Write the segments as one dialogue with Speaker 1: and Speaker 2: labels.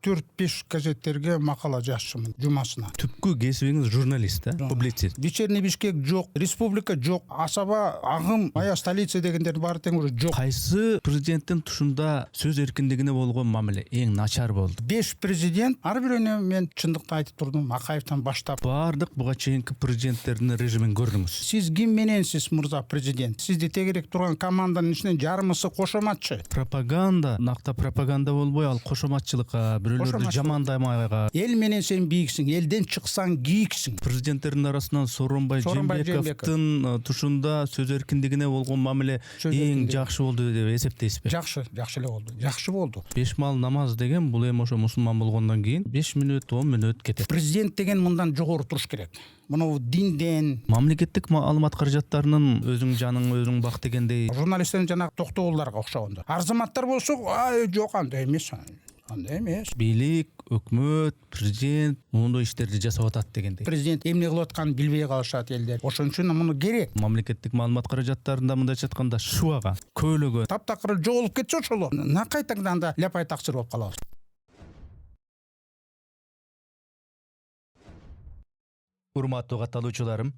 Speaker 1: 4-5 газеттерге макала жазчымын жумасына.
Speaker 2: Түпкү кесибиңиз журналист, публицист.
Speaker 1: Вечерний Бишкек жок, республика жок, Асаба, Агым, Моя столица дегендер баары тең уже жок.
Speaker 2: Кайсы президенттин тушунда сөз эркиндигине болгон мамиле эң начар болду?
Speaker 1: 5 президент, ар бирөөнө мен чындыкты айтып турдум, Акаевтан баштап.
Speaker 2: Бардык буга чейинки президенттердин режимин көрдүңүз.
Speaker 1: Сиз ким мененсиз, мырза президент? Сизди тегерек турган команданын ичинен жарымысы кошоматчы.
Speaker 2: Пропаганда, накта пропаганда болбой, ал кошоматчылыкка, бирөөлөрдү жамандамайга.
Speaker 1: Эл менен сен бийиксиң, элден чыксаң кийиксиң.
Speaker 2: Президенттердин арасынан Сооронбай Жээнбековдун тушунда сөз эркиндигине болгон мамиле эң жакшы болду деп эсептейсизби?
Speaker 1: Жакшы эле болду. Жакшы болду.
Speaker 2: 5 мал намаз деген бул эми ошо мусулман болгондон кийин 5 мүнөт, 10 мүнөт кетет.
Speaker 1: Президент деген мындан жогору туруш керек. Мына динден,
Speaker 2: Мамлекеттик маалымат каражаттарынын өзүң жаның өзүң бак дегендей
Speaker 1: журналисттердин жанагы токтогулдарга окшогондо. Арзаматтар болсо, жок андай эмес. Андай эмес.
Speaker 2: бийлик, өкмөт, президент моундай иштерди жасап атат дегендей.
Speaker 1: Президент эмне кылып атканын билбей калышат элдер. Ошон үчүн муну керек.
Speaker 2: Мамлекеттик маалымат каражаттарында мындайча айтканда шубага, көйлөгө
Speaker 1: Таптакыр жоголуп кетсе ошоло. Накайтадан да ляпай таксыр болуп калабыз.
Speaker 2: Урматтуу катталуучуларым,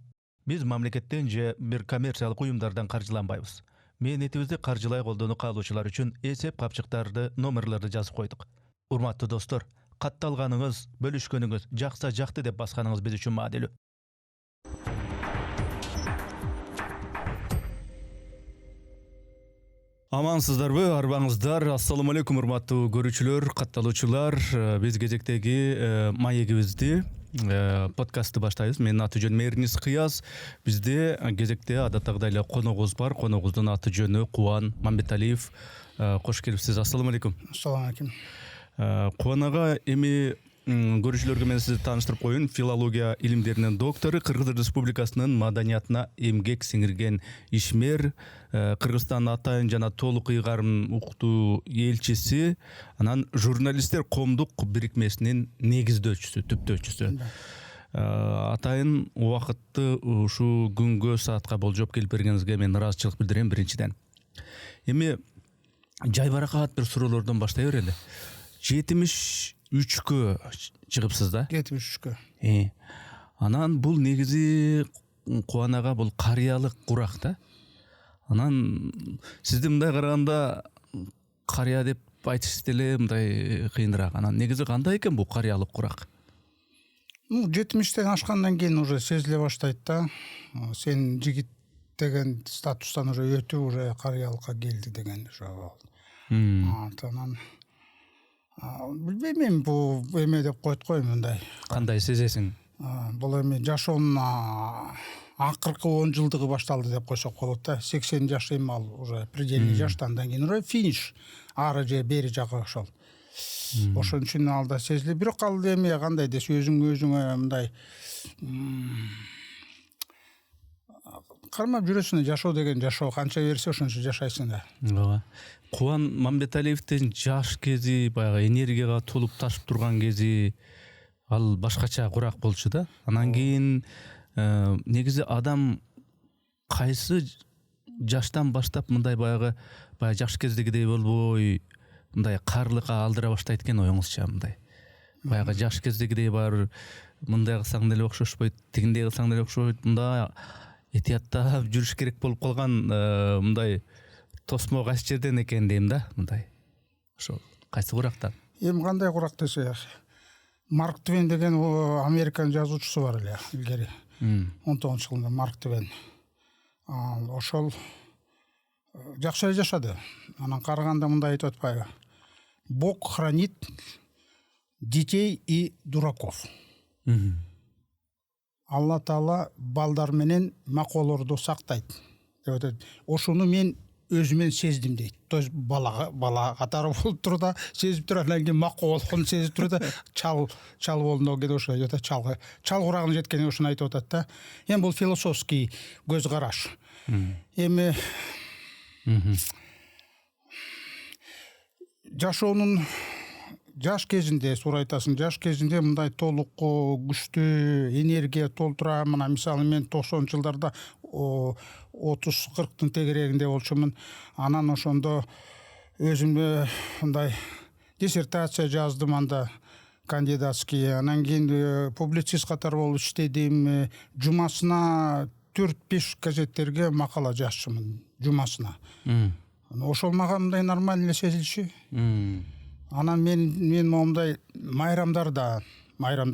Speaker 2: биз мамлекеттен же бир коммерциялык уюмдардан каржыланбайбыз. Мээнетибизди каржылай колдонуп калуучулар үчүн эсеп капчыктарды, номерлерди жазып койдук. Урматтуу достор, катталганыңыз, бөлүшкөнүңүз, жакса жакты деп басканыңыз биз үчүн маанилүү. Амансыздарбы, арбаңыздар. Ассаламу алейкум, урматтуу көрүүчүлөр, катталуучулар. Биз кезектеги маегибизди подкастты баштайбыз. Менин аты жөнүм Эрнис Кыяз. Бизде кезекте адаттагыдай эле коногубуз бар. Коногубуздун аты жөнү Кубан Мамбеталиев. Кош келипсиз. Ассаламу алейкум.
Speaker 1: Ассаламу алейкум.
Speaker 2: Кубан ага эми көрүүчүлөргө мен сизди тааныштырып коеюн. Филология илимдеринин доктору, Кыргыз Республикасынын маданиятына эмгек сиңирген ишмер, Кыргызстандын атайын жана толук ыйгарым уктуу элчиси, анан журналисттер коомдук бирикмесинин негиздөөчүсү, түптөөчүсү. Атайын убакытты ушул күнгө саатка болжоп келип бергениңизге мен ыраазычылык билдирем биринчиден. Эми жайбаракат бир суроолордон баштай берели. 73кө чыгыпсыз да?
Speaker 1: 73кө.
Speaker 2: Анан бул негизи Кубан ага бул карыялык курак да. Анан сизди мындай караганда карыя деп айтыш деле мындай кыйыныраак. Анан негизи кандай экен бул карыялык курак?
Speaker 1: 70тен ашкандан кийин уже сезиле баштайт да. Сен жигит деген статустан уже өтүп, уже карыялыкка келди деген ошо. Анан билбейм, бул эме деп коет го мындай.
Speaker 2: Кандай сезесиң?
Speaker 1: Бул эми жашоонун акыркы 10 жылдыгы башталды деп койсок болот да. 80 жашайм, ал уже предельный жашт, андан кийин уже финиш. Ары же бери жакка ошол. Ошон үчүн алда сезилет. Бирок ал эме кандай десе, өзүңө мындай кармап жүрөсүң. Жашоо деген жашоо, канча берсе ошончо жашайсың да.
Speaker 2: Ооба. Кубан Мамбеталиевдин жаш кези, баягы энергияга толуп ташып турган кези, ал башкача курак болчу да. Анан кийин негизи адам кайсы жаштан баштап мындай баягы жаш кездегидей болбой, мындай карлыкка алдыра баштайт экен оюңузча, мындай. Баягы жаш кездегидей бар, мындай кылсаң деле окшошпойт, тигиндей кылсаң деле окшошпойт, мындай этияттап жүрүш керек болуп калган, мындай тосмо кайсы жерден экен дейм да, мындай. Ошо кайсы курактан?
Speaker 1: Эми кандай курак десе, Марк Твен деген Американ жазуучусу бар эле илгери. 19-жылында Марк Твен. Ошол жакшы эле жашады. Анан караганда мындай айтып атпайбы? Бог хранит детей и дураков. Алла Таала балдар менен макоолорду сактайт. Ошону мен өзүмөн сездим дейт. То есть бала катары болуп туруп да сезип туруп, анан кийин макоолун сезип туруп да чал болдундо кеде ошо айтат, чал курагына жеткенин ошону айтып атат да. Эми бул философский көз караш. Эми жашоонун жаш кезинде, суура айтасың, жаш кезинде мындай толук күчтүү энергия толтура, мына мисалы мен 90-жылдарда 30-40-тын тегерегинде болчумун. Анан ошондо өзүмө мындай диссертация жаздым анда, кандидатский. Анан кийин публицист катары болуп иштедим. Жумасына 4-5 газеттерге макала жазчумун, жумасына. Ошол мага мындай нормально эле сезилчү. Анан мен момундай майрамдар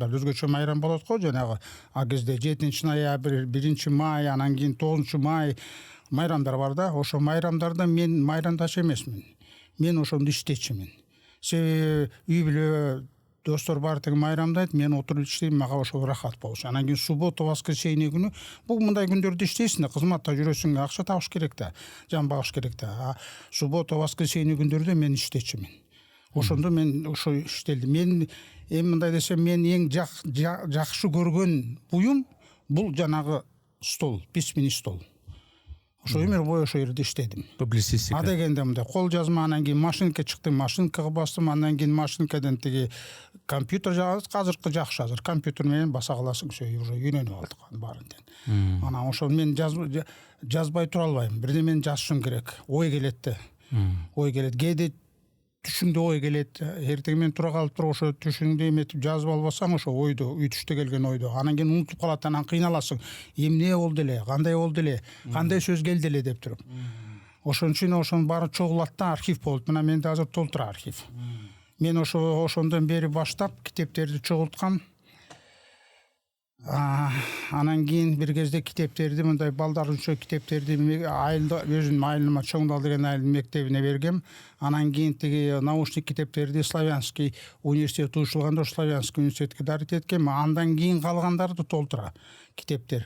Speaker 1: өзгөчө майрам болот го, жанагы а кезде 7-ноябрь, 1-май, анан кийин 9-май майрамдар бар да. Ошо майрамдарда мен майрамдач эмесмин. Мен ошондо иштечимин. Себеби үй бүлө достор бар тең майрамдайт, мен отуруп иштейм, мага ошол рахат болчу. Анан кийин суббота, воскресенье күнү бул мындай күндөрдө иштейсиң да, кызматта жүрөсүң, акча табыш керек да, жан багыш керек да. А суббота, воскресенье күндөрдө мен иштечимин. Ошондо мен ошо иштелдим. Мен эми мындай десем, мен эң жакшы көргөн буюм бул жанагы стол, письменный стол. Ошо өмүр бою ошо жерде иштедим.
Speaker 2: Публицистика.
Speaker 1: А дегенде мындай кол жазма, анан кийин машинка чыкты, машинкага бастым, анан кийин машинкадан тиги компьютер жазып, азыркы жакшы, азыр компьютер менен баса каласың, все, уже үйрөнүп алдык баарын тең. Анан ошо мен жазбай тура албайм. Бирдемени жазышым керек. Ой келет да. Ой келет. Кээде түшүңдө ой келет. Эртең менен тура калып туруп ошо түшүңдө эметип жазып албасаң, ошо ойдо, үй түштө келген ойдо. Анан кийин унутуп калат, анан кыйналасың. Эмне болду эле, кандай болду эле, кандай сөз келди эле деп туруп. Ошон үчүн ошонун баары чогулат да, архив болот. Мына менде азыр толтура архив. Мен ошондон бери баштап китептерди чогулткам. Анан кийин бир кезде китептерди мындай балдар үчүн китептерди айылда өзүнүн айылыма, Чоңдал деген айылдын мектебине бергем. Анан кийин тиги научный китептерди Славянский университет уюштурганда Славянский университетке дарыт эткем. Андан кийин калгандарды толтура китепти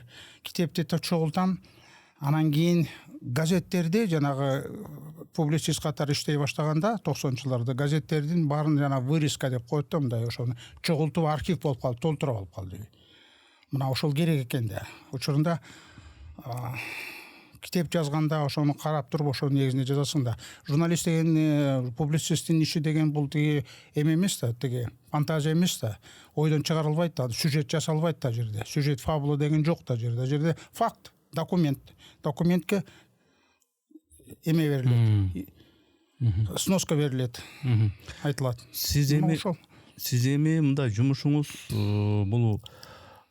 Speaker 1: чогултам. Анан кийин газеттерди жанагы публицист катары иштей баштаганда 90-жылдарда газеттердин баарын жана вырезка деп коет да, мындай ошону чогултуп архив болуп калып, толтуруп алып калды. Мына ошол керек экен да. Учурунда китеп жазганда ошону карап туруп ошо негизинде жазасың да. Журналист деген, публицисттин иши деген бул тиги эме эмес да, тиги фантазия эмес да. Ойдон чыгарылбайт да, сюжет жасалбайт да жерде. Сюжет, фабула деген жок да жерде. Жерде факт, документ. Документке эме берилет. Сноска берилет. Айтылат.
Speaker 2: Сиз эми мындай жумушуңуз бул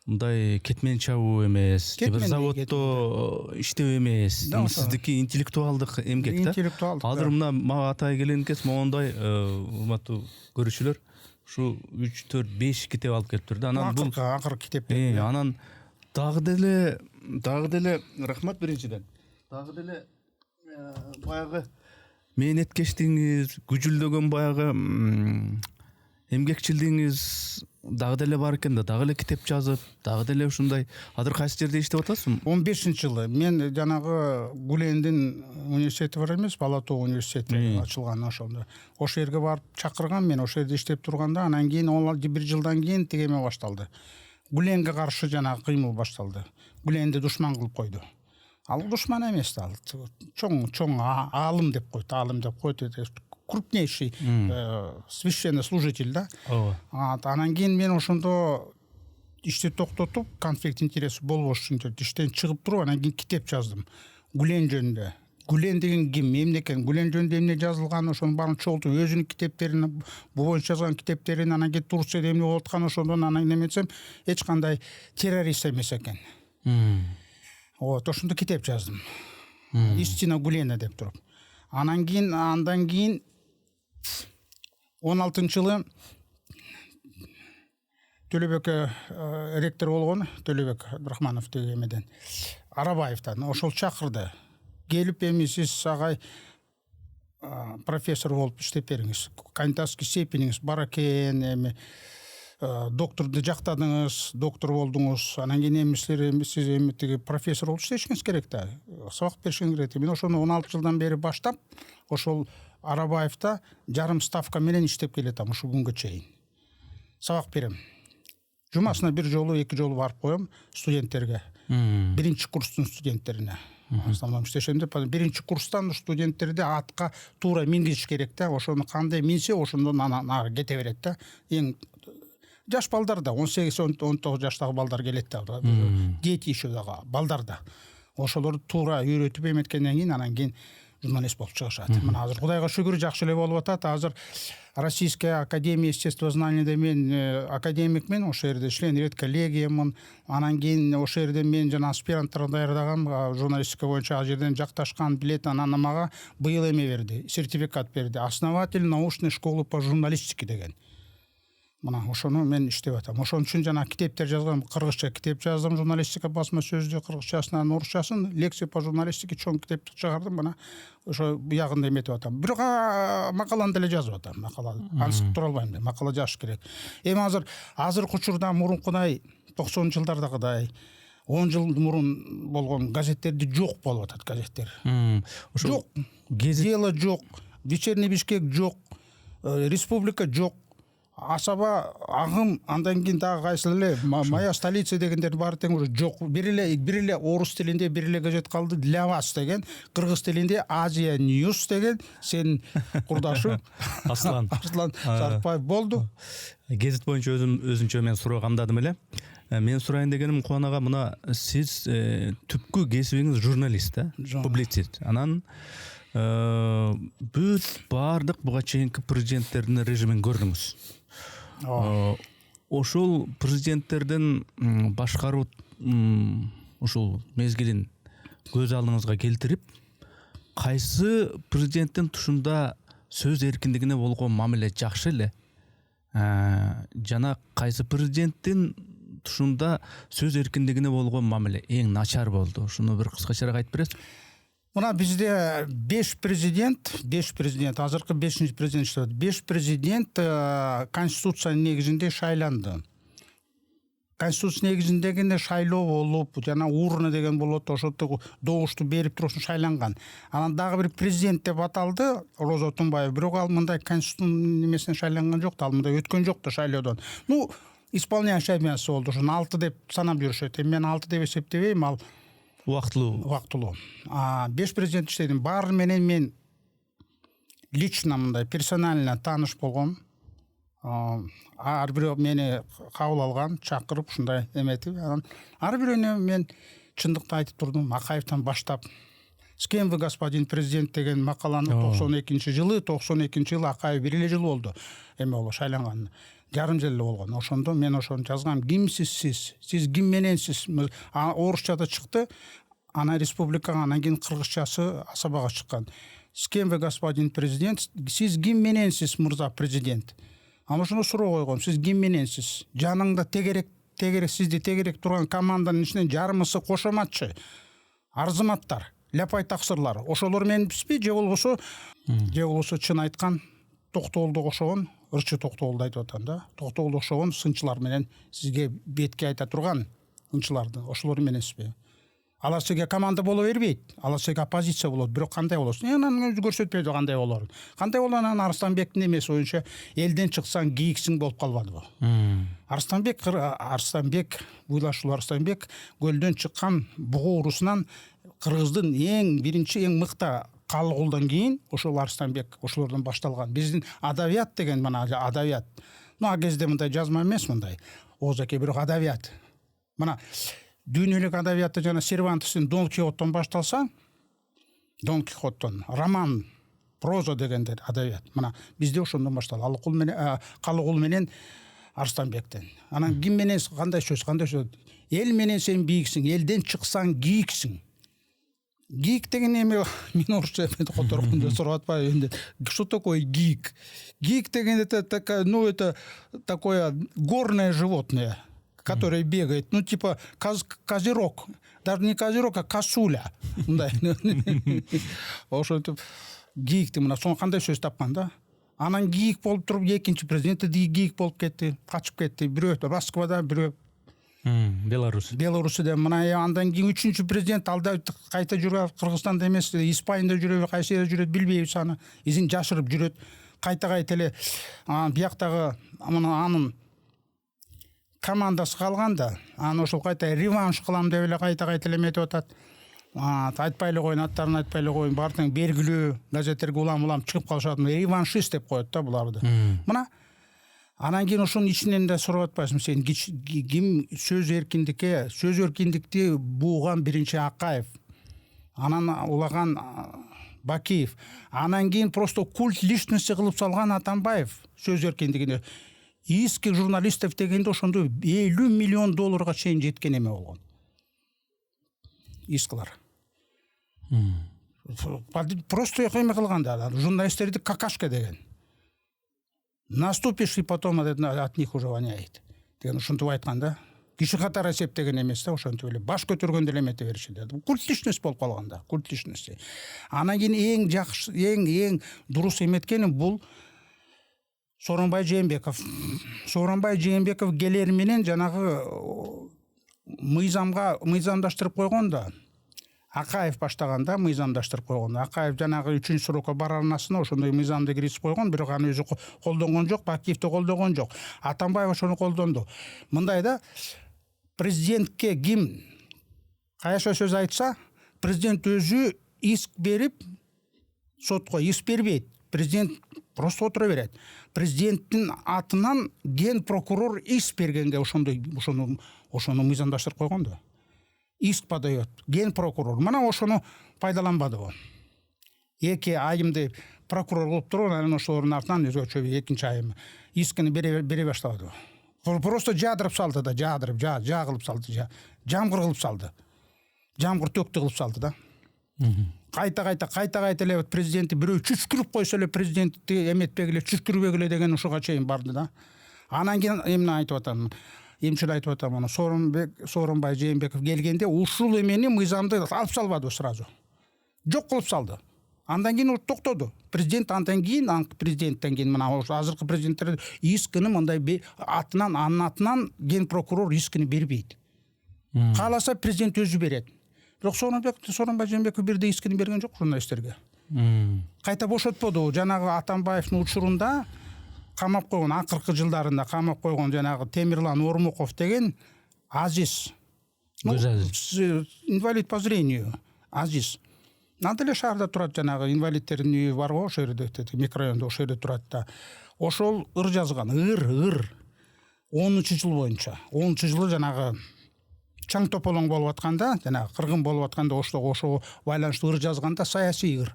Speaker 2: мындай кетмен чабуу эмес, бир заводдо иштөө эмес. Сиздики интеллектуалдык эмгек да.
Speaker 1: Интеллектуалдык.
Speaker 2: Азыр мына мага атай келгенкес моундай урматтуу көрүүчүлөр, ушу 3, 4, 5 китеп алып келиптир да. Анан бул
Speaker 1: акыр китеп.
Speaker 2: Анан дагы деле рахмат биринчиден. Дагы деле баягы мээнеткечтигиңиз, күжүлдөгөн баягы эмгекчилдигиңиз дагы деле бар экен да, дагы эле китеп жазып, дагы деле ушундай азыр кайсы жерде иштеп атасыз?
Speaker 1: 15-жылы мен жанагы Гулендин университети бар эмес, Бала Тоо университети ачылган ошондо. Ошол жерге барып чакырган, мен ошол жерде иштеп турганда, анан кийин 1 жылдан кийин тегеме башталды. Гуленге каршы жанагы кыймыл башталды. Гуленди душман кылып койду. Ал душман эмес да, ал чоң аалым деп койт, крупнейший священнослужитель да. Анан кийин мен ошондо ишти токтотуп, конфликт интереси болбош үчүн иштен чыгып туруп, анан кийин китеп жаздым. Гулен жөнүндө. Гулен деген ким, эмне экен, Гулен жөнүндө эмне жазылган, ошонун баарын чогултуп, өзүнүн китептерин, бул боюнча жазган китептерин, анан кийин Турцияда эмне болуп аткан, ошондон анан эметсем, эч кандай террорист эмес экен. Вот, ошондо китеп жаздым. Истина Гулена деп туруп. Андан кийин 16-жылы Төлөбек ректор болгон, Төлөбек Абдрахманов деген эмеден, Арабаевтан ошол чакырды. Келип, эми сиз агай профессор болуп иштеп бериңиз. Кандидатский степениңиз бар экен, эми докторду жактадыңыз, доктор болдуңуз. Анан кийин эми сиз эми тиги профессор болуп иштешиңиз керек да. Сабак беришиңиз керек. Мен ошону 16 жылдан бери баштап, ошол Арабаевта жарым ставка менен иштеп келатам ушул күнгө чейин. Сабак берем. Жумасына 1 жолу, 2 жолу барып коем студенттерге. Биринчи курстун студенттерине. Основном иштешем деп, биринчи курстан студенттерди атка туура мингизиш керек да. Ошону кандай минсе, ошондон ары кете берет да. Эң жаш балдар да, 18-19 жаштагы балдар келет да. Дети еще дагы балдар да. Ошолорду туура үйрөтүп эметкенден кийин, анан кийин журналист болуп чыгышат. Мына азыр Кудайга шүгүр жакшы эле болуп атат. Азыр Российская академия естествознанияда мен академикмен, ошол жерде член редколлегиямын. Анан кийин ошол жерде мен жана аспиранттар даярдагам, журналистика боюнча ал жерден жакташкан билет. Анан мага быйыл эме берди, сертификат берди. Основатель научной школы по журналистике деген. Мына ошону мен иштеп атам. Ошон үчүн жана китептер жазгам, кыргызча китеп жаздым, журналистика басма сөздү кыргызчасынан орусчасын, лекция по журналистике чоң китеп чыгардым. Мына ошо буягында эметип атам. Бирок макаланы деле жазып атам. Макала ансыз тура албайм да. Макала жазыш керек. Эми азыркы учурда мурункудай 90-жылдардагыдай 10 жыл мурун болгон газеттерди жок болуп атат, газеттер. Жок. Дело жок, Вечерний Бишкек жок, Республика жок. Асаба, Агым, андан кийин дагы кайсыл эле Моя столица дегендер баары тең уже жок. Бир эле орус тилинде бир эле газет калды, Для вас деген, кыргыз тилинде Азия Ньюс деген, сенин курдашың
Speaker 2: Аслан
Speaker 1: Сарпаев болду.
Speaker 2: Гезит боюнча өзүнчө мен суроо камдадым эле. Мен сурайын дегеним Кубан ага, мына сиз түпкү кесибиңиз журналист, публицист. Анан бүт баардык буга чейинки президенттердин режимин көрдүңүз. Ошол президенттердин башкаруу ушул мезгилин көз алдыңызга келтирип, кайсы президенттин тушунда сөз эркиндигине болгон мамиле жакшы эле, жана кайсы президенттин тушунда сөз эркиндигине болгон мамиле эң начар болду? Ушуну бир кыскачараак айтып бересиз?
Speaker 1: Мына бизде 5 президент, азыркы 5-чи президент иштеп атат. 5 президент конституциянын негизинде шайланды. Конституция негизиндегине шайлоо болуп, жана урна деген болот, ошол добушту берип туруп шайланган. Анан дагы бир президент деп аталды, Роза Отунбаева, бирок ал мындай конституциянын немесинен шайланган жок да, ал мындай өткөн жок да шайлоодон. Исполняющий обязанности болду, ошону 6 деп санап жүрүшөт. Мен 6 деп эсептебейм, ал убактылуу. 5 президент иштедим. Баары менен мен лично мындай персонально тааныш болгом. Ар бирөө мени кабыл алган, чакырып ушундай эметип, анан ар бирөөнө мен чындыкты айтып турдум. Акаевтан баштап «С кем вы, господин президент» деген макаланы 92 жылы Акаев бир эле жыл болду. Эме боло шайланган. Жарым жыл эле болгон. Ошондо мен ошону жазгам. Кимсиз сиз? Сиз ким мененсиз? Орусчада чыкты. Анан республикага, анан кийин кыргызчасы Асабага чыккан. «С кем вы, господин президент?» Сиз ким мененсиз, мырза президент? Ошону суроо койгом. Сиз ким мененсиз? Жаныңда тегерек сизди тегерек турган команданын ичинен жарымысы кошоматчы, арзыматтар, ляпай таксырлар. Ошолор мененсизби? Же болбосо чын айткан Токтоолдуга окшогон, ырчы Токтоолду айтып атам да. Токтоолдуга окшогон сынчылар менен сизге бетке айта турган ынчыларды, ошолор мененсизби? Алар сизге команда боло бербейт. Алар сизге оппозиция болот. Бирок кандай болосуң? Анан өзү көрсөтпөйдү кандай болорун. Кандай болгонун Арыстанбектин эмеси боюнча элден чыксаң кийиксиң болуп калбадыбы? Арыстанбек, Буйлашулуу Арыстанбек көлдөн чыккан бугу урусунан кыргыздын эң биринчи, эң мыкты калыгулдан кийин ошол Арыстанбек, ошолордон башталган. Биздин адабият деген мына адабият. А кезде мындай жазма эмес, мындай оозаке, бирок адабият. Мына дүйнөлүк адабиятты жана Сервантестин Дон Кихоттон башталса, Дон Кихоттон, роман, проза дегендер адабият. Мына бизде ошондон башталды. Калыгул менен Арыстанбектен. Анан ким менен кандай сөз? Эл менен сен бийиксиң, элден чыксаң кийиксиң. Гик деген эме мен орусча которгондо сурап атпайбы энди. Что такое гик? Гик деген это такое горное животное, которое бегает, типа козерог. Даже не козерог, а косуля. Мындай. Ошентип гийикти мына соң кандай сөз тапкан да? Анан гийик болуп туруп экинчи президенти гийик болуп кетти, качып кетти. Бирөө Москвада, бирөө Беларусьда. Мына андан кийин 3-чү президент алда кайта жүрөт, Кыргызстанда эмес, Испанияда жүрөбү, кайсы жерде жүрөт билбейбиз аны. Изин жашырып жүрөт. Кайта эле бияктагы анын командасы калган да, аны ошол кайта реванш кылам деп эле кайта эле эметип атат. Айтпай эле коюн, аттарын айтпай эле коюн, баары тең белгилүү газеттерге улам чыгып калышат. Реваншист деп коет да буларды. Мына анан кийин ошонун ичинен да сурап атпайсың, сен ким сөз эркиндикти бууган биринчи Акаев. Анан улаган Бакиев. Анан кийин просто культ личности кылып салган Атамбаев сөз эркиндигине. Иски журналистов дегенде ошондо 50 миллион долларга чейин жеткен эме болгон. Искалар. Просто эме кылганда журналисттерди какашка деген. Наступишь и потом от них уже воняет. Деген ушинтип айткан да. Киши катары эсептеген эмес да, ошентип эле баш көтөргөндө эле эмете беришилди. Культ личность болуп калган да, культ личности. Анан кийин эң жакшы, эң дурус эметкени бул Сооронбай Жээнбеков. Сооронбай Жээнбеков келери менен жанагы мыйзамдаштырып койгон да. Акаев баштаганда мыйзамдаштырып койгон. Акаев жанагы 3 срокко барарнасына ошондой мыйзамды киргизип койгон, бирок аны өзү колдонгон жок, Бакиев да колдогон жок. Атамбаев ошону колдонду. Мындай да, президентке ким кайша сөз айтса, президент өзү иск берип сотко иск бербейт. Президент просто отура берет. Президенттин атынан ген прокурор иск бергенге ошону мыйзамдаштырып койгон да. Иск подает ген прокурор. Мына ошону пайдаланбады бу. 2 айымды прокурор кылып туруп, анан ошолордун артынан өзгөчө 2-нчи айым искини бере баштады. Просто жадырып салды да, жа кылып салды, жамгыр кылып салды. Жамгыр төктү кылып салды да. Кайта эле президентти бирөө чүчкүрүп койсо эле президентти эметпегиле, чүчкүрбөгүлө деген ушуга чейин барды да. Анан кийин эмне айтып атам? Эмчил айтып атам, аны Сооронбай Жээнбеков келгенде ушул эмени мыйзамды алып салбады сразу. Жок кылып салды. Андан кийин токтоду. Президент андан кийин, президенттен кийин мына азыркы президенттер искини мындай анын атынан ген прокурор искини бербейт. Кааласа президент өзү берет. Бирок Сооронбай Жээнбеков бирде искини берген жок журналисттерге. Кайта бошотподу. Жанагы Атамбаевдин учурунда камап койгон, акыркы жылдарында камап койгон жанагы Темирлан Ормуков деген Азиз. Инвалид по зрению. Азиз. Наделе шаарда турат, жанагы инвалидтердин үйү бар го, ошол жерде, микрорайондо ошол жерде турат да. Ошол ыр жазган, ыр 10-жыл боюнча. 10-жылы жанагы чаң тополоң болуп атканда, жанагы кыргын болуп атканда ошого байланыштуу ыр жазганда саясий ыр.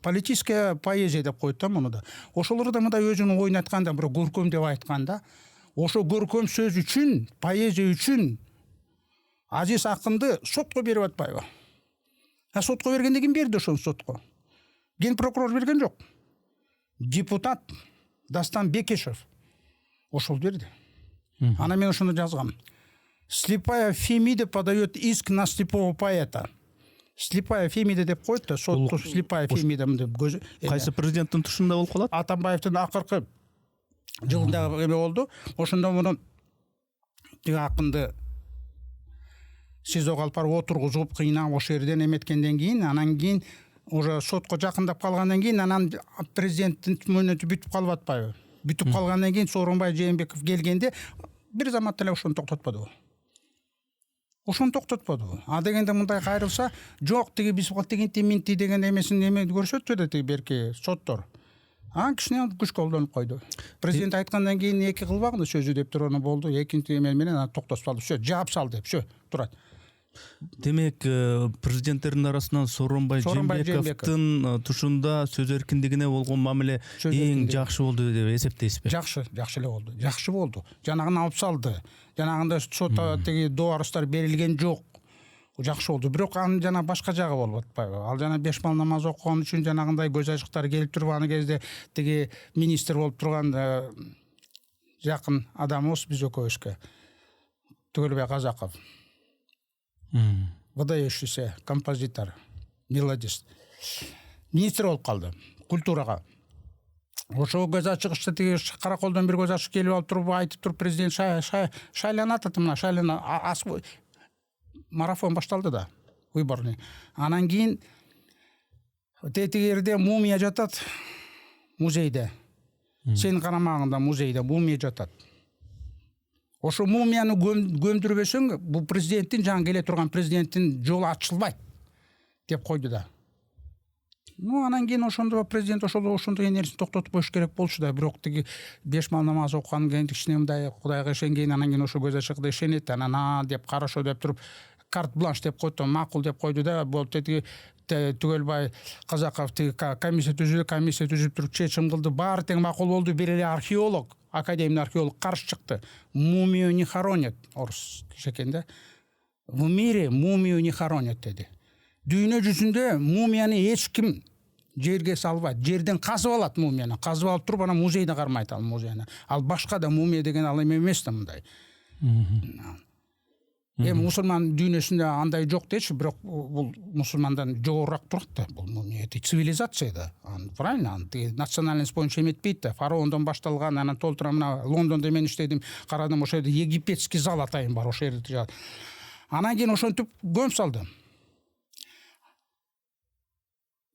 Speaker 1: Политическая поэзия деп коет да муну да. Ошолор да мындай өзүнүн оюн айтканда, бирок көркөм деп айтканда, ошо көркөм сөз үчүн, поэзия үчүн Азиз акынды сотко берип атпайбы? Сотко бергенде ким берди ошону сотко? Ген прокурор берген жок. Депутат Дастан Бекешев ошол берди. Анан мен ошону жазгам. Слепая Фемида подает иск на слепого поэта. Слепая Фемида деп коет да, сотто слепая Фемида деп көзү.
Speaker 2: Кайсы президенттин тушунда болуп калат?
Speaker 1: Атамбаевдин акыркы жылындагы эме болду. Ошондо муну тиги акынды СИЗОго алып барып отургузуп, кыйнап ошол жерден эметкенден кийин, анан кийин уже сотко жакындап калгандан кийин, анан президенттин мөөнөтү бүтүп калып атпайбы? Бүтүп калгандан кийин Сооронбай Жээнбеков келгенде бир заматта эле ошону токтотподу. А дегенде мындай кайрылса, жок тиги биз тигинти минти деген эмесин эме көрсөтчү да тиги берки соттор. Кичине күч колдонуп койду. Президент айткандан кийин 2 кылбагында сөзү деп туруп болду. Экинчи эме менен аны токтотуп салды. Всё, жаап салды деп. Всё, турат.
Speaker 2: Демек, президенттердин арасынан Сооронбай Жээнбековдун тушунда сөз эркиндигине болгон мамиле эң жакшы болду деп эсептейсизби? Жакшы
Speaker 1: эле болду. Жакшы болду. Жанагын алып салды. Жанагында сотто тиги доорустар берилген жок. Жакшы болду. Бирок анын жана башка жагы болуп атпайбы? Ал жана 5 бал намаз окуган үчүн жанагындай көз ачыктар келип туруп, аны кезде тиги министр болуп турган жакын адамыбыз биз экөөбүзгө Түгөлбай Казаков. Выдающийся композитор, мелодист. Министр болуп калды культурага. Ошо көз ачыгычта тиги караколдон бир көз ачык келип алып туруп айтып туруп, президент шайланат атымына, марафон башталды да, выборный. Анан кийин тетиги жерде мумия жатат, музейде. Сенин карамагыңда музейде мумия жатат. Ошо мумияны көмдүрбөсөң, бул президенттин, жаңы келе турган президенттин жолу ачылбайт деп койду да. Анан кийин ошондо президент ошондой энергиясын токтотуп коюш керек болчу да, бирок тиги 5 бал намаз окуган кийин кичине мындай Кудайга ишенген, анан кийин ошо көз ачыкта ишенет, анан деп карашо деп туруп карт бланш деп койду, макул деп койду да, болуп деди Түгелбай Казаков комиссия түзүп туруп чечим кылды, баары тең макул болду. Бир эле археолог, академик археолог каршы чыкты. Мумию не хоронят, орус киши экен да. В мире мумию не хоронят деди. Дүйнө жүзүндө мумияны эч ким жерге салбайт, жерден казып алат мумияны. Казып алып туруп анан музейде кармайт ал музейни. Ал башка да мумия деген ал эме эмес да мындай. Мусулман дүйнөсүндө андай жок дечи, бирок бул мусулмандан жогорураак турат да, бул мумия цивилизация да. Правильно, национальность боюнча эметпейт да. Фараондон башталган, анан толтура мына Лондондо мен иштедим, карадым, ошол жерде египетский зал атайын бар, ошол жерде. Анан кийин ошентип көмүп салдым.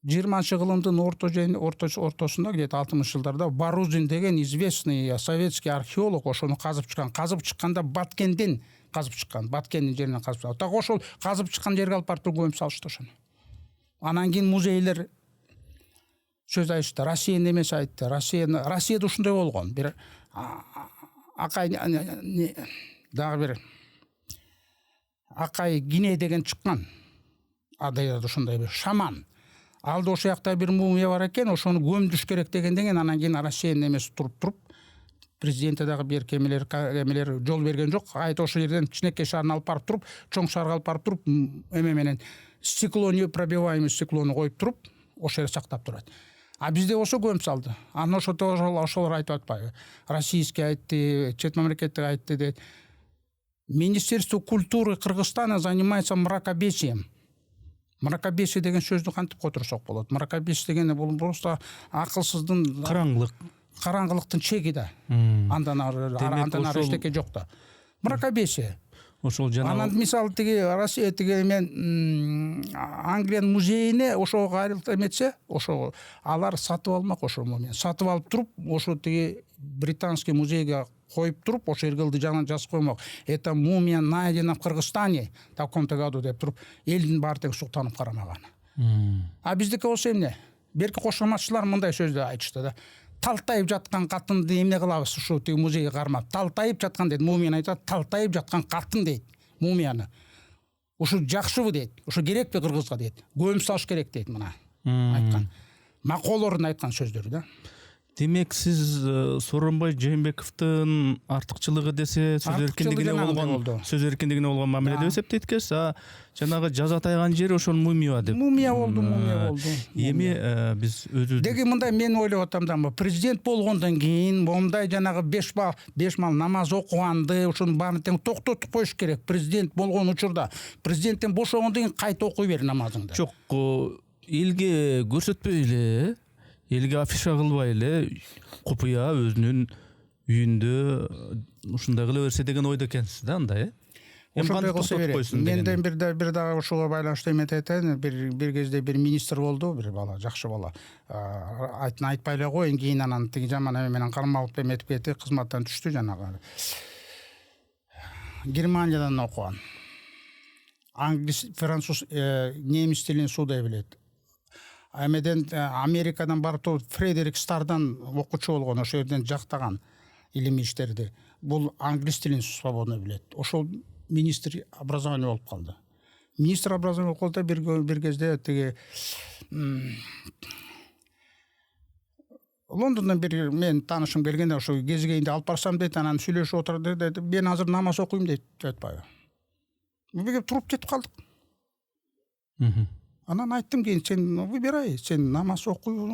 Speaker 1: 20-кылымдын ортосунда, где-то 60-жылдарда Барузин деген известный советский археолог ошону казып чыккан. Казып чыкканда Баткенден казып чыккан. Баткендин жеринен казып чыккан. Так ошол казып чыккан жерге алып барып туруп көмүп салышты ошону. Анан кийин музейлер сөз айтышты. Россияны эмес айтты. Россияда ушундай болгон. Бир Акай дагы бир Акай Гине деген чыккан. Адайда ушундай бир шаман. Алды ошол жакта бир мумия бар экен, ошону көмүш керек дегенден анан кийин Россиянын эмеси туруп президенти дагы бир кемелер жол берген жок. Айт ошол жерден кичинекей шаарына алып барып туруп, чоң шаарга алып барып туруп, эме менен стекло непробиваемый стеклону коюп туруп, ошол жерде сактап турат. А бизде ошо көмүп салды. Анан ошолор айтып атпайбы? Российский айтты, чет мамлекеттик айтты дейт. Министерство культуры Кыргызстана занимается мракобесием. Мракобесие деген сөздү кантип которсок болот? Мракобесие деген бул просто акылсыздын, караңгылыктын чеги да. Андан ары эчтеке жок да. Мракобесие.
Speaker 2: Ошол жана
Speaker 1: анан мисалы тиги Россия тиги мен Англиянын музейине ошого кайрылып эметсе, ошо алар сатып алмак, ошо мумияны сатып алып туруп, ошо тиги британский музейге коюп туруп, ошо эргилди жагынан жазып коймок. Это мумия найдена в Кыргызстане в таком-то году деп туруп, элдин баары тең суктанып карамаган. А биздики болсо эмне? Берки кошоматчылар мындай сөздү айтышты да. Талтайып жаткан катынды эмне кылабыз ушу тиги музейге кармап? Талтайып жаткан дейт, мумияны айтат, талтайып жаткан катын дейт, мумияны. Ушу жакшыбы дейт, ушу керекпи Кыргызга дейт. Көмүп салыш керек дейт мына. Айткан. Маколордун айткан сөздөрү да.
Speaker 2: Демек сиз Сооронбай Жээнбековдун артыкчылыгы десе сөз эркиндигине болгон мамиле деп эсептейт экенсиз, а жанагы жазатайган жери ошол мумия деп.
Speaker 1: Мумия болду.
Speaker 2: Эми биз өзүбүз
Speaker 1: деги мындай мен ойлоп атам да, президент болгондон кийин момундай жанагы 5 мал намаз окуганды ошонун баарын тең токтотуп коюш керек. Президент болгон учурда президенттен бошогондон кийин кайта окуй бер намазыңды.
Speaker 2: Жок, элге көрсөтпөй эле, элге афиша кылбай эле купуя өзүнүн үйүндө ушундай кыла берсе деген ойдо экенсиз да, андай
Speaker 1: ошондой кылса берет. Менден бир дагы ушуга байланыштуу эме айтайын. Бир кезде бир министр болду, бир бала, жакшы бала. Айтпай эле коеюн, кийин анан тиги жаман эме менен кармалып эметип кетти, кызматтан түштү жанагы. Германиядан окуган. Англис, француз, немис тилин судай билет. Эмеден Америкадан барып Фредерик Стардан окуучу болгон, ошол жерден жактаган илимий иштерди. Бул англис тилин свободно билет. Ошол министр образования болуп калды. Министр образования болуп калды, бир кезде тиги Лондондон бир мен таанышым келгенде ошо кезигейинде алып барсам дейт, анан сүйлөшүп отурду дейт. Мен азыр намаз окуйм дейт, айтпайбы. Бизге туруп кетип калдык. Анан айттым, кийин сен выбирай, сен намаз окуйбу,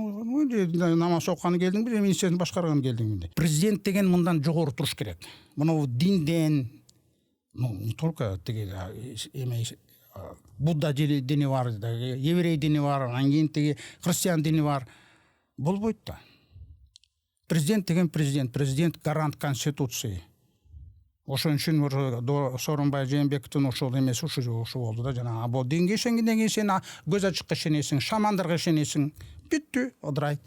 Speaker 1: намаз окуганы келдиңби, министрдин башкарганы келдиңби? Президент деген мындан жогору туруш керек. Мына динден, не только тиги эме Будда дини бар, еврей дини бар, анан кийин тиги христиан дини бар. Болбойт да. Президент деген президент гарант конституции. Ошон үчүн Сооронбай Жээнбековдун ошол эмеси ушу болду да, жана бул динге ишенгенден кийин сен көз ачыкка ишенесиң, шамандарга ишенесиң, бүттү, ыдырайт.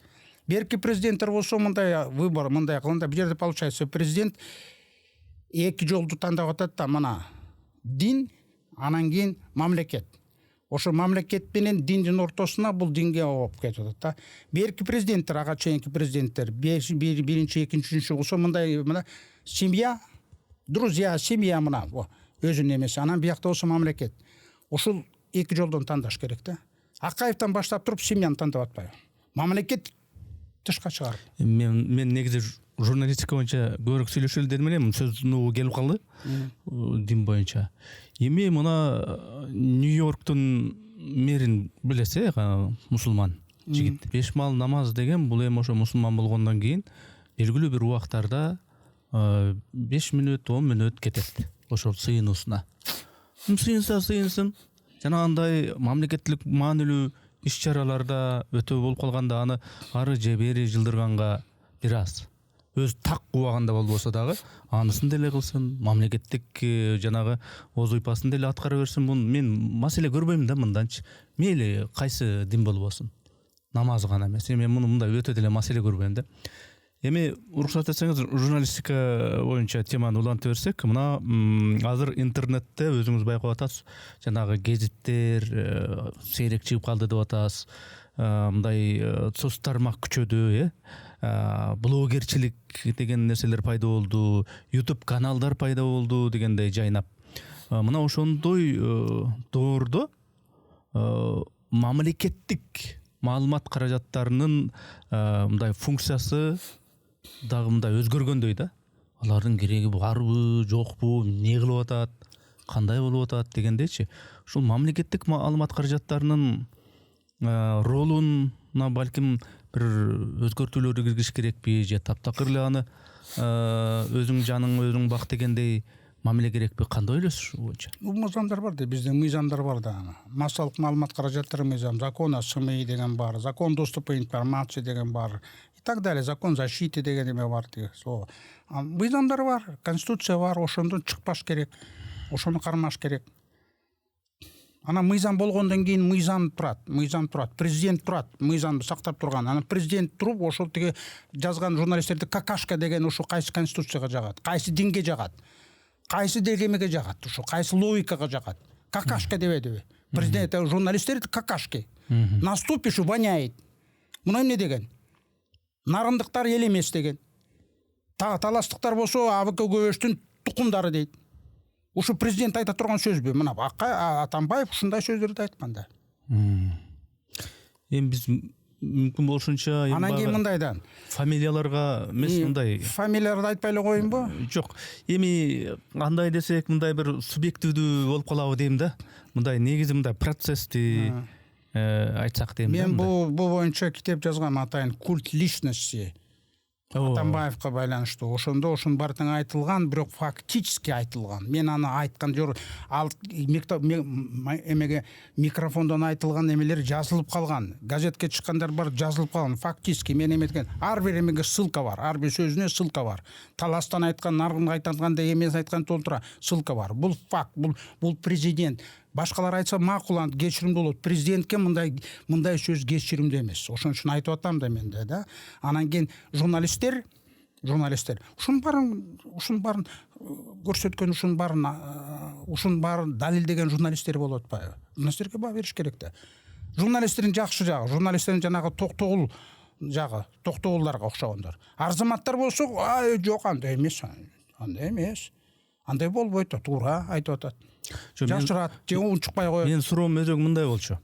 Speaker 1: Берки президенттер болсо мындай выбор, мындай кылганда бир жерде получается президент эки жолду тандап атат да, мына дин, анан кийин мамлекет. Ошо мамлекет менен диндин ортосуна бул динге окуп кетип атат да. Берки президенттер, ага чейинки президенттер, биринчи, экинчи, үчүнчү болсо мындай, мына семья, друзья, семья мына. өзүн эмеси. Анан биякта болсо мамлекет. Ушул эки жолдон тандаш керек да. Акаевтан баштап туруп семьяны тандап атпайбы. Мамлекет тышка чыгарып.
Speaker 2: Мен негизи журналистика боюнча көбүрөөк сүйлөшөлү дедим эле, сөздүн угу келип калды. Дин боюнча. Эми мына Нью-Йорктун мэрин билесиз, мусулман жигит. 5 мал намаз деген бул эми ошо мусулман болгондон кийин белгилүү бир убактарда 5 мүнөт, 10 мүнөт кетет ошол сыйынуусуна. Сыйынсын. Жанагындай мамлекеттик маанилүү иш-чараларда өтө болуп калганда аны ары же бери жылдырганга бир аз. Өз так убагында болбосо дагы анысын деле кылсын, мамлекеттик жанагы оз уйпасын деле аткара берсин. Мен маселе көрбөйм да мынданчы. Мейли кайсы дин болбосун. Намаз гана эмес. Мен муну мындай өтө деле маселе көрбөйм да. Эми уруксат этсеңиз журналистика боюнча теманы улантып берсек, мына азыр интернетте өзүңүз байкап атасыз, жанагы гезиттер сейрек чыгып калды деп атасыз. Мындай соц тармак күчөдү, блогерчилик деген нерселер пайда болду, YouTube каналдар пайда болду дегендей жайнап. Мына ошондой доордо мамлекеттик маалымат каражаттарынын мындай функциясы дагы мындай өзгөргөндөй да. Алардын кереги барбы, жокпу, эмне кылып атат, кандай болуп атат дегендейчи. Ушул мамлекеттик маалымат каражаттарынын ролуна балким бир өзгөртүүлөрдү киргизиш керекпи, же таптакыр эле аны өзүң жаның өзүң бак дегендей мамиле керекпи? Кандай ойлойсуз ушул боюнча?
Speaker 1: Бул мыйзамдар бар да, бизде мыйзамдар бар да. Массалык маалымат каражаттары мыйзам, закон о СМИ деген бар, закон доступа к информации деген бар, и так далее, закон защиты деген эме бар деген. Мыйзамдар бар, конституция бар, ошондон чыкпаш керек, ошону кармаш керек. Ана мыйзам болгондон кийин мыйзам турат, президент турат, мыйзамды сактап турган. Ана президент туруп, ошол тиги жазган журналисттерди какашка деген ушу кайсы конституцияга жагат, кайсы динге жагат, кайсы дегемеге жагат, ушу кайсы логикага жагат. Какашка дебедиби? Президент журналисттер какашки. Наступишь, воняет. Мына эмне деген? Нарындыктар эл эмес деген. Таластыктар болсо АВК көбөштүн тукумдары дейт. Ушу президент айта турган сөзбү? Мына Атамбаев ушундай сөздөрдү айткан да.
Speaker 2: Эми биз мүмкүн болушунча
Speaker 1: анан кийин мындайдан
Speaker 2: фамилияларга эмес, мындай
Speaker 1: фамилияларды айтпай эле коеюнбу?
Speaker 2: Жок. Эми кандай десек, мындай бир субъективдүү болуп калабы дейм да. Мындай негизи мындай процессти айтсак дейм да.
Speaker 1: Мен бул боюнча китеп жазгам, атайын культ личности. Атамбаевка байланыштуу. Ошондо ошонун баары тең айтылган, бирок фактически айтылган. Мен аны айткан жок. Ал эмеге микрофондон айтылган эмелер жазылып калган. Газетке чыккандар бар, жазылып калган. Фактически мен эметкен ар бир эмеге ссылка бар, ар бир сөзүнө ссылка бар. Таластан айткан, наргын айтылганда эмес айткан толтура ссылка бар. Бул факт, бул президент. Башкалар айтса макул, кечиримдүү болот. Президентке мындай сөз кечиримдүү эмес. Ошон үчүн айтып атам да менде да. Анан кийин журналисттер ушунун баарын көрсөткөн, ушунун баарын далилдеген журналисттер болуп атпайбы? Журналисттерге баа бериш керек да. Журналисттердин жакшы жагы, журналисттердин жанагы токтогул жагы, токтогулдарга окшогондор. Арзаматтар болсо, жок, андай эмес. Андай болбойт, туура айтып атат. Жашырат, же унчукпай коет.
Speaker 2: Мен суроом өзөк мындай болчу.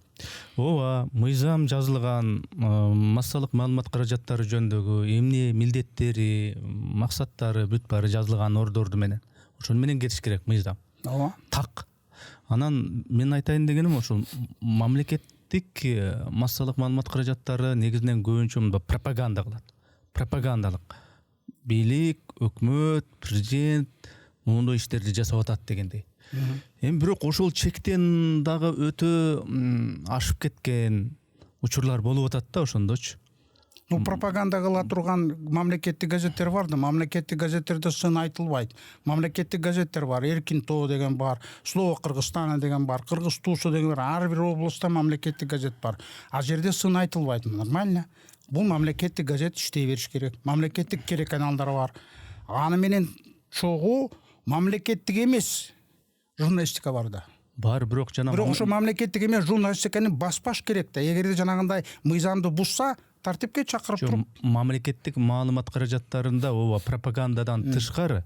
Speaker 2: Ооба, мыйзам жазылган, массалык маалымат каражаттары жөнүндөгү эмне милдеттери, максаттары бүт баары жазылган ордорду менен. Ошону менен кетиш керек мыйзам.
Speaker 1: Ооба.
Speaker 2: Так. Анан мен айтайын дегеним ошол мамлекеттик массалык маалымат каражаттары негизинен көбүнчө пропаганда кылат. Пропагандалык. Бийлик, өкмөт, президент мондой иштерди жасап атат дегендей. Эми бирок ошол чектен дагы өтө ашып кеткен учурлар болуп атат да ошондочу.
Speaker 1: Пропаганда кыла турган мамлекеттик газеттер бар да, мамлекеттик газеттерде сын айтылбайт. Мамлекеттик газеттер бар, Эркин Тоо деген бар, Слово Кыргызстана деген бар, Кыргыз туусу деген бар. Ар бир областта мамлекеттик газет бар. А жерде сын айтылбайт. Нормально. Бул мамлекеттик газет иштей бериш керек. Мамлекеттик телеканалдар бар. Аны менен чогуу мамлекеттик эмес журналистика бар да.
Speaker 2: Бар, бирок
Speaker 1: ошо мамлекеттик эмес журналистиканы баспаш керек да. Эгерде жанагындай мыйзамды бузса, тартипке чакырып туруп.
Speaker 2: Мамлекеттик маалымат каражаттарында ооба пропагандадан тышкары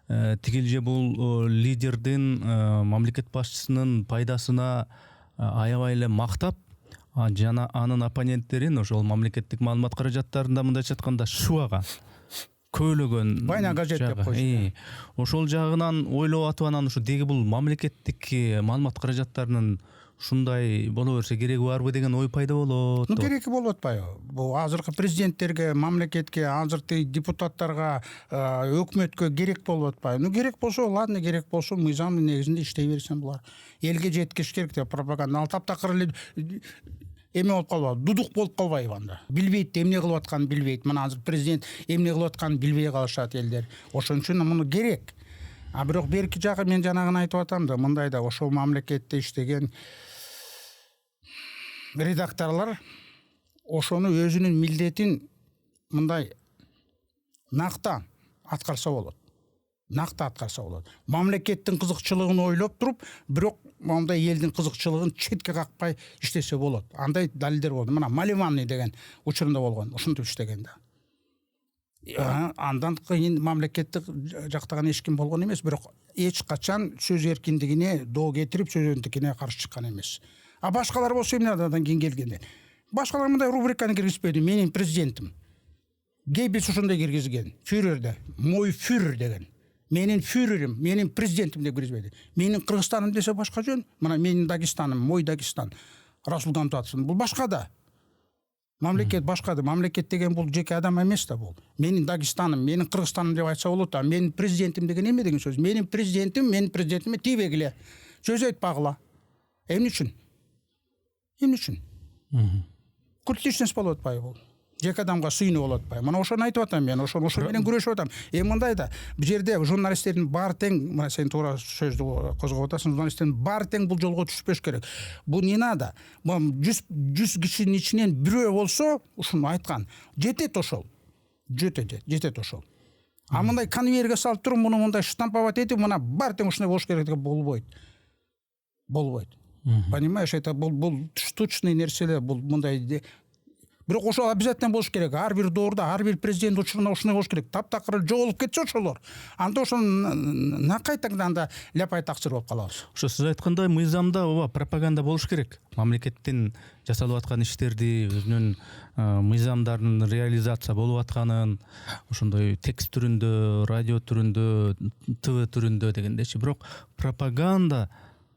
Speaker 2: тигил же бул лидердин мамлекет башчысынын пайдасына аябай эле мактап, жана анын оппоненттерин ошол мамлекеттик маалымат каражаттарында мындайча айтканда шубаган, көйлөгөн
Speaker 1: Байна газет деп койчу.
Speaker 2: Ошол жагынан ойлоп атып анан ушу деги бул мамлекеттик маалымат каражаттарынын ушундай боло берсе кереги барбы деген ой пайда болот.
Speaker 1: Кереги болуп атпайбы? Бул азыркы президенттерге, мамлекетке, азыркы депутаттарга, өкмөткө керек болуп атпайбы? Керек болсо, ладно, керек болсо, мыйзамдын негизинде иштей берсен булар. Элге жеткиш керек деп пропаганда. Ал таптакыр эле эме болуп калбайбы? Дудук болуп калбайбы анда? Билбейт, эмне кылып атканын билбейт. Мына азыр президент эмне кылып атканын билбей калышат элдер. Ошон үчүн муну керек. А бирок берки жагы мен жанагын айтып атам да, мындай да ошол мамлекетте иштеген редакторлар ошону өзүнүн милдетин мындай накта аткарса болот. Накта аткарса болот. Мамлекеттин кызыкчылыгын ойлоп туруп, бирок мындай элдин кызыкчылыгын четке какпай иштесе болот. Андай далилдер болду. Мына Маливанный деген учурунда болгон, ушинтип иштеген да. Андан кийин мамлекеттик жактаган эч ким болгон эмес, бирок эч качан сөз эркиндигине доо кетирип, сөз эркиндигине каршы чыккан эмес. А башкалар болсо эмне адан кийин келгенде? Башкалар мындай рубриканы киргизбеди. Менин президентим. Гейбельс ошондой киргизген. Фюрерде, мой фюрер деген. Менин фюрерим, менин президентим деп киргизбеди. Менин Кыргызстаным десе башка жөн. Мына менин Дагестаным, мой Дагестан. Расулдан Татсын. Бул башка да. Мамлекет башка да. Мамлекет деген бул жеке адам эмес да бул. Менин Дагестаным, менин Кыргызстаным деп айтса болот. А менин президентим деген эме деген сөз? Менин президентиме тийбегиле. Сөз айтпагыла. Эмне үчүн? Эмне үчүн? Күртлишнес болуп атпайбы бул? Жеке адамга сыйынуу болуп атпайбы? Мына ошону айтып атам мен, ошо менен күрөшүп атам. Мындай да, бул жерде журналисттердин баары тең, мына сен туура сөздү козгоп атасың, журналисттердин баары тең бул жолго түшпөш керек. Бул не надо? 100 кишинин ичинен бирөө болсо, ушуну айткан. Жетет ошол. Жетет ошол. А мындай конвейерге салып туруп, муну мындай штамповать этип, мына баары тең ушундай болуш керек деп болбойт. Понимаешь, это бул штучный нерселер, бул мындай. Бирок ошол обязательно болуш керек. Ар бир доорда, ар бир президент учурунда ушундай болуш керек. Таптакыр жоголуп кетсе ошолор. Анда ошол накайтаганда анда ляпай таксыр болуп калабыз.
Speaker 2: Ошо сиз айткандай мыйзамда ооба пропаганда болуш керек. Мамлекеттин жасалып аткан иштерди, өзүнүн мыйзамдарын реализация болуп атканын ошондой текст түрүндө, радио түрүндө, ТВ түрүндө дегендечи. Бирок пропаганда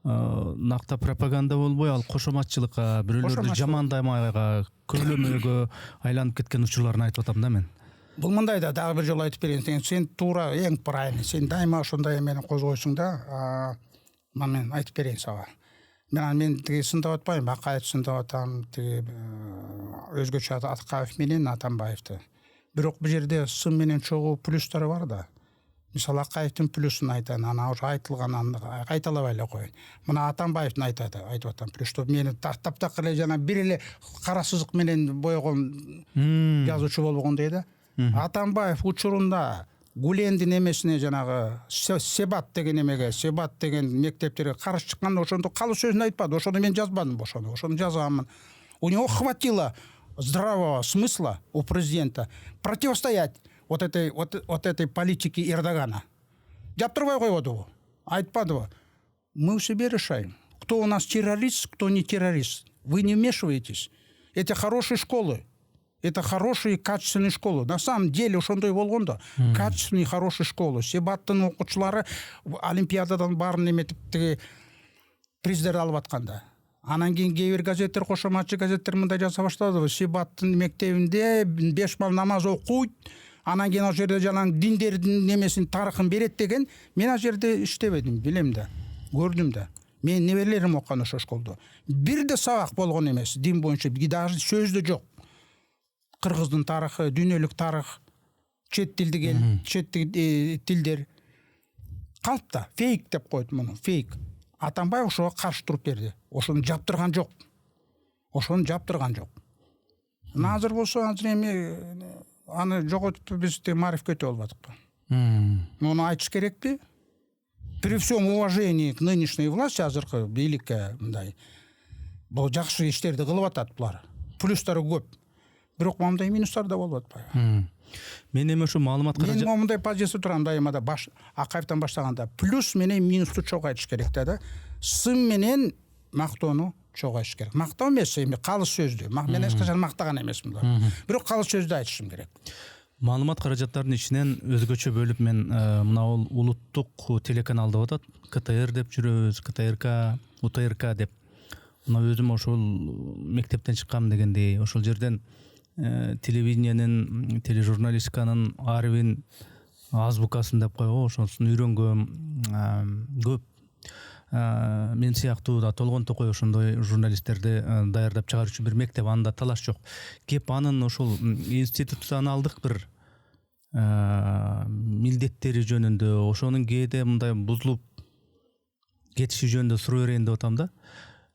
Speaker 2: накта пропаганда болбой, ал кошоматчылыкка, бирөөлөрдү жамандамайга, көйлөмөгө айланып кеткен учурларын айтып атам да мен.
Speaker 1: Бул мындай да дагы бир жолу айтып берейин. Сен туура эң правильный. Сен дайыма ошондой эмени козгойсуң да. Мен айтып берейин сага. Мен тиги сындап атпайм, Акаев сындап атам, тиги өзгөчө Аткаев менен Атамбаевди. Бирок бул жерде сын менен чогуу плюстары бар да. Мисалы Акаевдин плюсун айтайын, ана уже айтылганын кайталабай эле коеюн. Мына Атамбаевдин айтып атам плюс, что мени таптакыр эле жана бир эле кара сызык менен боёгон жазуучу болгондой да. Атамбаев учурунда Гулендин эмесине жанагы Себат деген эмеге, Себат деген мектептерге каршы чыкканда ошондо калуу сөзүн айтпады. Ошону мен жазбадым, ошону жазганмын. У него хватило здравого смысла у президента противостоять вот этой политике Эрдогана. Жаптырбай койбодубу? Айтпадыбы? Мы у себя решаем. Кто у нас террорист, кто не террорист. Вы не вмешиваетесь. Это хорошие школы. Это хорошие, качественные школы. На самом деле, ошондой болгондо, качественные, хорошие школы. Себаттын окуучулары Олимпиададан баарын эметип приздерди алып атканда. Анан кийин кээ бир газеттер, кошоматчы газеттер мындай жаза баштады. Себаттын мектебинде 5 бал намаз окуйт. Анан кийин ал жерде жанагы диндердин немесин тарыхын берет деген. Мен ал жерде иштебедим, билем да, көрдүм да. Мен неберелерим окуган ошо школдо. Бир да сабак болгон эмес, дин боюнча даже сөз да жок. Кыргыздын тарыхы, дүйнөлүк тарых, чет тилдер калпта, фейк деп коет муну, фейк. Атамбаев ошого каршы туруп берди. Ошону жаптырган жок. Азыр болсо эми аны жоготуп биз Мариф кетип албадыкпы. Муну айтыш керекпи? При всем уважении к нынешней власти, азыркы бийликке мындай бул жакшы иштерди кылып атат булар. Плюстары көп. бирок мындай минустар да болуп атпайбы.
Speaker 2: Мен эми ушу маалымат
Speaker 1: Мен момундай позиция турам дайымада Акаевтан баштаганда плюс менен минусту чогуу айтыш керек да. Сын менен мактоону чогуу айтыш керек. Мактоо эмес, эми калыс сөздү. Мен эч качан мактаган эмесмин да. Бирок калыс сөздү айтышым керек.
Speaker 2: Маалымат каражаттарынын ичинен өзгөчө бөлүп мен мына улуттук телеканал деп атат, КТР деп жүрөбүз, КТРК, УТРК деп. Мына өзүм ошол мектептен чыккам дегендей, ошол жерден телевидениянын, тележурналистиканын ар бир азбукасын деп койго, ошонусун үйрөнгөм. Көп мен сыяктуу да Толгон Токой ошондой журналисттерди даярдап чыгарчу бир мектеп, анда талаш жок. Кеп анын ошол институционалдык бир милдеттери жөнүндө, ошонун кээде мындай бузулуп кетиши жөнүндө суроо берейин деп атам да.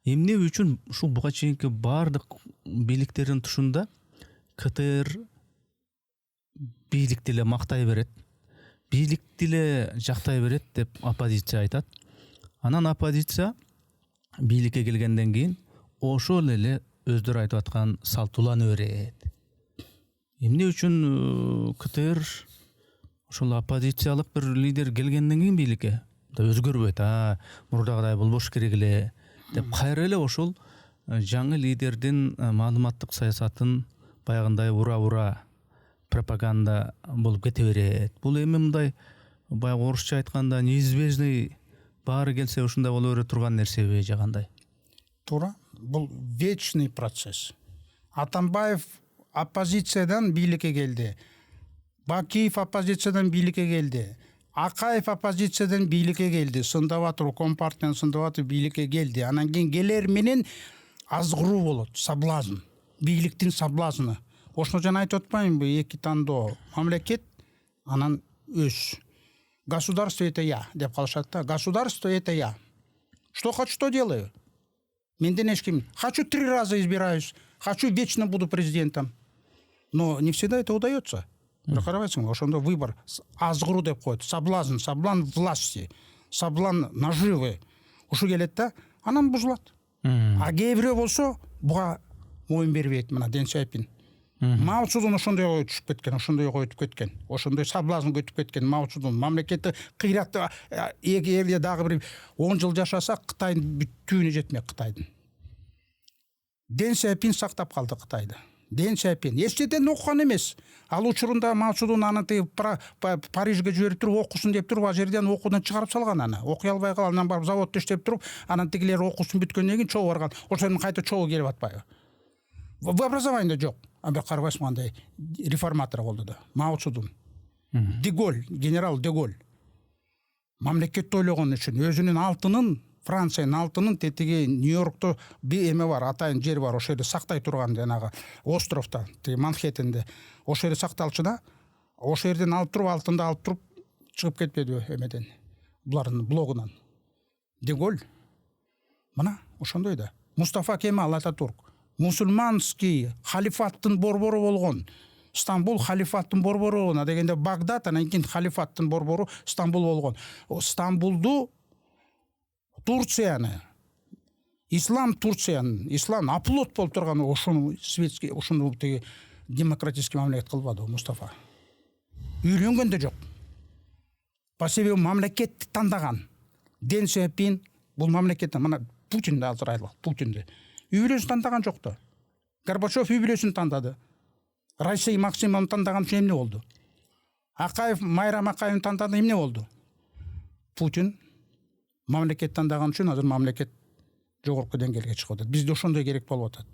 Speaker 2: Эмне үчүн ушул буга чейинки баардык бийликтердин тушунда КТР бийликти эле мактай берет, бийликти эле жактай берет деп оппозиция айтат. Анан оппозиция бийликке келгенден кийин ошол эле өздөрү айтып аткан салтуулана берет. Эмне үчүн КТР ошол оппозициялык бир лидер келгенден кийин бийликке өзгөрбөйт, мурдагыдай болбош керек эле деп кайра эле ошол жаңы лидердин маалыматтык саясатын баягындай ура пропаганда болуп кете берет. Бул эми мындай баягы орусча айтканда неизбежный, баары келсе ушундай боло бере турган нерсеби же кандай?
Speaker 1: Туура. Бул вечный процесс. Атамбаев оппозициядан бийликке келди. Бакиев оппозициядан бийликке келди. Акаев оппозициядан бийликке келди. Сындап атып, Компартияны сындап атып бийликке келди. Анан кийин келер менен азгыруу болот, соблазн. Бийликтин соблазны. Ошону жана айтып атпаймынбы, эки тандоо. Мамлекет анан өз. Государство это я деп калышат да. Государство это я. Что хочу, то делаю. Менден эчким. Хочу 3 раза избираюсь. Хочу вечно буду президентом. Но не всегда это удается. Карабайсың, ошондо выбор азгыруу деп коет. Соблазн власти, соблазн наживы. Ушу келет да, анан бузулат. А кээ бирөө болсо буга моюн бербейт, мына Дэн Сяопин. Мао Цзедун ошондой ой түшүп кеткен, ошондой өтүп кеткен, ошондой соблазн өтүп кеткен. Мао Цзедун мамлекетти кыйратты. Эгерде дагы бир 10 жыл жашаса, Кытайдын бүтүүнү жетмек Кытайдын. Дэн Сяопин сактап калды Кытайды. Дэн Сяопин эч жерден окуган эмес. Ал учурунда Мао Цзедун аны Парижге жиберип туруп окусын деп туруп, ал жерден окуудан чыгарып салган аны. Окуй албай калган, анан барып заводдо иштеп туруп, анан тигилер окусын бүткөндөн кийин чогуу барган. Ошонун кайта чогуу келип атпайбы? В образовании жок. Абир карабайсың андай реформатор болду да. Мао Цзедун. Деголь, генерал Деголь. Мамлекетти ойлогон үчүн өзүнүн алтынын, Франциянын алтынын тетиги Нью-Йоркто эме бар, атайын жер бар, ошол жерде сактай турган жанагы островто, Манхэттенде. Ошол жерде сакталчу да. Ошол жерден алып туруп, алтынды алып туруп чыгып кетпеди эмеден. Булардын блогунан. Деголь. Мына ошондой да. Мустафа Кемал Ататурк. Мусулманский халифаттын борбору болгон. Стамбул халифаттын борбору болгон. Дегенде Багдад, анан кийин халифаттын борбору Стамбул болгон. Стамбулду Турцияны, ислам аплот болуп турган ошону светский, ошону теги демократический мамлекет кылбады Мустафа. Үйлөнгөн да жок. По себеби мамлекетти тандаган. Дэн Сяопин бул мамлекетти, мына Путинди азыр айтылат, Путинди. Үй бүлөсүн тандаган жок да. Горбачев үй бүлөсүн тандады. Райса Максимовну тандаган үчүн эмне болду? Акаев, Майрам Акаевни тандады, эмне болду? Путин мамлекет тандаган үчүн азыр мамлекет жогорку деңгээлге чыгып атат. Бизде ошондой керек болуп атат.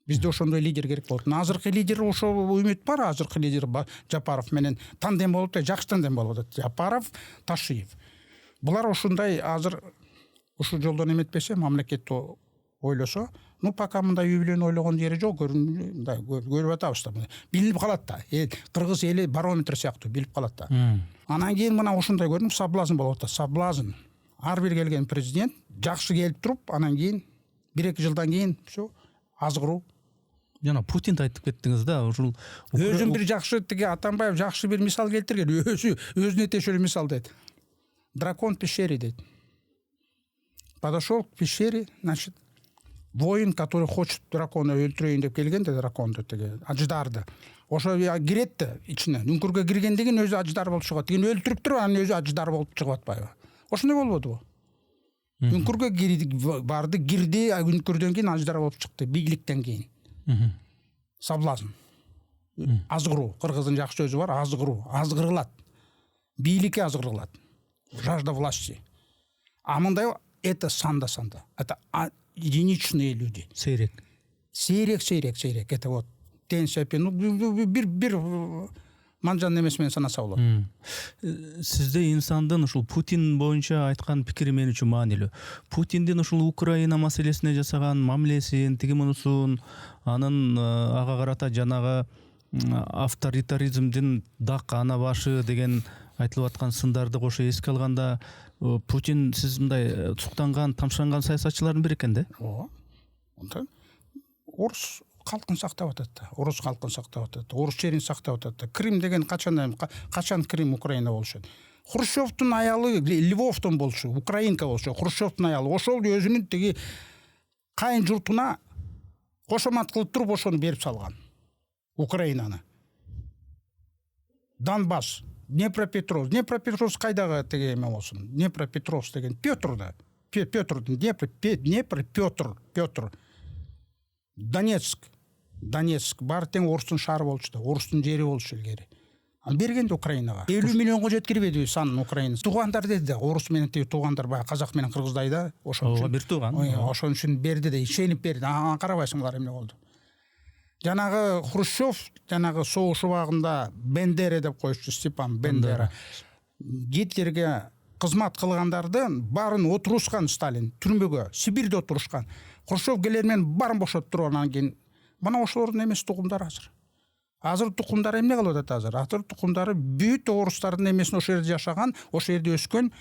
Speaker 1: Бизде ошондой лидер керек болот. Азыркы лидер ошо үмүт бар, азыркы лидер Жапаров менен тандем болуп атат, жакшы тандем болуп атат. Жапаров, Ташиев. Булар ошондой азыр ушул жолдон эметпесе, мамлекетти ойлосо, пока мындай үй бүлөнү ойлогон жери жок, көрүп атабыз да. Билинип калат да. Кыргыз эли барометр сыяктуу билип калат да. Анан кийин мына ушундай көрүнүп соблазн болуп атат. Соблазн. Ар бир келген президент жакшы келип туруп, анан кийин 1-2 жылдан кийин всё азгыруу.
Speaker 2: Жана Путинди айтып кеттиңиз да, ушул
Speaker 1: өзүн бир жакшы тиги Атамбаев жакшы бир мисал келтирген, өзүнө тиешелүү мисал дейт. Дракон в пещере дейт. Подошел к пещере, значит, воин, который хочет дракона өлтүрөйүн деп келген да, драконду тиги аждарды. Ошо кирет да ичине. Үңкүргө киргенден кийин өзү аждар болуп чыгат. Кийин өлтүрүп туруп анан өзү аждар болуп чыгып атпайбы? Ошондой болбодубу? Үңкүргө барды, кирди, үңкүрдөн кийин аждар болуп чыкты, бийликтен кийин. Соблазн. Азгыруу. Кыргыздын жакшы сөзү бар, азгыруу. Азгырылат. Бийликке азгырылат. Жажда власти. А мындай это санда. Это единичные люди.
Speaker 2: Сейрек.
Speaker 1: Это вот тенсияпи. Ну, бир манжан эмес менен санаса болот.
Speaker 2: Сизде инсандын ушул Путин боюнча айткан пикири мен үчүн маанилүү. Путиндин ушул Украина маселесине жасаган мамилесин, тиги мунусун, анын ага карата жанагы авторитаризмдин дак ана башы деген айтылып аткан сындарды кошо эске алганда, Путин сиз мындай суктанган, тамшанган саясатчылардын бири экен да?
Speaker 1: Ооба. Орус халкын сактап атат. Орус халкын сактап атат. Орус жерин сактап атат. Крим деген качан Крим Украина болушу. Хрущевдун аялы Львовдон болчу, украинка болчу. Хрущевдун аялы ошол өзүнүн тиги кайын журтуна кошомат кылып туруп ошону берип салган. Украинаны. Донбасс, Днепропетровск кайдагы тиги эме болсун. Днепропетровск деген Петр. Донецк бар тең орустун шаары болчу да, орустун жери болчу илгери. Ал бергенди Украинага. 50 миллионго жеткирбеди санын Украина. Туугандар деди да, орус менен тиги туугандар баягы казак менен кыргыздай да, ошон үчүн
Speaker 2: бир тууган.
Speaker 1: Ошон үчүн берди да, ишенип берди. Карабайсыңдар эмне болду. Жанагы Хрущев, жанагы согуш убагында Бендера деп коюшту, Степан Бендера. Гитлерге кызмат кылгандардын баарын отурушкан Сталин түрмөгө, Сибирде отурушкан. Хрущев келер менен баарын бошотуп туруп анан кийин мына ошолордун эмес тукумдары азыр. Азыр тукумдары эмне кылып атат азыр? Азыр тукумдары бүт орустардын эмесин ошол жерде жашаган, ошол жерде өскөн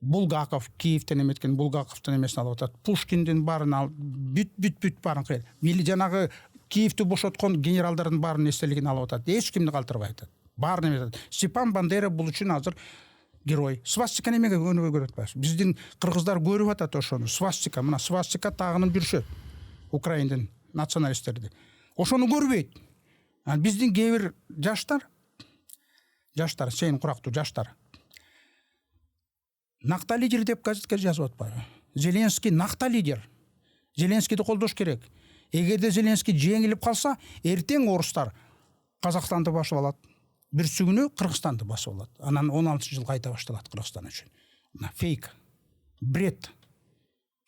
Speaker 1: Булгаков, Киевтен эметкен Булгаковдун эмесин алып атат. Пушкиндин баарын алып, бүт баарын кыйыр. Мили жанагы Киевти бошоткон генералдардын баарын эстелигин алып атат. Эч кимди калтырбай атат. Баарын эметет. Степан Бандера бул үчүн азыр герой. Свастика эмеге көрүп атпайсыз? Биздин кыргыздар көрүп атат ошону. Свастика, мына свастика тагынып жүрүшөт. Украиндин националисттерди. Ошону көрбөйт. Биздин кээ бир жаштар, сен курактуу жаштар. Накта лидер деп газетке жазып атпайбы? Зеленский накта лидер. Зеленскийди колдош керек. Эгерде Зеленский жеңилип калса, эртең орустар Казакстанды басып алат. Бир сүгүнү Кыргызстанды басып алат. Анан 16-жыл кайта башталат Кыргызстан үчүн. Мына фейк, бред.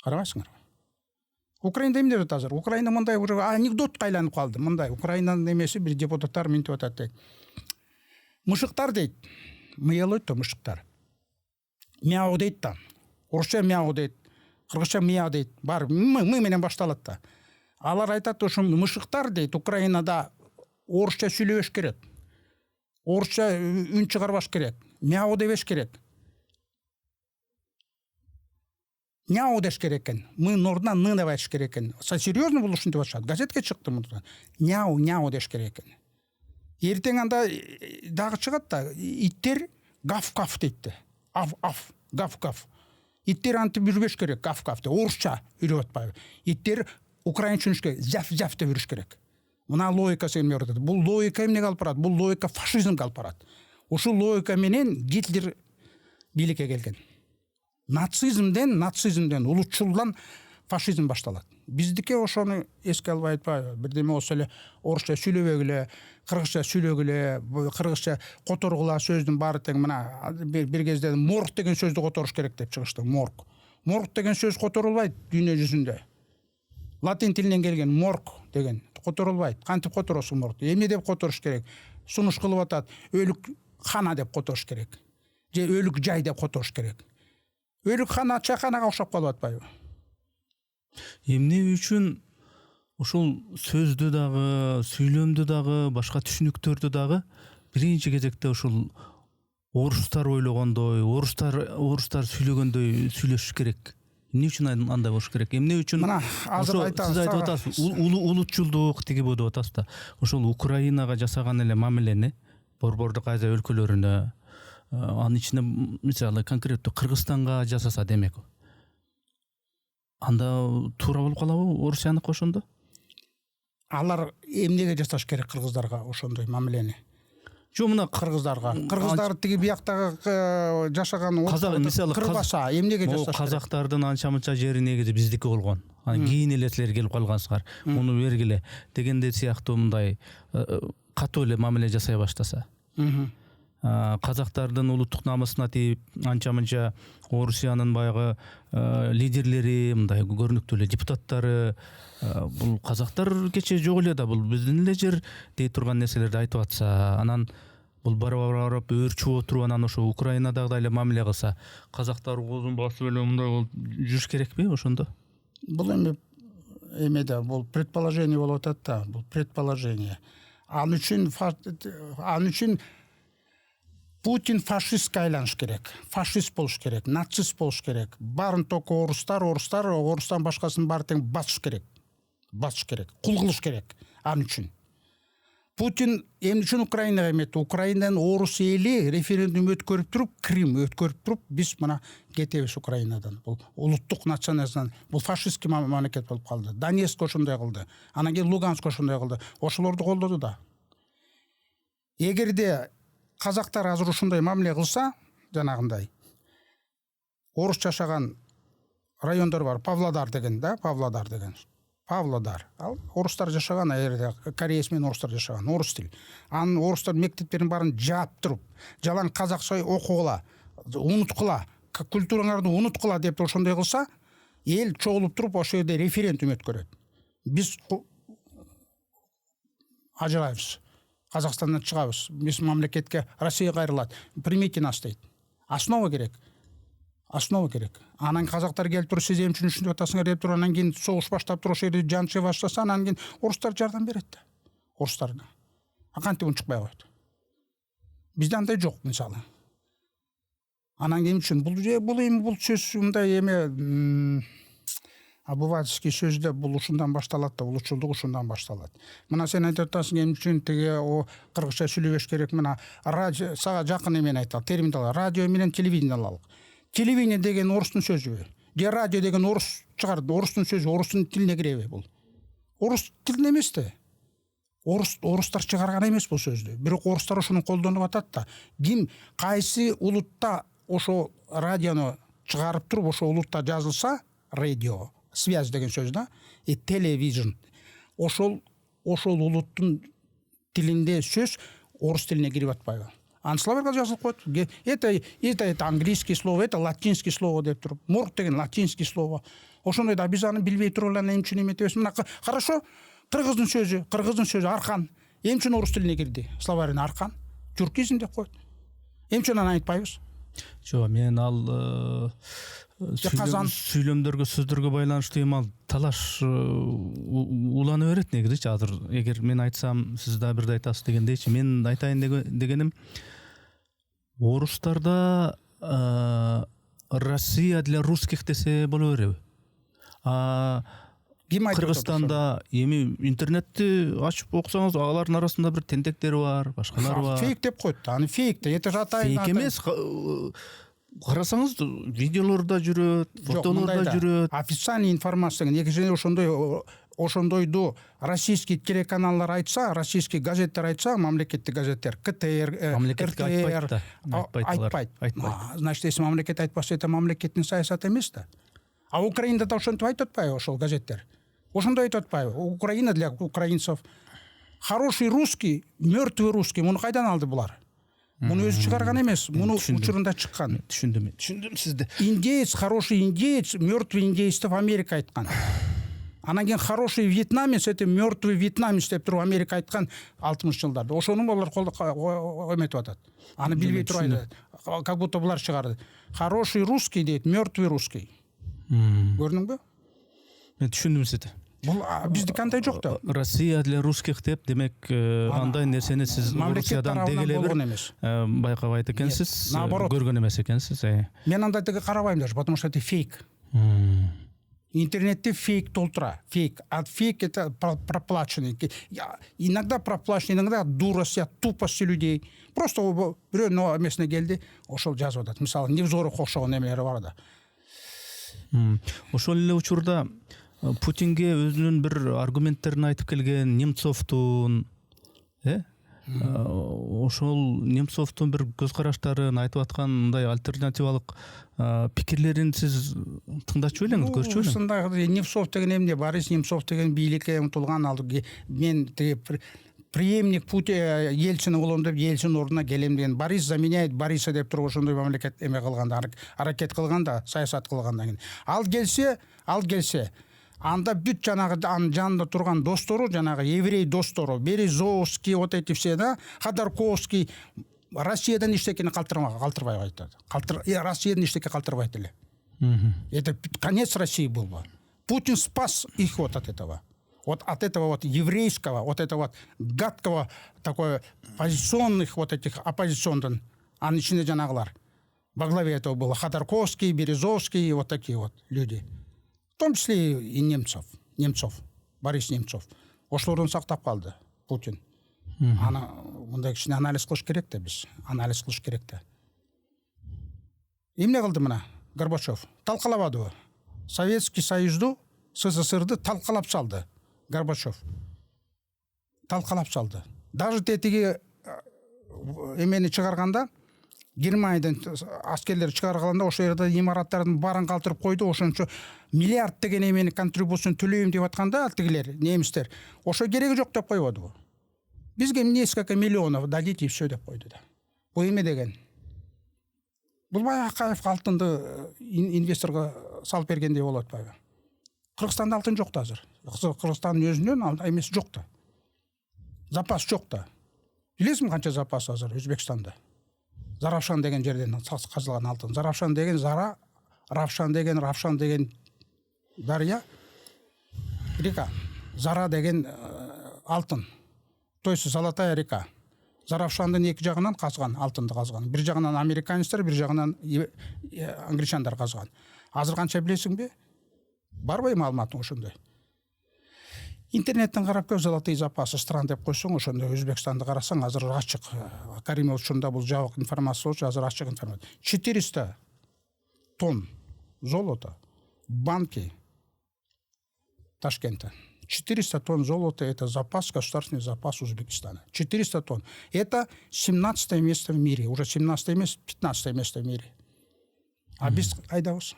Speaker 1: Карабайсыңарбы? Украинада эмне болот азыр? Украина мындай уже анекдотко айланып калды. Мындай Украинанын эмеси бир депутаттар минтип атат. Мышыктар дейт. Мыялойт да мышыктар. Мяу дейт да. Орусча мяу дейт. Кыргызча мяу дейт. Бар мы менен башталат да. Алар айтат, ошо мышыктар дейт, Украинада орусча сүйлөбөш керек. Орусча үн чыгарбаш керек. Мяу дебеш керек. Няу деш керек экен. Мын ордуна ны деп айтыш керек экен. Серьезно бул ушинтип атышат. Газетке чыкты мындан. Няу деш керек экен. Эртең анда дагы чыгат да, иттер гав дейт. Гав. Иттер антип жүрбөш керек, гав деп. Орусча үйрөп атпайбы. Иттер украинча үчүн жаф деп жүрүш керек. Мына логика эмне берет? Бул логика эмнеге алып барат? Бул логика фашизмге алып барат. Ушул логика менен Гитлер бийликке келген. Нацизмден улутчулдан фашизм башталат. Биздики ошону эске албай атпайбы? Бирдеме болсо эле орусча сүйлөбөгүлө, кыргызча сүйлөгүлө, кыргызча которгула сөздүн баары тең. Мына бир кезде морг деген сөздү которуш керек деп чыгышты. Морг деген сөз которулбайт дүйнө жүзүндө. Латин тилинен келген морг деген которулбайт. Кантип которосуң моргду? Эмне деп которуш керек? Сунуш кылып атат. Өлүк хана деп которуш керек. Же өлүк жай деп которуш керек. Өлүк хана чайканага окшоп калып атпайбы?
Speaker 2: Эмне үчүн ушул сөздү дагы, сүйлөмдү дагы, башка түшүнүктөрдү дагы биринчи кезекте ушул орустар ойлогондой, орустар сүйлөгөндөй сүйлөш керек? Эмне үчүн андай болуш керек? Эмне үчүн?
Speaker 1: Мына азыр
Speaker 2: сиз айтып атасыз, улутчулдук тиги болуп атасыз да. Ошол Украинага жасаган эле мамилени Борбордук Азия өлкөлөрүнө, анын ичинде мисалы конкреттүү Кыргызстанга жасаса демек. анда туура болуп калабы Орусияныкы ошондо?
Speaker 1: Алар эмнеге жасаш керек кыргыздарга ошондой мамилени?
Speaker 2: Жо мына
Speaker 1: Кыргыздар тиги бияктагы жашаган
Speaker 2: мисалы
Speaker 1: кырбаса эмнеге жасаш керек?
Speaker 2: Казактардын анча мынча жери негизи биздики болгон. Анан кийин эле силер келип калгансыңар. Муну бергиле дегенде сыяктуу мындай катуу эле мамиле жасай баштаса. Казактардын улуттук намысына тийип анча мынча Орусиянын баягы лидерлери, мындай көрүнүктүү эле депутаттары, бул казактар кече жок эле да, бул биздин эле жер дей турган нерселерди айтып атса, анан бул барып өөрчүп отуруп анан ошо Украинадагы эле мамиле кылса, казактар оозун басып эле мындай болуп жүрүш керекпи ошондо?
Speaker 1: Бул эмеде бул предположение болуп атат да, бул предположение. Ал үчүн Путин фашистке айланыш керек, фашист болуш керек, нацист болуш керек. Барын только орустан башкасын баары тең басыш керек, кул кылыш керек ал үчүн. Путин эмне үчүн Украинага эметти? Украинадан орус эли референдум өткөрүп туруп, Крим өткөрүп туруп, биз мына кетебиз Украинадан. Бул улуттук национализм, бул фашистский мамлекет болуп калды. Донецк ошондой кылды, анан кийин Луганск ошондой кылды. Ошолорду колдоду да. Эгерде казактар азыр ушундай мамиле кылса, жанагындай орус жашаган райондор бар, Павлодар деген. Павлодар. Ал орустар жашаган, аерде кореец менен орустар жашаган, орус тил. Анын орустар мектептерин барын жаап туруп, жалаң казакча окугула, унуткула, культураңарды унуткула деп ошондой кылса, эл чогулуп туруп ошол жерде референдум өткөрөт. Биз ажырайбыз. Казакстандан чыгабыз. Биз мамлекетке Россия кайрылат. Примите нас дейт. Основа керек. Анан казактар келип туруп, сиз эмне үчүн ушинтип атасыңар деп туруп, анан кийин согуш баштап туруп, ошол жерде жан чыга баштаса, анан кийин орустар жардам берет да. Орустарга. Кантип унчукпай коет. Бизде андай жок, мисалы. Анан кийин үчүн бул сөз мындай эме обывательский сөздө бул ушундан башталат да, улутчулдук ушундан башталат. Мына сен айтып атасың, эмне үчүн тиги кыргызча сүйлөбөш керек? Мына радио сага жакын эмени айталы, терминди алалы. Радио менен телевидение алалы. Телевидение деген орустун сөзүбү? Же радио деген орус чыгарды, орустун сөзү, орустун тилине киреби бул? Орус тилине эмес да. Орустар чыгарган эмес бул сөздү. Бирок орустар ошону колдонуп атат да. Ким кайсы улутта ошо радиону чыгарып туруп, ошо улутта жазылса, радио, связь деген сөз да, телевизион. Ошол улуттун тилинде сөз орус тилине кирип атпайбы? Словарга жазылып коет. Это английский слово, это латинский слово деп туруп. Морг деген латинский слово. Ошондой да, биз аны билбей туруп эле эмне үчүн эметебиз? Мына хорошо, кыргыздын сөзү аркан. Эмне үчүн орус тилине кирди? Словарин аркан. Тюркизм деп коет. Эмне үчүн аны айтпайбыз?
Speaker 2: Жок, мен ал сүйлөмдөргө, сөздөргө байланыштуу эми талаш улана берет негизичи. Азыр эгер мен айтсам, сиз да бирде айтасыз дегендейчи. Мен айтайын дегеним, орустарда Россия для русских десе боло береби? Кыргызстанда эми интернетти ачып окусаңыз, алардын арасында бир тентектер бар, башкалар бар.
Speaker 1: Фейк деп коет да. Аны фейк да. Это жатай.
Speaker 2: Фейк эмес. Карасаңыз, видеолорда жүрөт, фотолорда жүрөт.
Speaker 1: Официальный информация деген ошондойду российский телеканалдар айтса, российский газеттер айтса, мамлекеттик газеттер, КТР, РТР айтпайт. Значит, если мамлекет айтпаса, это мамлекеттин саясаты эмес да. А Украинада да ошентип айтып атпайбы ошол газеттер? Ошондой айтып атпайбы? Украина для украинцев. Хороший русский, мертвый русский. Муну кайдан алды булар? Муну өзү чыгарган эмес, муну учурунда чыккан. Түшүндүм сизди. Индеец, хороший индеец, мертвый индеец деп Америка айткан. Анан кийин хороший вьетнамец, это мертвый вьетнамец деп туруп Америка айткан 60-жылдарда. Ошону булар эметип атат. Аны билбей турайды. Как будто булар чыгарды. Хороший русский дейт, мертвый русский. Көрдүңбү?
Speaker 2: Мен түшүндүм сизди.
Speaker 1: Бул бизде кандай жок да.
Speaker 2: Россия для русских деп, демек андай нерсени сиз Орусиядан дегеле бир байкабайт экенсиз, көргөн эмес экенсиз.
Speaker 1: Мен андай деге карабайм даже, потому что это фейк. Интернетте фейк толтура, фейк. А фейк это проплаченный. Иногда проплаченный, иногда дурость, тупость людей. Просто бирөө местне келди, ошол жазып атат. Мисалы, невзоров окшогон эмелери бар да.
Speaker 2: Ошол эле учурда Путинге өзүнүн бир аргументтерин айтып келген Немцовдун, ошол Немцовдун бир көз караштарын айтып аткан мындай альтернативалык пикирлерин сиз тыңдачу белеңиз, көрчү белеңиз?
Speaker 1: Ушундай Немцов деген эмне? Борис Немцов деген бийликке умтулган, ал мен преемник Ельцин улум деп Ельцин ордуна келем деген. Борис заменяет Бориса деп туруп ошондой мамлекет эме кылганда, аракет кылганда, саясат кылгандан кийин. Ал келсе, анда бүт жанагы анын жанында турган достору, жанагы еврей достору, Березовский, вот эти все, да, Ходорковский, Россиядан эчтекени калтырбай айтады. Россиядан эчтеке калтырбайт эле. Это конец России был бы. Путин спас их вот от этого. Вот от этого вот еврейского, вот этого вот гадкого, такой оппозиционных вот этих оппозиционных, анын ичинде жанагылар. Во главе этого было Ходорковский, Березовский и вот такие вот люди. В том числе и Немцов, Борис Немцов. Ошолордон сактап калды Путин. Аны мындай кичине анализ кылыш керек да, биз анализ кылыш керек да. Эмне кылды мына Горбачев? Талкалабадыбы? Советский Союзду, СССРды талкалап салды Горбачев. Талкалап салды. Даже тетиги эмени чыгарганда, Германиядан аскерлер чыгарганда ошол жерде имараттардын баарын калтырып койду. Ошончо миллиард деген эмени контрибуцияны төлөйм деп атканда, тигилер, немистер, ошо кереги жок деп койбодубу? Бизге несколько миллионов дадите и все деп койду да. Бул эме деген? Бул баягы Акаев алтынды инвесторго салып бергендей болот атпайбы? Кыргызстанда алтын жок да азыр. Кыргызстандын өзүнөн эмес жок да. Запас жок да. Билесиңби канча запас азыр Өзбекстанда? Заравшан деген жерден казылган алтын. Заравшан деген Зара, Равшан деген дарья, река. Зара деген алтын. То есть золотая река. Заравшандын эки жагынан казган, алтынды казган. Бир жагынан американецтер, бир жагынан англичандар казган. Азыр канча билесиңби? Барбы маалыматың ошондой? Интернеттен карап көр, золотые запасы стран деп койсоң, ошондо Өзбекстанды карасаң, азыр ачык. Каримов учурунда бул жабык информация болчу, азыр ачык информация. 400 тонн золота банки Ташкента. 400 тонн золота — это запас, государственный запас Узбекистана. 400 тонн. Это 17 место в мире. Уже 17 место, 15 место в мире. А биз кайдабыз?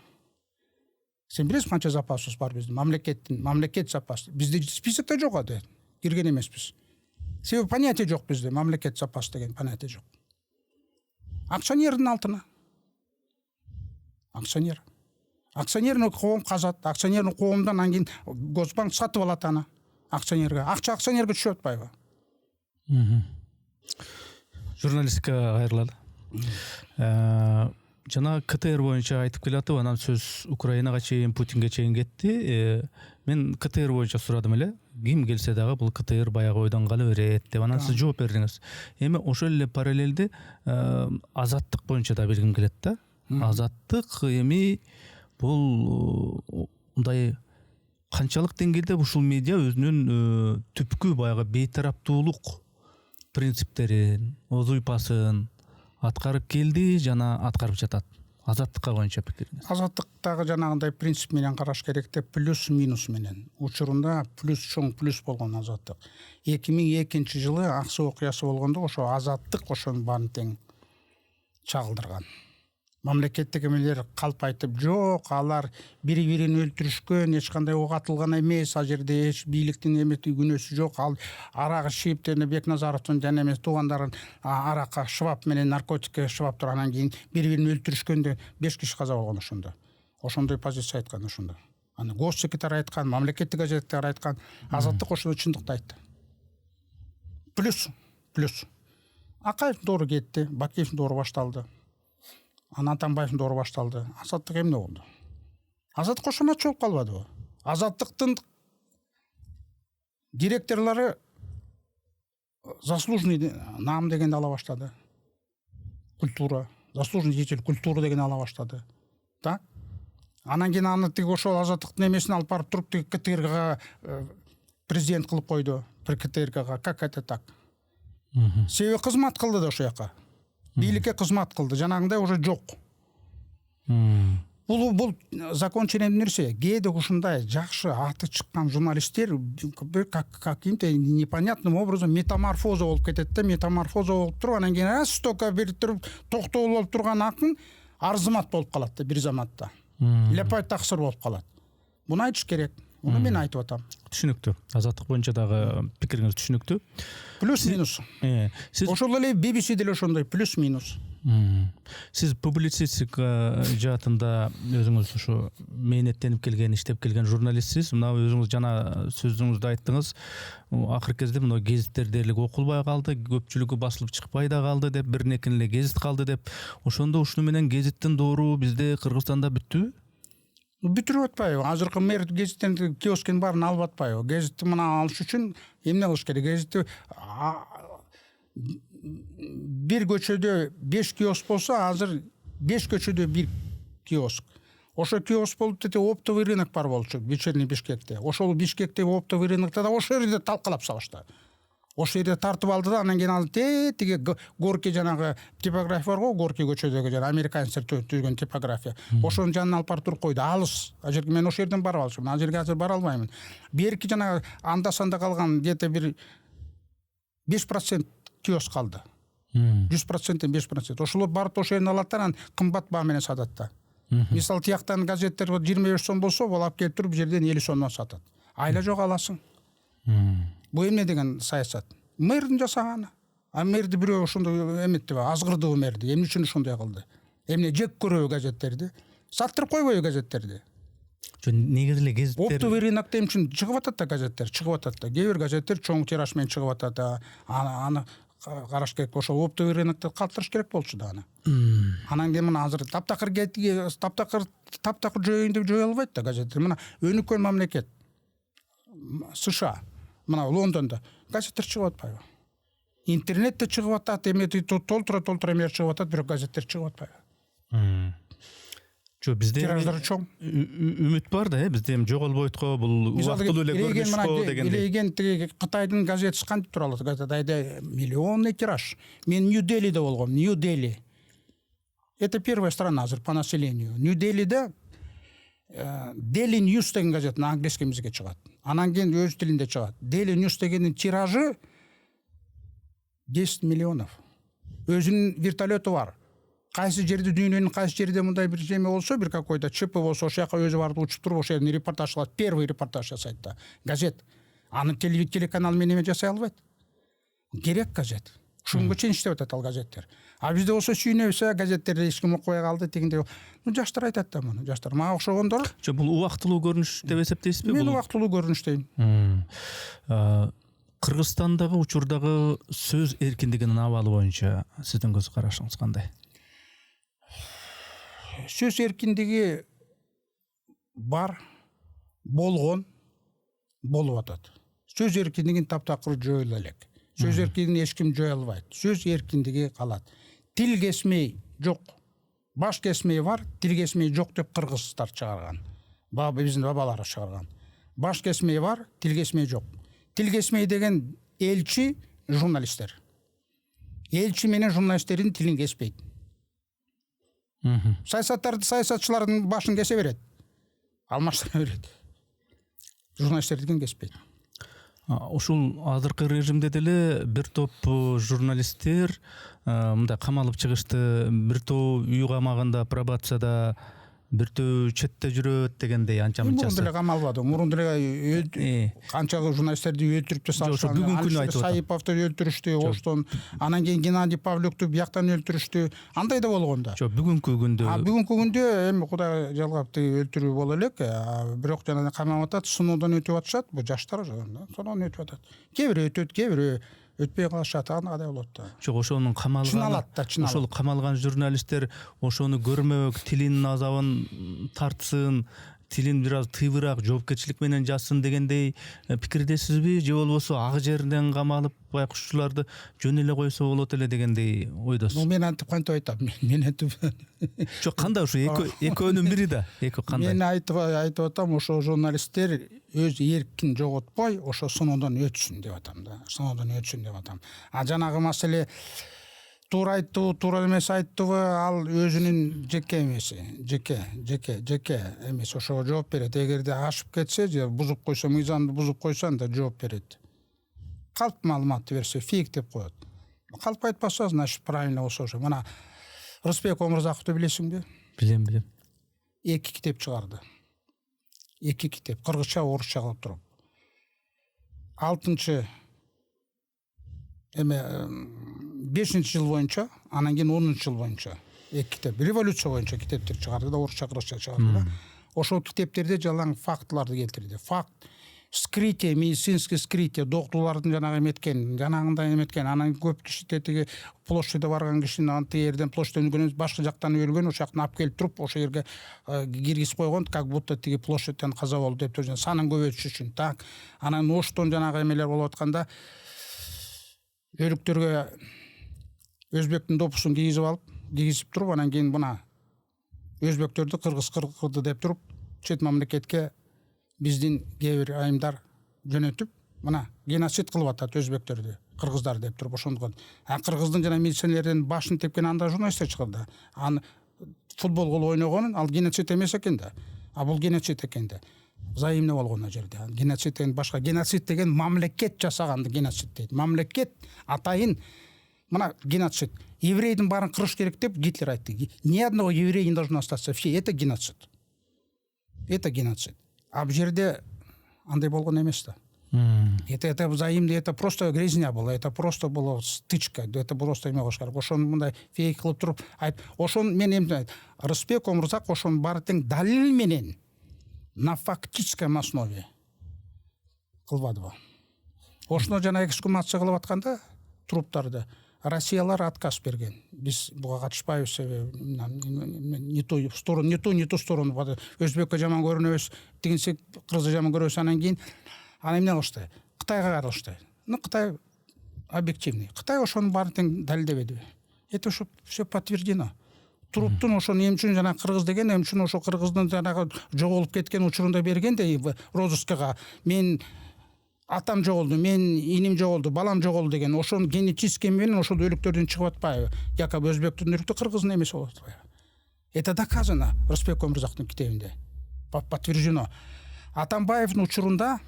Speaker 1: Сен билесиң канча запасыбыз бар биздин? Мамлекет запасы. Бизде списокто жок ады. Кирген эмеспиз. Себеби понятие жок бизде, мамлекет запасы деген понятие жок. Акционердин алтыны. Акционер. Акционерный коом казат, акционерный коомдон анан кийин Госбанк сатып алат аны акционерге. Акча акционерге түшүп атпайбы?
Speaker 2: Журналистикага кайрылалы. Жана КТР боюнча айтып келатып, анан сөз Украинага чейин, Путинге чейин кетти. Мен КТР боюнча сурадым эле. Ким келсе дагы бул КТР баягы ойдон кала берет деп, анан сиз жооп бердиңиз. Эми ошол эле параллелде азаттык боюнча да билгим келет да. Азаттык эми бул мындай канчалык деңгээлде ушул медиа өзүнүн түпкү баягы бейтараптуулук принциптерин, оз уйпасын аткарып келди жана аткарып жатат. Азаттыкка боюнча пикириңиз?
Speaker 1: Азаттыктагы жанагындай принцип менен караш керек да, плюс минус менен. Учурунда плюс чоң плюс болгон азаттык. 2002 жылы Аксы окуясы болгондо ошо азаттык ошонун баарын тең чагылдырган. Мамлекеттик эмелер калп айтып жок, алар бири-бирин өлтүрүшкөн, эч кандай ок атылган эмес, ал жерде эч бийликтин эмети күнөөсү жок. Ал арагы шииптерин, Бекназаровдун жана эмес туугандарын аракка шыбап менен наркотикке шыбап туруп анан кийин бири-бирин өлтүрүшкөндө 5 киши каза болгон ошондо. Ошондой позиция айткан ошондо. Аны госсекретарь айткан, мамлекеттик газеттер айткан, азаттык ошондо чындыкты айтты. Плюс. Акаев доору кетти, Бакиевдин доору башталды. Атамбаевдин доору башталды. Азаттык эмне болду? Азаттык ошондо болуп калбадыбы? Азаттыктын директорлору заслуженный нам дегенди ала баштады. Культура, заслуженный деятель культуры деген ала баштады. Так? Анан кийин аны тиги ошол азаттыктын эмесин алып барып туруп тиги КТРга президент кылып койду. При КТРга. Как это так? Себеби кызмат кылды да ошол жака. Бийликке кызмат кылды. Жанагындай уже жок. бул законченный нерсе. Кээде ушундай жакшы аты чыккан журналисттер каким-то непонятным образом метаморфоза болуп кетет да, метаморфоза болуп туруп анан кийин столько бир туруп токтоо болуп турган акын арзымат болуп калат да бир заматта. Лепай таксыр болуп калат. Буну айтыш керек. Муну мен айтып атам.
Speaker 2: Түшүнүктүү. Азаттык боюнча дагы пикириңиз түшүнүктүү.
Speaker 1: Плюс-минус.
Speaker 2: Сиз
Speaker 1: Ошол эле BBC деле ошондой плюс-минус.
Speaker 2: Сиз публицистика жаатында өзүңүз ушу мээнеттенип келген, иштеп келген журналистсиз. Мына өзүңүз жана сөзүңүздө айттыңыз, акыркы кезде мына гезиттер дээрлик окулбай калды, көпчүлүгү басылып чыкпай да калды деп, бир некин эле гезит калды деп. Ошондо ушуну менен гезиттин доору бизде Кыргызстанда бүттүбү?
Speaker 1: Бүтүрүп атпайбы? Азыркы мэр гезиттен киоскин баарын алып атпайбы? Гезитти мына алыш үчүн эмне кылыш керек? Гезитти бир көчөдө 5 киоск болсо, азыр 5 көчөдө 1 киоск. Ошо киоск болуп тете оптовый рынок бар болчу вечерний Бишкекте. Ошол Бишкектеги оптовый рынокто да ошол жерде талкалап салышты. Ошол жерде тартып алды да, анан кийин ал тиги Горки жанагы типография бар го, Горки көчөдөгү жана американецтер түзгөн типография. Ошонун жанына алып барып туруп койду. Алыс. Ажерге мен ошол жерден барып алчумун. Ажерге азыр бара албаймын. Берки жанагы анда-санда калган где-то бир 5% киоск калды. 100%-тен 5%. Ошолор барып ошол жерден алат да, анан кымбат баа менен сатат да. Мисалы, тияктан газеттер 25 сом болсо, бол алып келип туруп жерден 50 сомдон сатат. Айла жок аласың. Бул эмне деген саясат? Мэрдин жасаганы. А мэрди бирөө ошондой эметти, азгырдыбы мэрди? Эмне үчүн ошондой кылды? Эмне жек көрөбү газеттерди? Саттырып койбойбу газеттерди?
Speaker 2: Негизи эле гезиттер
Speaker 1: Оптовый рынокто эмне үчүн чыгып атат да газеттер, чыгып атат да. Кээ бир газеттер чоң тираж менен чыгып атат да. Аны караш керек. Ошол оптовый рынокто калтырыш керек болчу да аны. Анан кийин мына азыр таптакыр жойоюн деп жое албайт да газеттер. Мына өнүккөн мамлекет США, мына Лондондо газеттер чыгып атпайбы? Интернетте чыгып атат, эмети толтура эмелер чыгып атат, бирок газеттер чыгып атпайбы?
Speaker 2: Бизде
Speaker 1: тираждары чоң.
Speaker 2: Үмүт бар да, бизде эми жоголбойт го, бул убактылуу эле көрүнүш го дегендей.
Speaker 1: Илеген тиги Кытайдын газетиси кантип тура алат? Кытайда миллионный тираж. Мен Нью-Делиде болгом, Нью-Дели. Это первая страна азыр по населению. Нью-Делиде Daily News деген газет на английском языке чыгат. Анан кийин өз тилинде чыгат. Daily News дегенин тиражы 10 миллионов. Өзүнүн вертолету бар. Кайсы жерде дүйнөнүн кайсы жерде мындай бир жеме болсо, бир какой-то ЧП болсо, ошол жака өзү барып учуп туруп ошол жерден репортаж кылат. Первый репортаж жасайт да. Газет. Аны телеканал менен жасай албайт. Керек газет. Ушунга чейин иштеп атат ал газеттер. А бизде болсо сүйүнөбүз, газеттерди эч ким окубай калды дегенде. Жаштар айтат да муну. Жаштар мага окшогондор.
Speaker 2: Бул убактылуу көрүнүш деп эсептейсизби?
Speaker 1: Мен убактылуу көрүнүш дейм.
Speaker 2: Кыргызстандагы учурдагы сөз эркиндигинин абалы боюнча сиздин көз карашыңыз кандай?
Speaker 1: Сөз эркиндиги бар, болгон, болуп атат. Сөз эркиндигин таптакыр жоюла элек. Сөз эркиндигин эч ким жое албайт. Сөз эркиндиги калат. Тил кесмей жок. Баш кесмей бар, тил кесмей жок деп кыргыздар чыгарган. Биздин бабалар чыгарган. Баш кесмей бар, тил кесмей жок. Тил кесмей деген элчи, журналисттер. Элчи менен журналисттердин тилин кеспейт. Саясатчылардын башын кесе берет. Алмаштыра берет. Журналисттердин кеспейт.
Speaker 2: Ушул азыркы режимде деле бир топ журналисттер мындай камалып чыгышты, бир топ үй камагында, пробацияда, биртөө четте жүрөт дегендей анча мынчасы.
Speaker 1: Мурун деле камалбады. Мурун деле канча журналисттерди өлтүрүп тасташты.
Speaker 2: Бүгүнкү күнү айтып атам.
Speaker 1: Саиповду өлтүрүштү, Оштон. Анан кийин Геннадий Павлюкту бияктан өлтүрүштү. Андай да болгон да.
Speaker 2: Бүгүнкү күндө.
Speaker 1: Бүгүнкү күндө эми Кудай жалгап өлтүрүү боло элек, бирок жана камап атат, сыноодан өтүп атышат. Бу жаштар сонун өтүп атат. Кээ бирөө өтөт, кээ бирөө өтпөй калышат, андай болот да.
Speaker 2: Ошонун ошол камалган журналисттер ошону көрмөк, тилинин азабын тартсын, тилин бир аз тыйбыраак жоопкерчилик менен жазсын дегендей пикирдесизби? Же болбосо ак жерден камалып байкушчуларды жөн эле койсо болот эле дегендей ойдосуз?
Speaker 1: Мен антип кантип айтам? Мен антип.
Speaker 2: Жок, кандай ушу экөөнүн бири да. Кандай?
Speaker 1: Мен айтып атам, ошо журналисттер өз эркин жоготпой, ошо сыноодон өтсүн деп атам да. Сыноодон өтсүн деп атам. А жанагы маселе туура айттыбы туура эмес айттыбы ал өзүнүн жеке эмеси, жеке эмес, ошого жооп берет. Эгерде ашып кетсе же бузуп койсо, мыйзамды бузуп койсо анда жооп берет. Калп маалыматты берсе фейк деп коет. Калп айтпаса значит правильно болсо ошо. Мына Рысбек Омурзаковду билесиңби?
Speaker 2: Билем.
Speaker 1: 2 китеп чыгарды. 2 китеп кыргызча, орусча кылып туруп. 5-жыл боюнча, анан кийин 10-жыл боюнча 2 китеп революция боюнча китептер чыгарды да, орусча, кыргызча чыгарды да. Ошол китептерде жалаң фактыларды келтирди. Факт, скритие, медицинский скритие, доктурлардын жанагы эметкен, жанагындай эметкен, анан көп киши тетиги площадьда барган кишини анты жерден площадьтан өлгөн, башка жактан өлгөн, ошол жактан алып келип туруп, ошол жерге киргизип койгон, как будто тиги площадьтан каза болду деп туруп, санын көбөйтүш үчүн. Так, анан оштон жанагы эмелер болуп атканда өлүктөргө өзбектин допусун кийгизип туруп, анан кийин мына өзбектөрдү кыргыз кырды деп туруп, чет мамлекетке биздин кээ бир айымдар жөнөтүп, мына геноцид кылып атат өзбектөрдү, кыргыздар деп туруп ошондукон. Кыргыздын жана милиционердин башын тепкен анда журналисттер чыгарды. Аны футбол кылып ойногонун ал геноцид эмес экен да. А бул геноцид экен да. Взаимный болгон ал жерде. Геноцид деген башка. Геноцид деген мамлекет жасаганды геноцид дейт. Мамлекет атайын мына геноцид. Еврейдин баарын кырыш керек деп Гитлер айтты. Ни одного еврея не должно остаться. Все, это геноцид. Это геноцид. А бу жерде андай болгон эмес да. Это взаимно, это просто грязня была, это просто была стычка, это просто эме болуш керек. Ошону мындай фейк кылып туруп айт. Ошону мен эми Рысбек Омурзак ошонун баары тең далил менен на фактическом основе кылбадыбы. Ошону жана эксгумация кылып атканда туруптарды Россиялар отказ берген. Биз буга катышпайбыз, не ту сторону, Өзбекке жаман көрүнөбүз, тигинси кыргызды жаман көрөбүз. Анан кийин аны эмне кылышты? Кытайга кайрылышты. Кытай объективный. Кытай ошонун баарын тең далилдебеди. Это все подтверждено. Туруптун ошону эмне үчүн жана кыргыз деген эмне үчүн ошо кыргыздын жанагы жоголуп кеткен учурунда бергенде розыскага мен атам жоголду, мен иним жоголду, балам жоголду деген ошонун генетический менен ошол өлүктөрдөн чыгып атпайбы? Якобы өзбектин өлүктү кыргыздын эмеси болуп атпайбы? Это доказано Рысбек Омурзактын китебинде. Подтверждено. Атамбаевдин учурунда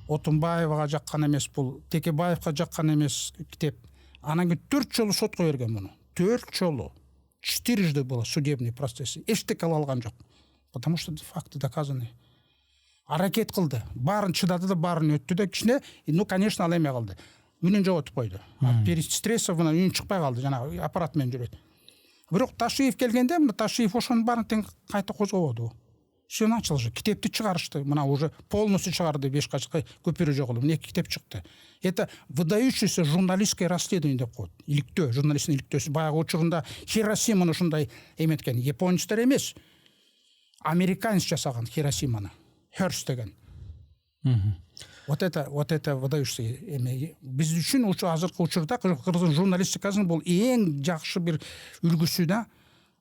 Speaker 1: Отунбаевага жаккан эмес бул, Текебаевга жаккан эмес китеп. Анан кийин 4 жолу сотко берген муну. 4 жолу. 4 было судебный процесс. Эчтеке ала алган жок. Потому что факты доказаны. Аракет кылды. Баарын чыдады да, баарын өттү да, кичине, конечно, ал эме кылды. Үнүн жоготуп койду. Перед стрессов мына үнүн чыкпай калды, жана аппарат менен жүрөт. Бирок Ташиев келгенде, мына Ташиев ошонун баарын тең кайта козгободу. Все начал же. Китепти чыгарышты. Мына уже полностью чыгарды, 5 качка көпүрө жоголу. 2 китеп чыкты. Это выдающееся журналистское расследование деп коет. Иликтөө, журналисттин иликтөөсү. Баягы учурунда Хиросиманы ушундай эметкен. Японецтер эмес. Американец жасаган Хиросиманы. Херст деген. Вот это выдающееся эме. Биз үчүн азыркы учурда кыргыздын журналистикасынын бул эң жакшы бир үлгүсү да.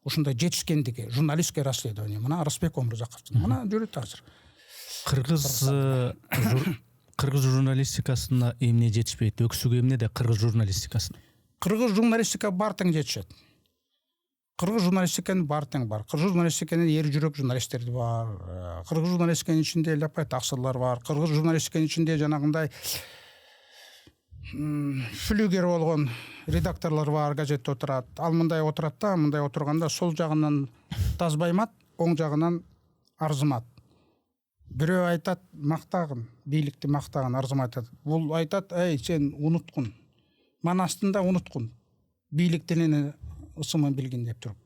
Speaker 1: Ушундай жетишкендиги, журналистское расследование. Мына Рысбек Омурзаковдун. Мына жүрөт азыр.
Speaker 2: Кыргыз журналистикасына эмне жетишпейт? Өксүгө эмне да кыргыз журналистикасына?
Speaker 1: Кыргыз журналистика бар тең жетишет. Кыргыз журналистиканын бар тең бар. Кыргыз журналистиканын эр жүрөк журналисттер бар. Кыргыз журналистиканын ичинде лапай таксырлар бар. Кыргыз журналистиканын ичинде жанагындай флюгер болгон редакторлор бар, газетте отурат. Ал мындай отурат да, мындай отурганда сол жагынан Тазбаймат, оң жагынан Арзымат. Бирөө айтат мактагын, бийликти мактагын, Арзымат айтат. Бул айтат, эй, сен унуткун. Манастында унуткун. Бийликтин ысымын билгин деп туруп.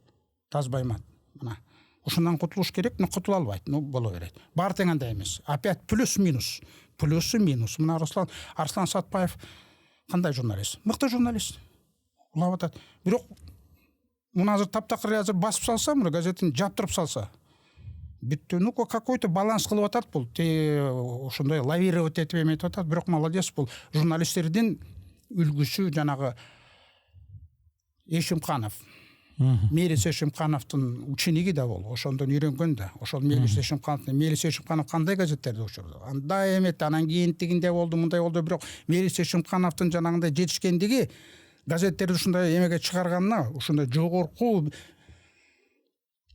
Speaker 1: Тазбаймат. Мына ушундан кутулуш керек, но кутула албайт, боло берет. Бар тең андай эмес. Опять плюс-минус. Плюсы-минус. Мына Арслан Сатпаев кандай журналист? Мыкты журналист. Улап атат. Бирок муну азыр таптакыр азыр басып салса, мына газетин жаптырып салса, бүттү, какой-то баланс кылып атат бул. Ошондой лавировать этип эметип атат. Бирок молодец бул. Журналисттердин үлгүсү жанагы Эшимканов. Мелис Эшимкановдун учениги да бол. Ошондон үйрөнгөн да. Ошол Мелис Эшимканов кандай газеттерди учурду? Андай эмет, анан кийин тигинде болду, мындай болду, бирок Мелис Эшимкановдун жанагындай жетишкендиги газеттерди ушундай эмеге чыгарганына, ушундай жогорку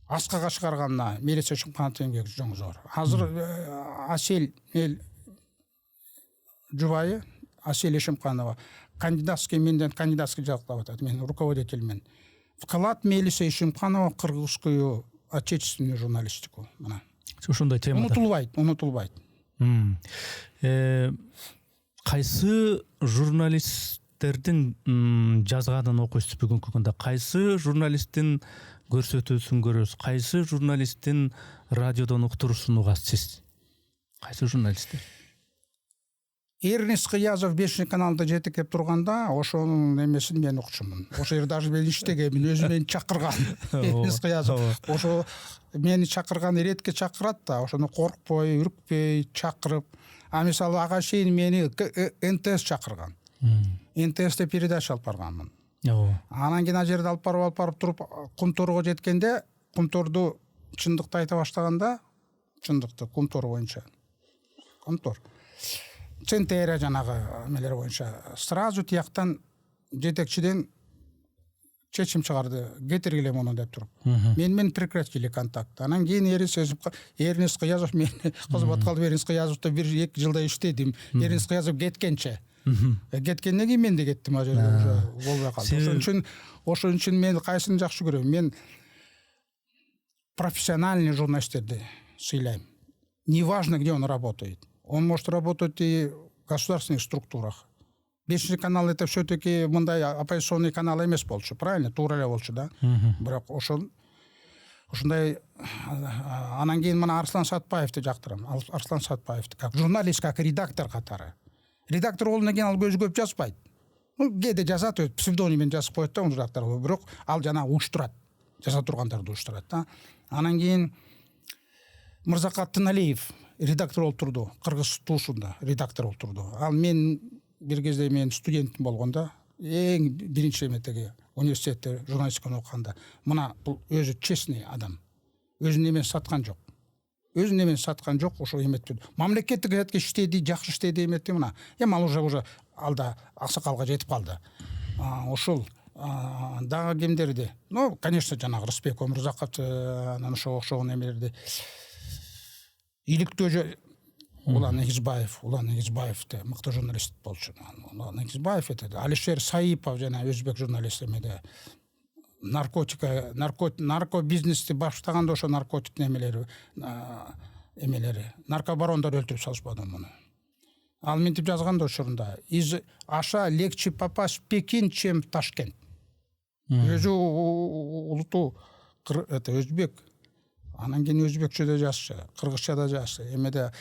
Speaker 1: аскага чыгарганына Мелиса Эшимхановдун эмгеги жоң зор. Азыр Асель жубайы Асель Эшимханова менден кандидатский жактап атат. Мен руководительмен. Вклад Мелисы Эшимханова в кыргызскую отечественную журналистику. Мына.
Speaker 2: Ушундай темада.
Speaker 1: Унутулбайт.
Speaker 2: Кайсы журналисттердин жазганын окуйсуз бүгүнкү күндө? Кайсы журналисттин көрсөтүүсүн көрөсүз? Кайсы журналисттин радиодон уктуруусун угасыз сиз? Кайсы журналисттер?
Speaker 1: Эрнест Кыязов 5 каналда жетектеп турганда, ошонун эмесин мен укчумун. Ошо жерде даже мен иштегенмин, өзү мени чакырган. Эрнест Кыязов. Ошо мени чакырган, редко чакырат да, ошону коркпой, үркпөй чакырып. А мисалы ага чейин мени НТС чакырган. НТСте передача алып барганмын. Анан кийин ал жерде алып барып туруп Кумторго жеткенде, Кумторду чындыкты айта баштаганда, чындыкты Кумтор боюнча. Кумтор. Центера жанагы эмелер боюнча сразу тияктан жетекчиден чечим чыгарды. Кетиргиле муну деп туруп. Мен прекратили контакт. Анан кийин Эрнест Кыязов мени кызмат кылып, Эрнест Кыязовдо 1-2 жылда иштедим. Эрнест Кыязов кеткенче. Кеткенден кийин мен да кеттим ал жерде, уже болбой калды. Ошон үчүн мен кайсын жакшы көрөм? Мен профессиональный журналисттерди сыйлайм. Неважно, где он работает. Он может работать и в государственных структурах. 5 канал это все-таки мындай оппозиционный канал эмес болчу, правильно? Туура эле болчу да. Бирок ошондой анан кийин мына Арслан Сатпаевди жактырам. Арслан Сатпаевди как журналист, как редактор катары. Редактор болгондон кийин ал көзү көп жазбайт. Кээде жазат, псевдониммен жазып коет да, жактар. Бирок ал жана уюштурат. Жаза тургандарды уюштурат да. Анан кийин Мырзакат Тыналиев редактор болуп турду. Кыргыз туушунда редактор болуп турду. Ал мен бир кезде мен студентим болгондо, эң биринчи эметеги университетте журналистиканы окуганда, мына бул өзү честный адам. Өзүнүн эмесин саткан жок. Өзүнүн эмесин саткан жок, ошо эметти. Мамлекеттик газетке иштеди, жакшы иштеди эметти мына. Ал уже алда аксакалга жетип калды. Ошол дагы кимдерди? Ну, конечно, жанагы Рысбек Өмүрзаков, анан ошо окшогон эмелерди. Иликтөө Улан Негизбаев да мыкты журналист болчу. Улан Негизбаев этеди. Алишер Саипов жана өзбек журналист эмеде наркобизнести баштаганда ошо наркотик эмелери наркобарондор өлтүрүп салышпады муну. Ал мынтип жазган да ошорунда. Из Аша легче попасть в Пекин, чем в Ташкент. Өзү улуту это өзбек. Анан кийин өзбекче да жазчу, кыргызча да жазчу, эмеде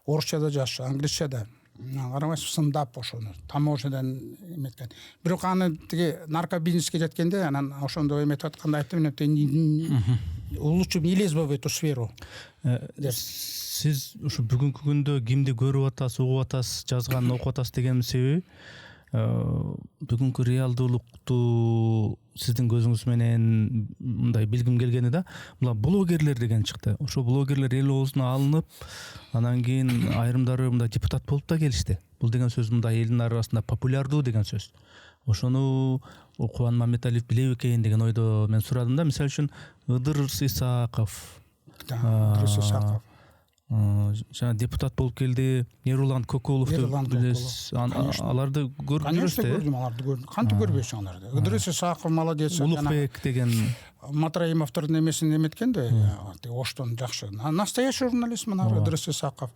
Speaker 1: орусча да жазчу, англисча да. Карабайсыз сындап ошону таможнядан эметкен. Бирок аны тиги наркобизнеске жеткенде, анан ошондо эметип атканда айттым, лучше не лезь в эту сферу.
Speaker 2: Сиз ушу бүгүнкү күндө кимди көрүп атасыз, угуп атасыз, жазганын окуп атасыз деген себеби бүгүнкү реалдуулукту сиздин көзүңүз менен мындай билгим келгени да, мына блогерлер деген чыкты. Ошо блогерлер эл оозуна алынып, анан кийин айрымдары мындай депутат болуп да келишти. Бул деген сөз мындай элдин арасында популярдуу деген сөз. Ошону Кубан Мамбеталиев билеби экен деген ойдо мен сурадым да. Мисалы үчүн Ыдырыс Исаков, жана депутат болуп келди, Эрулан Көкөловду билесиз. Аларды көрүп жүрөсүз.
Speaker 1: Көрдүм, аларды көрдүм. Кантип көрбөйсүң аларды? Ыдырыс Исаков молодец.
Speaker 2: Улукбек деген
Speaker 1: Матраимовдун эмесин эметкен да, оштон жакшы. Настоящий журналист мына Ыдырыс Исаков.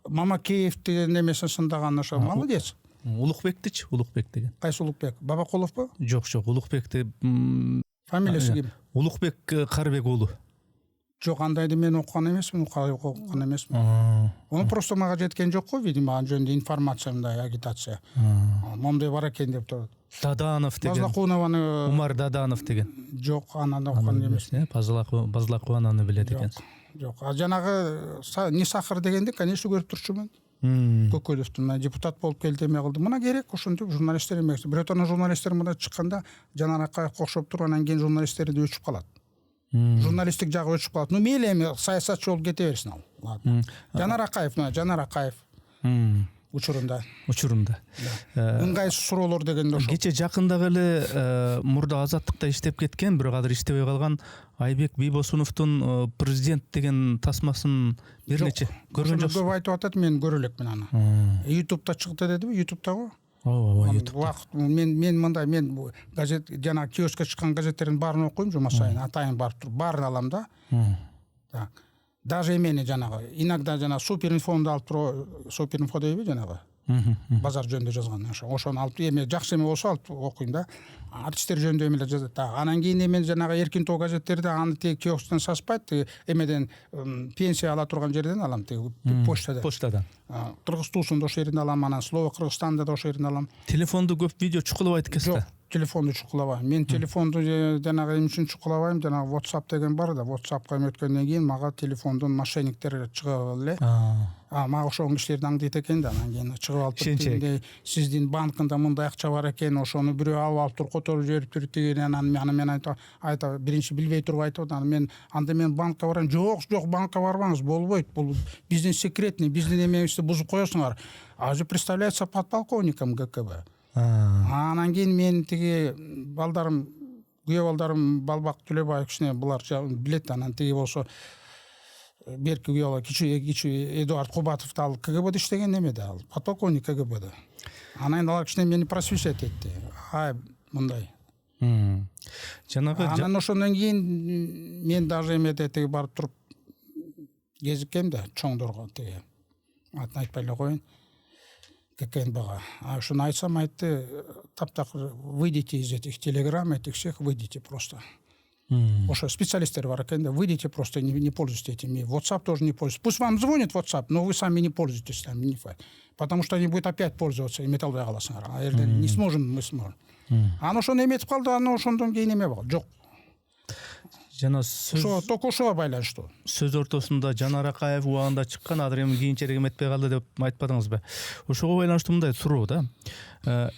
Speaker 1: Мамакеевдин эмесин сындаган ошо молодец.
Speaker 2: Улукбектичи, Улукбек деген.
Speaker 1: Кайсы Улукбек? Бабакуловбу?
Speaker 2: Жок, Улукбекти
Speaker 1: фамилиясы ким?
Speaker 2: Улукбек Карыбек уулу.
Speaker 1: Жок, андайды мен окуган эмесмин, окуган эмесмин. Ону просто мага жеткен жок го, видимо, ал жөнүндө информация, мындай агитация. Момундай бар экен деп турат.
Speaker 2: Даданов деген.
Speaker 1: Базлакунованы
Speaker 2: Умар Даданов деген.
Speaker 1: Жок, анан окуган эмесмин.
Speaker 2: Базлакунованы билет экен.
Speaker 1: Жок. Жанагы не сахар дегенди, конечно, көрүп турчумун. Көкөлөвдүн депутат болуп келди, эме кылды. Мына керек ошентип журналисттер эмес. Бирөтөнү журналисттер мына чыкканда Жанар Акаевге окшоп туруп, анан кийин журналисттер да өчүп калат. Журналисттик жагы өчүп калат. Ну мейли эми саясатчы болуп кете берсин ал. Ладно. Жанар Акаев. учурунда. Ыңгайсыз суроолор деген ошол.
Speaker 2: Кече жакындагы эле мурда Азаттыкта иштеп кеткен, бирок азыр иштебей калган Айбек Бийбосуновдун президент деген тасмасын бир нече көргөн жоксуз.
Speaker 1: Көп айтып атат, мен көрө элекмин аны. YouTube'да чыкты дедиби? YouTube'да го.
Speaker 2: Ооба, YouTube'да.
Speaker 1: Мен мындай, мен газет жана киоскке чыккан газеттердин баарын окуйм жума сайын, атайын барып туруп баарын алам да. Так. Даже эмени жанагы иногда жана Суперинфону алып туруп, Суперинфо дейби жанагы. Базар жөнүндө жазган ошону алып эме жакшы эме болсо алып окуйм да. Артисттер жөнүндө эмелер жазат. Анан кийин эмен жанагы Эркин Тоо газеттерде аны тиги киосктен сатпайт, эмеден пенсия ала турган жерден алам, тиги почтадан. Кыргыз Туусунда ошол жерден алам, анан Слово Кыргызстанда да ошол жерден алам.
Speaker 2: Телефонду көп видео чукулабайт экенсиз да?
Speaker 1: Жок, телефонду чукулабайм. Мен телефонду жанагы эмне үчүн чукулабайм? Жанагы WhatsApp деген бар да, WhatsAppка өткөндөн кийин мага телефондон мошенниктер чыгып эле. Мага ошол кишилерди аңдыйт экен да, анан кийин чыгып алып сиздин банкында мындай акча бар экен, ошону бирөө алып туруп которуп жибериптир деген. Анан мен айта биринчи билбей туруп айтып атам. Мен анда мен банкка барам. Жок, банкка барбаңыз, болбойт. Бул биздин секретный, биздин эмебизди бузуп коесуңар. Азыр представляется подполковником ГКБ. Анан кийин мен тиги балдарым, күйөө балдарым Балбак Төлөбаев кичине булар билет. Анан тиги болсо берки күйөө кичи Эдуард Кубатовду ал КГБде иштеген эмеде, ал подполковник КГБде. Анан алар кичине мени просвещать этти. Мындай.
Speaker 2: Жанагы
Speaker 1: анан ошондон кийин мен даже эмеде тиги барып туруп кезиккем да, чоңдорго тиги. Атын айтпай эле коеюн. ККНБга. Ошону айтсам, айтты, таптак выйдите из этих телеграмм, этих всех выйдите просто. Ошо специалисттер бар экен да, выйдите просто, не пользуйтесь этими. WhatsApp тоже не пользуйтесь. Пусть вам звонит WhatsApp, но вы сами не пользуйтесь там, потому что они будут опять пользоваться и металлбай каласыңар. Не сможем, мы сможем. Аны ошону эметип калды, аны ошондон кийин эме болду. Жок.
Speaker 2: Жана
Speaker 1: только ошого байланыштуу.
Speaker 2: Сөз ортосунда Жанар Акаев убагында чыккан, азыр эми кийинчерээк эметпей калды деп айтпадыңызбы? Ошого байланыштуу мындай суроо да.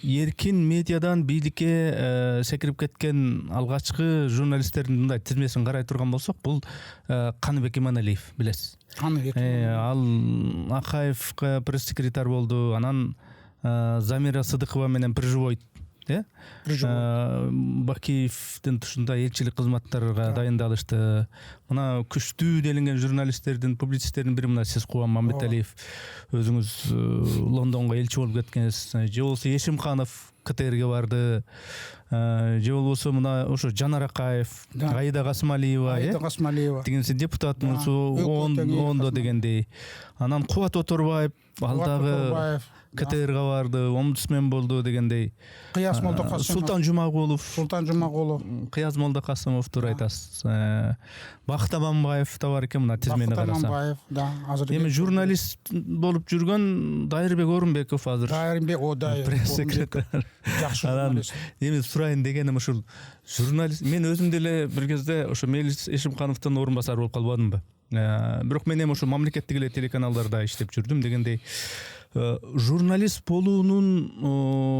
Speaker 2: Эркин медиадан бийликке секирип кеткен алгачкы журналисттердин мындай тизмесин карай турган болсок, бул Каныбек Иманалиев, билесиз.
Speaker 1: Каныбек.
Speaker 2: Ал Акаевга пресс-секретарь болду, анан Замира Сыдыкова менен приживой Бакиевдин тушунда элчилик кызматтарга дайындалышты. Мына күчтүү делинген журналисттердин, публицисттердин бири мына сиз Кубан Мамбеталиев, өзүңүз Лондонго элчи болуп кеткенсиз. Же болсо Эшимханов КТРге барды. Же болбосо мына ошо Жанар Акаев, Аида Касымалиева, дегенси депутатымыз ондо дегендей. Анан Кубат Оторбаев, алдагы КТРге барды, омбудсмен болду дегендей.
Speaker 1: Кыяз Молдокасымов,
Speaker 2: Султан Жумагулов, Кыяз Молдокасымов тура айтасыз. Бакыт Аманбаев да бар экен, мына тизмени карасам. Эми журналист болуп жүргөн Дайырбек Орунбеков азыр.
Speaker 1: Дайырбек,
Speaker 2: пресс-секретарь.
Speaker 1: Жакшы журналист.
Speaker 2: Эми сурайын дегеним ушул журналист. Мен өзүм деле бир кезде ошо Мелис Эшимхановдун орун басары болуп калбадымбы? Бирок мен эми ошо мамлекеттик эле телеканалдарда иштеп жүрдүм дегендей. Журналист болуунун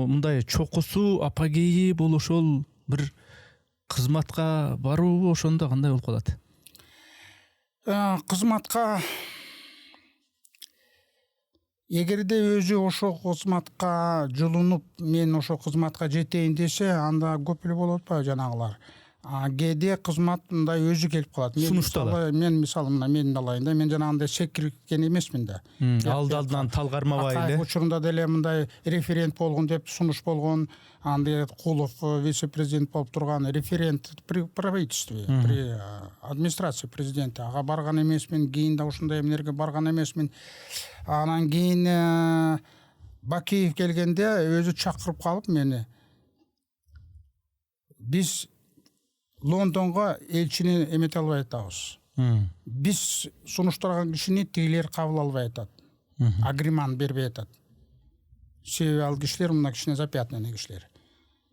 Speaker 2: мындай чокусу, апогейи бул ошол бир кызматка баруу, ошондо кандай болуп калат?
Speaker 1: Кызматка эгерде өзү ошо кызматка жылынып, мен ошо кызматка жетейин десе, анда көп эле болот атпайбы жанагылар. Кээде кызмат мындай өзү келип калат. Мен мисалы мына мен алайын да, мен жанагындай секирген эмесмин да.
Speaker 2: Алдынан талгармабай эле.
Speaker 1: Учурунда деле мындай референт болгон деп сунуш болгон, анда Кулов вице-президент болуп турган, референт при правительстве, при администрации президента. Ага барган эмесмин, кийин да ушундай эмелерге барган эмесмин. Анан кийин Бакиев келгенде өзү чакырып калып мени. Биз Лондонго элчини эмете албай атабыз. Биз сунуштурган кишини тигилер кабыл албай атат. Агриман бербей атат. Себеби ал кишилер мына кичине запятнанный кишилер.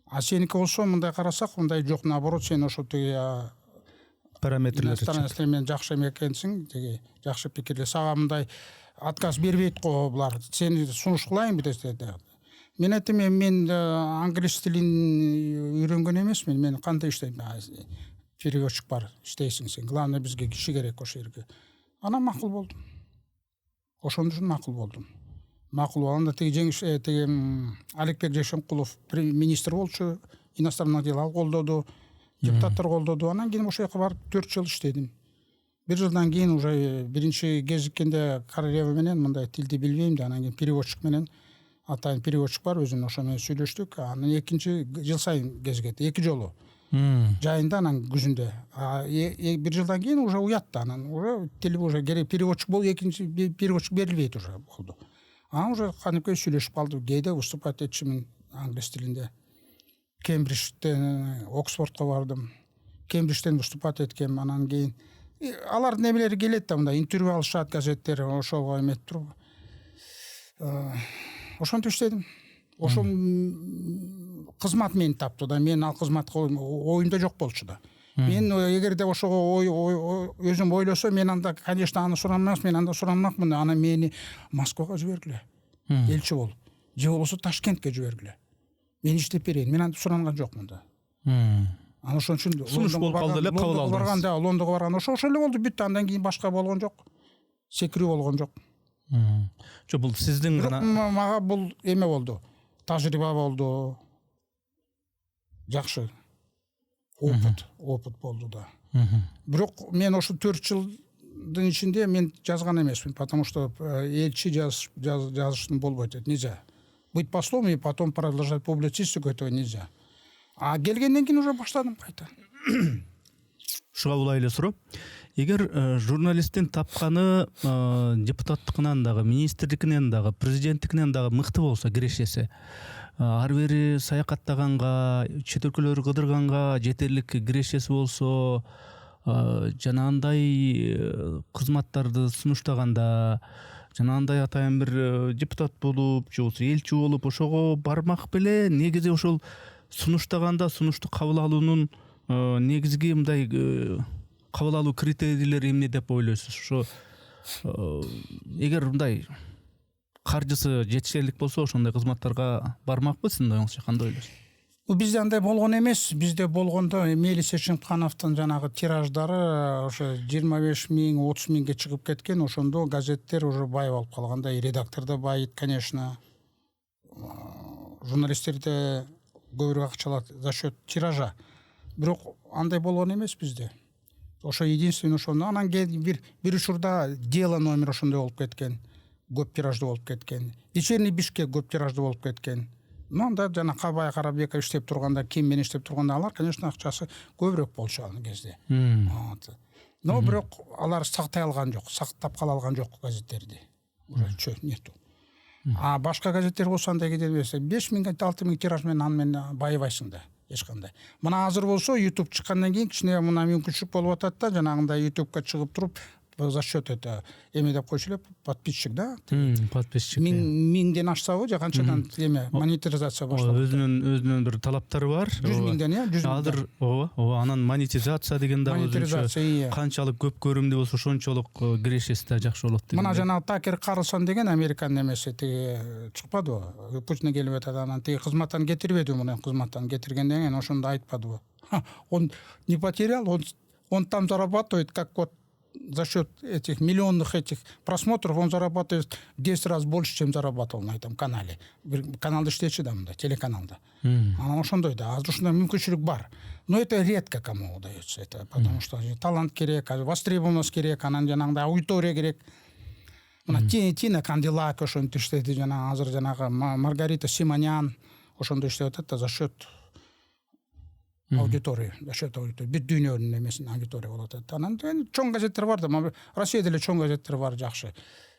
Speaker 1: А сеники болсо мындай карасак, мындай жок, наоборот, сен ошо тиги параметрлер менен жакшы экенсиң, тиги жакшы пикирде сага мындай отказ бербейт го булар. Сени сунуш кылайын биресе. Мен айтам, мен англис тилин үйрөнгөн эмесмин. Мен кандай иштейм? Переводчик бар, иштейсиң сен. Главное бизге киши керек ошо жерге. Анан макул болдум. Ошон үчүн макул болдум. макул болгондо тиги Аликбек Жешенкулов министр болчу, иностранных дел колдоду, депутаттар колдоду. Анан кийин ошол жака барып 4 жыл иштедим. 1 жылдан кийин уже биринчи кезиккенде королева менен мындай тилди билбейм да, анан кийин переводчик менен атайын переводчик бар, өзүнүн ошо менен сүйлөштүк. Анан экинчи жыл сайын кезигет, 2 жолу. Жайында, анан күзүндө. 1 жылдан кийин уже уятты, анан уже тили уже керек переводчик болуп, экинчи переводчик берилбейт уже болду. Анан уже кантип сүйлөшүп калдык, кээде выступать этчимин англис тилинде. Кембриджден Оксфордко бардым. Кембриджден выступать эткем, анан кийин алардын эмелери келет да, мындай интервью алышат газеттер, ошого эметип туруп. Ошентип иштедим. Ошол кызмат мени таптı да, мен ал кызматка оюмда жок болчу да. Мен эгерде ошого өзүм ойлосо, мен анда конечно аны сурамас, мен анда сурамакмын, аны мени Москвага жибергиле. Элчи болуп. Же болбосо Ташкентке жибергиле. Мен иштеп берейин. Мен анда суранган жокмун да. Аны ошон үчүн
Speaker 2: сунуш болуп калды эле, кабыл алдыңыз.
Speaker 1: Барганда Лондонго барган ошо эле болду, бүттү. Андан кийин башка болгон жок. Секирүү болгон жок.
Speaker 2: Жо бул сиздин гана
Speaker 1: мага бул эме болду. Тажрыйба болду. Жакшы. Опыт болду да. Бирок мен ошо 4 жылдын ичинде мен жазган эмесмин, потому что элчи жазыштын болбойт. Нельзя. Быть послом и потом продолжать публицистику, этого нельзя. А келгенден кийин уже баштадым кайта.
Speaker 2: Ушуга булай эле суроо. Эгер журналисттин тапканы депутаттыкынан дагы, министрликинен дагы, президенттикинен дагы мыкты болсо, кирешеси, ар бери саякаттаганга, чет өлкөлөргө кыдырганга жетерлик кирешеси болсо, жанагындай кызматтарды сунуштаганда, жанагындай атайын бир депутат болуп, же болбосо элчи болуп, ошого бармак беле негизи ошол сунуштаганда сунушту кабыл алуунун негизги мындай кабыл алуу критерийлери эмне деп ойлойсуз? Ошо эгер мындай каржысы жетишерлик болсо, ошондой кызматтарга бармакпы сиздин оюңузча, кандай ойлойсуз?
Speaker 1: Бизде андай болгон эмес. Бизде болгондо Мелис Эшимхановдун жанагы тираждары ошо 25 миң, 30 миңге чыгып кеткен. Ошондо газеттер уже бай болуп калгандай, редактор да байыт, конечно. Журналисттер да көбүрөөк акча алат за счет тиража. Бирок андай болгон эмес бизде. Ошо единственный ошондо. Анан бир учурда дело номер ошондой болуп кеткен. Көп тиражды болуп кеткен. Вечерний Бишкек көп тиражды болуп кеткен. Но анда жана Кабай Карабеков иштеп турганда, Ким менен иштеп турганда алар, конечно, акчасы көбүрөөк болчу ал кезде. Но бирок алар сактай алган жок, сактап кала алган жок газеттерди. Уже нету. А башка газеттер болсо андай кетет эмес. 5 миң, 6 миң тираж менен аны менен байыбайсың да. Эч кандай. Мына азыр болсо YouTube чыккандан кийин кичине мына мүмкүнчүлүк болуп атат да, жанагындай YouTubeга чыгып туруп за счет это эме деп койчу эле, подписчик да.
Speaker 2: Подписчик.
Speaker 1: Миңден ашсабы же канчадан эме монетизация башталат.
Speaker 2: Өзүнүн бир талаптары бар.
Speaker 1: 100 миңден, 100 миңден.
Speaker 2: Азыр ооба, анан монетизация деген да
Speaker 1: Монетизация,
Speaker 2: канчалык көп көрүмдүү болсо ошончолук кирешеси да жакшы болот деген.
Speaker 1: Мына жанагы Такер Карлсон деген американ немеси тиги чыкпадыбы? Путин келип атат, анан тиги кызматтан кетирбеди, муну кызматтан кетиргенден кийин ошондо айтпадыбы? Он не потерял, он там зарабатывает как вот за счет этих миллионных этих просмотров, он зарабатывает 10 раз больше, чем зарабатывал на этом канале. Каналда иштечи да, телеканалда. Анан ошондой да, азыр ушундай мүмкүнчүлүк бар. Но это редко кому удается это, потому что талант керек, востребованность керек, анан жанагындай аудитория керек. Мына Тина Канделак ошентип иштеди, жана азыр жанагы Маргарита Симонян ошондой иштеп атат да, за счет аудитория, за счет аудитории. Бүт дүйнөнүн эмесин аудитория болот. Анан чоң газеттер бар да, Россияда эле чоң газеттер бар, жакшы.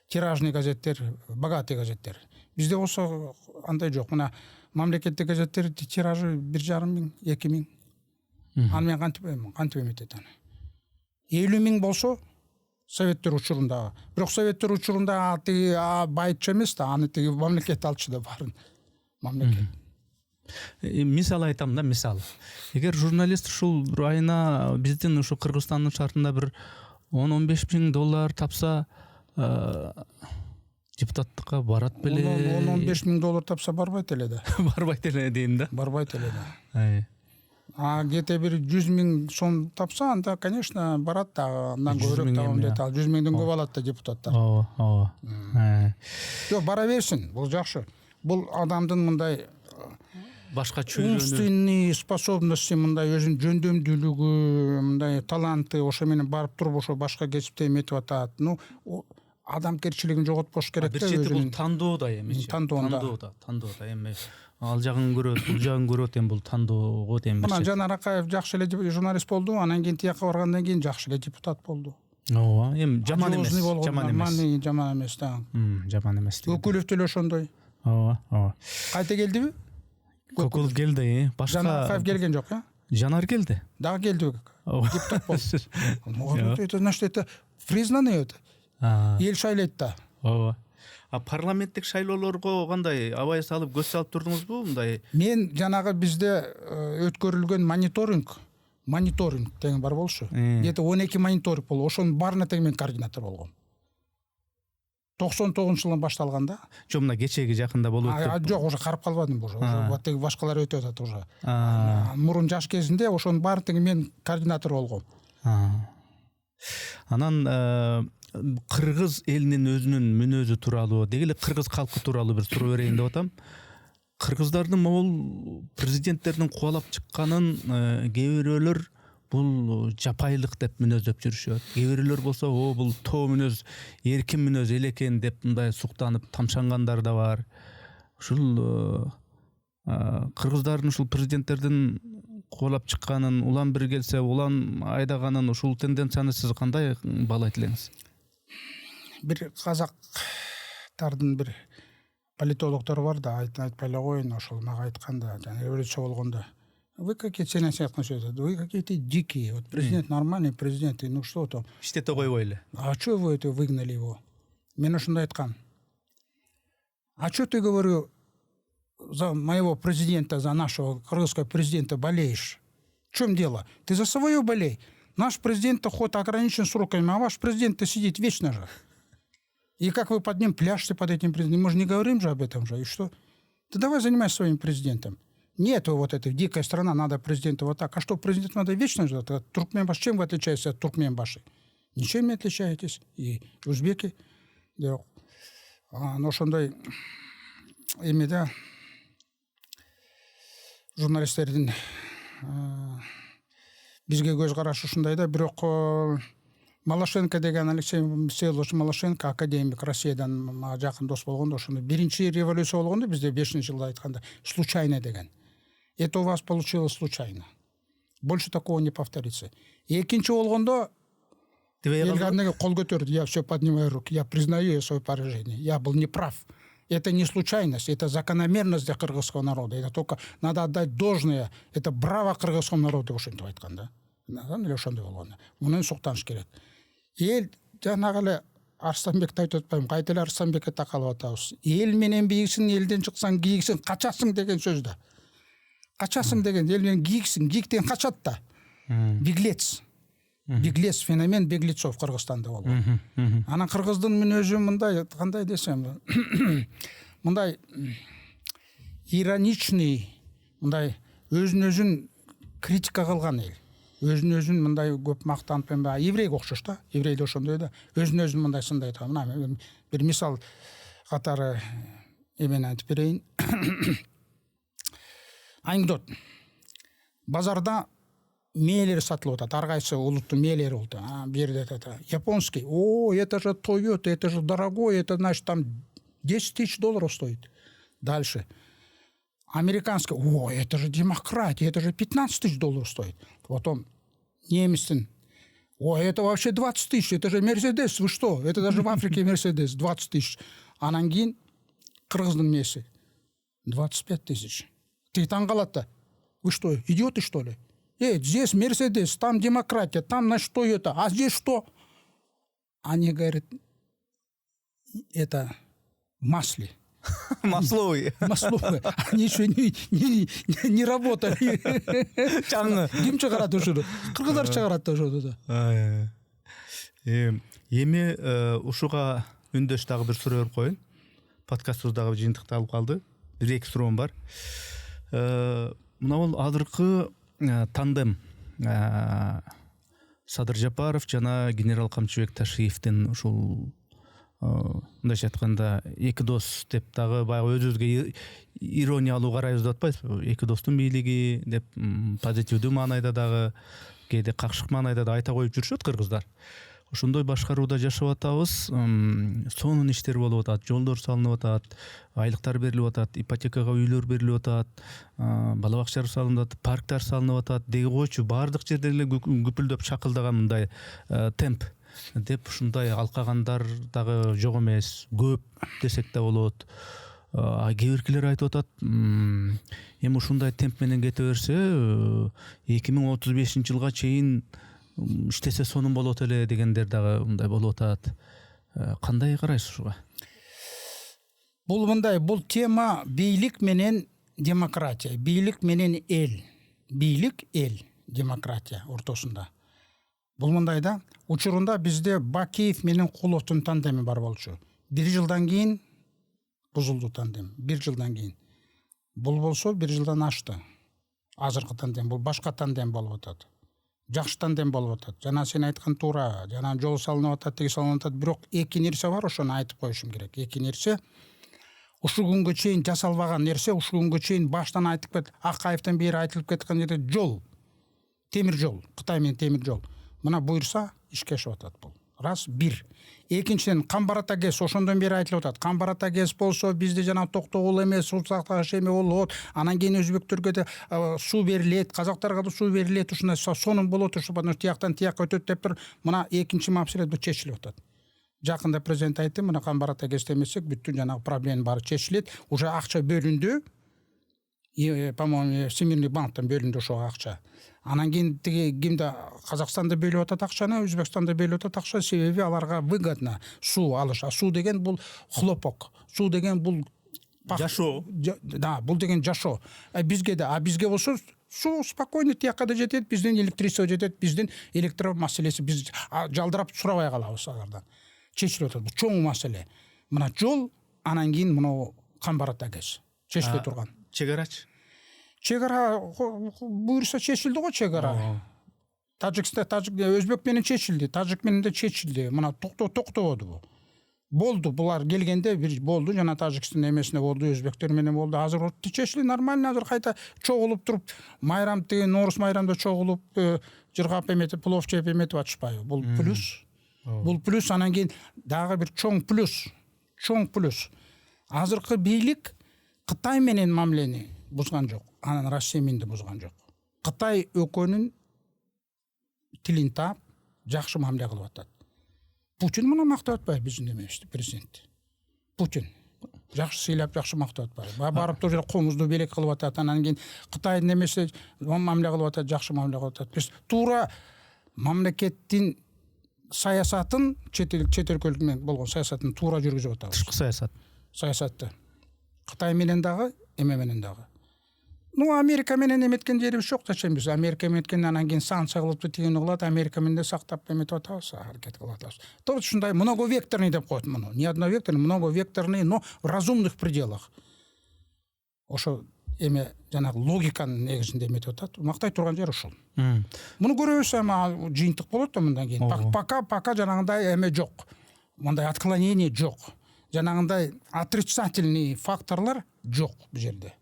Speaker 1: Тиражный газеттер, богатый газеттер. Бизде болсо андай жок. Мына мамлекеттик газеттер тиражы 1,5 миң, 2 миң. Аны мен кантип эметет аны. 50 миң болсо советтер учурунда. Бирок советтер учурунда тиги байытчы эмес да, аны тиги мамлекет алчу да барын. Мамлекет.
Speaker 2: Мисал айтам да, мисал. Эгер журналист ушул бир айына биздин ушу Кыргызстандын шартында бир 10-15 миң доллар тапса, депутаттыкка барат беле?
Speaker 1: 10-15 миң доллар тапса барбайт эле да.
Speaker 2: Барбайт эле дейм да.
Speaker 1: Барбайт эле да. А где-то бир 100 000 сом тапса, анда, конечно, барат да, андан
Speaker 2: 100
Speaker 1: көбүрөөк
Speaker 2: 000
Speaker 1: табам
Speaker 2: эми,
Speaker 1: дейт. 100 000ден көп алат да депутаттар.
Speaker 2: ооба.
Speaker 1: Жок, бара берсин, бул жакшы. Бул адамдын мындай
Speaker 2: Башка чөйрөнү
Speaker 1: умственный способности, мындай өзүнүн жөндөмдүүлүгү, мындай таланты, ошо менен барып туруп ошо башка кесипте эметип атат. Ну, адамгерчилигин жоготпош керек
Speaker 2: бир
Speaker 1: да
Speaker 2: чети бул
Speaker 1: өзүнүн.
Speaker 2: тандоодо эмичи.
Speaker 1: Тандоодо.
Speaker 2: Тандоодо эми ал жагын көрөт, бул жагын көрөт, эми бул тандоого эми.
Speaker 1: Мына Жанар Акаев жакшы эле журналист болду, анан кийин тияка баргандан кийин жакшы эле депутат болду.
Speaker 2: Ооба, эми жаман эмес, жаман эмес.
Speaker 1: Жаман эмес да.
Speaker 2: Жаман эмес.
Speaker 1: Өкүлөв деле ошондой.
Speaker 2: Ооба.
Speaker 1: Кайта келдиби?
Speaker 2: Кокулов келди, башка
Speaker 1: Жанар Акаев келген жок, а?
Speaker 2: Жанар келди.
Speaker 1: Дагы келди. Депутат болду. Это значит, это признано это. Эл шайлайт да.
Speaker 2: Ооба. А парламенттик шайлоолорго кандай абай салып көз салып турдуңузбу мындай?
Speaker 1: Мен жанагы бизде өткөрүлгөн мониторинг деген бар болчу. Где-то 12 мониторинг болду. Ошонун баарына тең мен координатор болгом. 99-жылдан башталган да.
Speaker 2: Жок, мына кечеги жакында болуп өттү.
Speaker 1: Жок, уже карап калбадым уже. Уже башкалар өтүп атат уже. Мурун жаш кезинде ошонун баарын тең мен координатор болгом.
Speaker 2: Анан кыргыз элинин өзүнүн мүнөзү тууралуу, деги эле кыргыз калкы тууралуу бир суроо берейин деп атам. Кыргыздардын могул президенттердин кубалап чыкканын кээ бирөөлөр бул жапайлык деп мүнөздөп жүрүшөт. Кээ бирөөлөр болсо, бул тоо мүнөз, эркин мүнөз эл экен деп мындай суктанып тамшангандар да бар. Ушул кыргыздардын ушул президенттердин кубалап чыкканын, улам бир келсе улам айдаганын, ушул тенденцияны сиз кандай баалайт элеңиз?
Speaker 1: Бир казактардын бир политологдор бар да, айтпай эле коеюн, ошол мага айтканда, жана революция болгондо. Вы какие-то вы какие-то дикие. Вот президент нормальный, президент, ну что там?
Speaker 2: Иштете койбой эле.
Speaker 1: А что вы это выгнали его? Мен ошондой айткам. А что ты, говорю, за моего президента, за нашего кыргызского президента болеешь? В чем дело? Ты за своего болей. Наш президент хоть ограничен сроками, а ваш президент-то сидит вечно же. И как вы под ним пляшете, под этим президентом? Мы же не говорим же об этом же. И что? Ты давай занимайся своим президентом. Нет вот этой дикая страна, надо президента вот так. А что, президент надо вечно ждать? Туркменбаш, чем вы отличаетесь от Туркменбаши? Ничем не отличаетесь. И узбеки. Да. Но ошондой эмеде журналисттердин бизге көз карашы ушундай да. Бирок Малашенко деген Алексей Михайлович Малашенко, академик, Россиядан жакын дос болгондо, ошондо биринчи революция болгондо бизде 5-жылда айтканда случайно деген. Это у вас получилось случайно. Больше такого не повторится. Экинчи болгондо элгандыгы кол көтөрдү. Я все поднимаю руки. Я признаю свое поражение. Я был неправ. Это не случайность, это закономерность для кыргызского народа. Это только надо отдать должное. Это браво кыргызскому народу, ошентип айткан да. Надан эле ошондой болгон. Мунун суктаныш керек. Эл жанагы эле Арстанбекти айтып атпайм, кайта эле Арстанбекке такалып атабыз. Эл менен бийиксиң, элден чыксаң кийиксиң, качасың деген сөз да. Качасың деген эл менен кийиксиң, кийиктен качат да. Беглец. Беглец, феномен беглецов Кыргызстанда болгон. Анан кыргыздын мүнөзү мындай, кандай десем, мындай ироничный, мындай өзүн критика кылган эл. Өзүн мындай көп мактанып еврейге окшош да. Еврей да ошондой да. Өзүн мындай сындайт. Мына бир мисал катары эмени айтып берейин. Анекдот. Базарда мээлер сатылып атат. Ар кайсы улуттун мээлери болду. Бир жерде это японский. О, это же Toyota, это же дорогой, это значит там $10 000 стоит. Дальше. Американский. О, это же демократия, это же $15 000 стоит. Потом немецтин. О, это вообще 20 000, это же Мерседес, вы что? Это даже в Африке Мерседес, 20 000. Анан кийин кыргыздын мээси 25 000. Ты таң калат да. Вы что, идиоты что ли? Здесь Мерседес, там демократия, там на что это, а здесь что? Они говорят, это в масле.
Speaker 2: Масловый.
Speaker 1: Они еще не работали. Ким чыгарат ошону? Кыргыздар чыгарат ошону да.
Speaker 2: Эми ушуга үндөш дагы бир суроо берип коеюн. Подкастыбыздагы жыйынтыкта алып калды. Бир эки суроом бар. Мына бул азыркы тандем Садыр Жапаров жана генерал Камчыбек Ташиевдин ушул мындайча айтканда эки дос деп дагы баягы өзүбүзгө ирония алуу карайбыз деп атпайбызбы? Эки достун бийлиги деп позитивдүү маанайда дагы кээде какшык маанайда да айта коюп жүрүшөт кыргыздар. Ошондой башкарууда жашап атабыз. Сонун иштер болуп атат, жолдор салынып атат, айлыктар берилип атат, ипотекага үйлөр берилип атат, бала бакчалар салынып атат, парктар салынып атат. Деги койчу баардык жерде эле күпүлдөп чакылдаган мындай темп деп ушундай алкагандар дагы жок эмес, көп десек да болот. Кээ биркилер айтып атат, эми ушундай темп менен кете берсе 2035 жылга чейин иштесе сонун болот эле дегендер дагы мындай болуп атат. Кандай карайсыз ушуга?
Speaker 1: Бул мындай, бул тема бийлик менен демократия, бийлик менен эл, бийлик эл, демократия ортосунда. Бул мындай да, учурунда бизде Бакиев менен Куловдун тандеми бар болчу. 1 жылдан кийин бузулду тандем, 1 жылдан кийин. Бул болсо 1 жылдан ашты. Азыркы тандем, бул башка тандем болуп атат. Жакшы тандем болуп атат. Жана сен айткан туура, жана жол салынып атат, теги салынып атат. Бирок эки нерсе бар, ошону айтып коюшум керек. Эки нерсе ушул күнгө чейин жасалбаган нерсе, ушул күнгө чейин баштан айтып кет, Акаевден бери айтылып кеткен жерде жол, темир жол, Кытай менен темир жол. Мына буйрса ишке ашып атат бул. Раз, бир. Экинчиден Камбарата ГЭС ошондон бери айтылып атат. Камбарата ГЭС болсо бизде жана токтогул эмес, суу сактагыч эме болот. Анан кийин өзбектөргө да суу берилет, казактарга да суу берилет, ушундай сонун болот, ушу тияктан тиякка өтөт деп тур. Мына экинчи маселе бу чечилип атат. Жакында президент айтты, мына Камбарата ГЭС демесек, бүттүн жана проблема бары чечилет. Уже акча бөлүндү. По-моему, Всемирный банктан бөлүндү ошо акча. Анан кийин тиги кимде Казакстанда бөлүп атат акчаны, Өзбекстанда бөлүп атат акча, себеби аларга выгодно суу алыш. Суу деген бул хлопок. Суу деген бул
Speaker 2: жашоо.
Speaker 1: Да, бул деген жашоо. Бизге да, бизге болсо суу спокойно тиякка да жетет, биздин электричество жетет, биздин электро маселеси биз жалдырап сурабай калабыз алардан. Чечилип атат. Бул чоң маселе. Мына жол, анан кийин мына Камбарата ГЭС чечиле турган.
Speaker 2: Чегарачы?
Speaker 1: Чегара буйрса чечилди го чегара. Өзбек менен чечилди, тажик менен да чечилди. Мына токтободу бу. Болду, булар келгенде бир болду, жана Тажикстан эмесине болду, өзбектер менен болду. Азыр чечилди нормально, азыр кайта чогулуп туруп, майрам тиги Нооруз майрамда чогулуп, жыргап эметип, плов жеп эметип атышпайбы. Бул плюс. Бул плюс, анан кийин дагы бир чоң плюс. Чоң плюс. Азыркы бийлик Кытай менен мамилени бузган жок. Анан Россия менен да бузган жок. Кытай өкөнүн тилин таап, жакшы мамиле кылып атат. Путин мына мактап атпайбы биздин эмебизди, президент. Путин жакшы сыйлап, жакшы мактап атпайбы. Барып туруп эле комузду белек кылып атат. Анан кийин Кытайдын эмеси мамиле кылып атат, жакшы мамиле кылып атат. Биз туура мамлекеттин саясатын, чет өлкөлөр менен болгон саясатын туура жүргүзүп атабыз.
Speaker 2: Тышкы
Speaker 1: саясатты. Кытай менен дагы, эме менен дагы. Америка менен эметкен жерибиз жок, зачем биз Америка эметкен, анан кийин санкция кылып тигини кылат, Америка менен сактап эметип атабыз, аракет кылып атабыз. То ушундай многовекторный деп коет муну. Не одновекторный, многовекторный, но в разумных пределах. Ошо эме жанагы логиканын негизинде эметип атат. Мактай турган жер ушул. Муну көрөбүз, эми жыйынтык болот да мындан кийин. Пока жанагындай эме жок. Мындай отклонение жок. Жанагындай отрицательный факторлар жок бу жерде.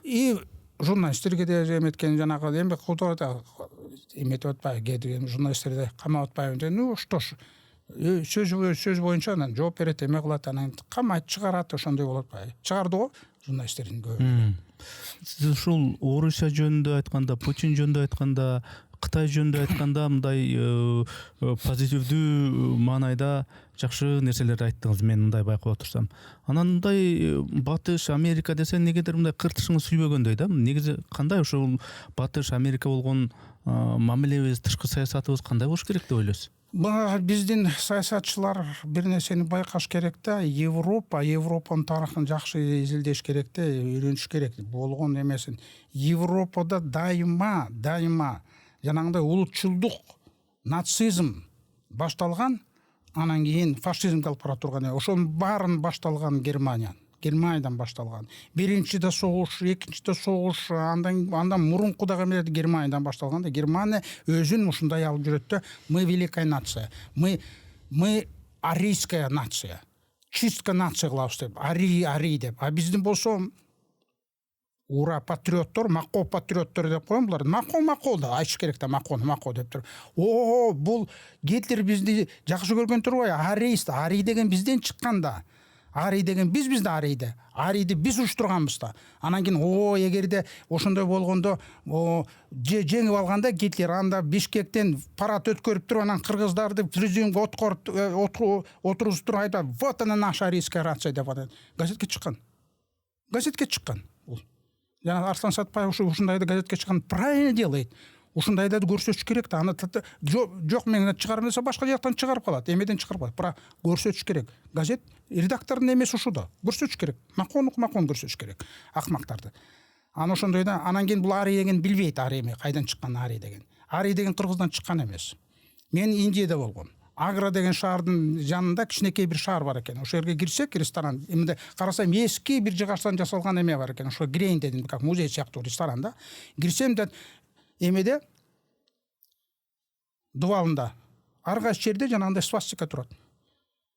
Speaker 1: И журналисттерге де эметкен жанагы эми културада эметип атпайбы, журналисттерди камап атпайбы. Ну что ж, сөз боюнча анан жооп берет, эме кылат, анан камайт, чыгарат, ошондой болот атпайбы. Чыгарды го журналисттердин көбү.
Speaker 2: Сиз ушул Орусия жөнүндө айтканда, Путин жөнүндө айтканда, Кытай жөнүндө айтканда мындай позитивдүү маанайда жакшы нерселерди айттыңыз, мен мындай байкап отурсам. Анан мындай Батыш, Америка десе негедир мындай кыртышыңыз сүйбөгөндөй да. Негизи кандай ушул Батыш, Америка болгон мамилебиз, тышкы саясатыбыз кандай болуш керек деп ойлойсуз?
Speaker 1: Биздин саясатчылар бир нерсени байкаш керек да, Европанын тарыхын жакшы изилдеш керек да, үйрөнүш керек. Болгон эмесин. Европада дайыма жанагындай улутчулдук, нацизм башталган, анан кийин фашизмге алып бара турган. Ошонун баарын башталган Германия Германиядан башталган. Биринчи да согуш, экинчи да согуш, андан мурункудагы эмелер Германиядан башталган да. Германия өзүн ушундай алып жүрөт да, мы великая нация. Мы арийская нация. Чистка нация кылабыз деп, арий деп. А биздин болсо ура патриоттор, макол патриоттор деп коем булар. Макол да айтыш керек да, макол деп тур. Бул Гитлер бизди жакшы көргөн турбайбы? Арий деген бизден чыккан да. Арий деген бизди арийди биз уштурганбыз да. Анан кийин эгерде ошондой болгондо жеңип алганда Гитлер анда Бишкектен парад өткөрүп туруп анан кыргыздарды президиумга отургузуп туруп айтат, вот она наша арийская нация деп атат. Газетке чыккан. Жана Арслан Сатпаев ушундайды газетке чыккан, правильно делает. Ушундайды көрсөтүш керек да. Аны жок мен чыгарам десе башка жактан чыгарып калат, эмеден чыгарып калат. Бирок көрсөтүш керек. Газет редактордун эмеси ушуда. Көрсөтүш керек. Макон көрсөтүш керек. Акмактарды. Аны ошондой да. Анан кийин бул арий деген билбейт, арий кайдан чыккан арий деген. Арий деген Кыргыздан чыккан эмес. Мен Индияда болгом. Агра деген шаардын жанында кичинекей бир шаар бар экен. Ошол жерге кирсек, ресторан, эмне карасам эски бир жыгачтан жасалган эме бар экен. Ошо кирейин дедим, как музей сыяктуу ресторан да. Кирсем да эмеде дубалында ар кайсы жерде жанагындай свастика турат.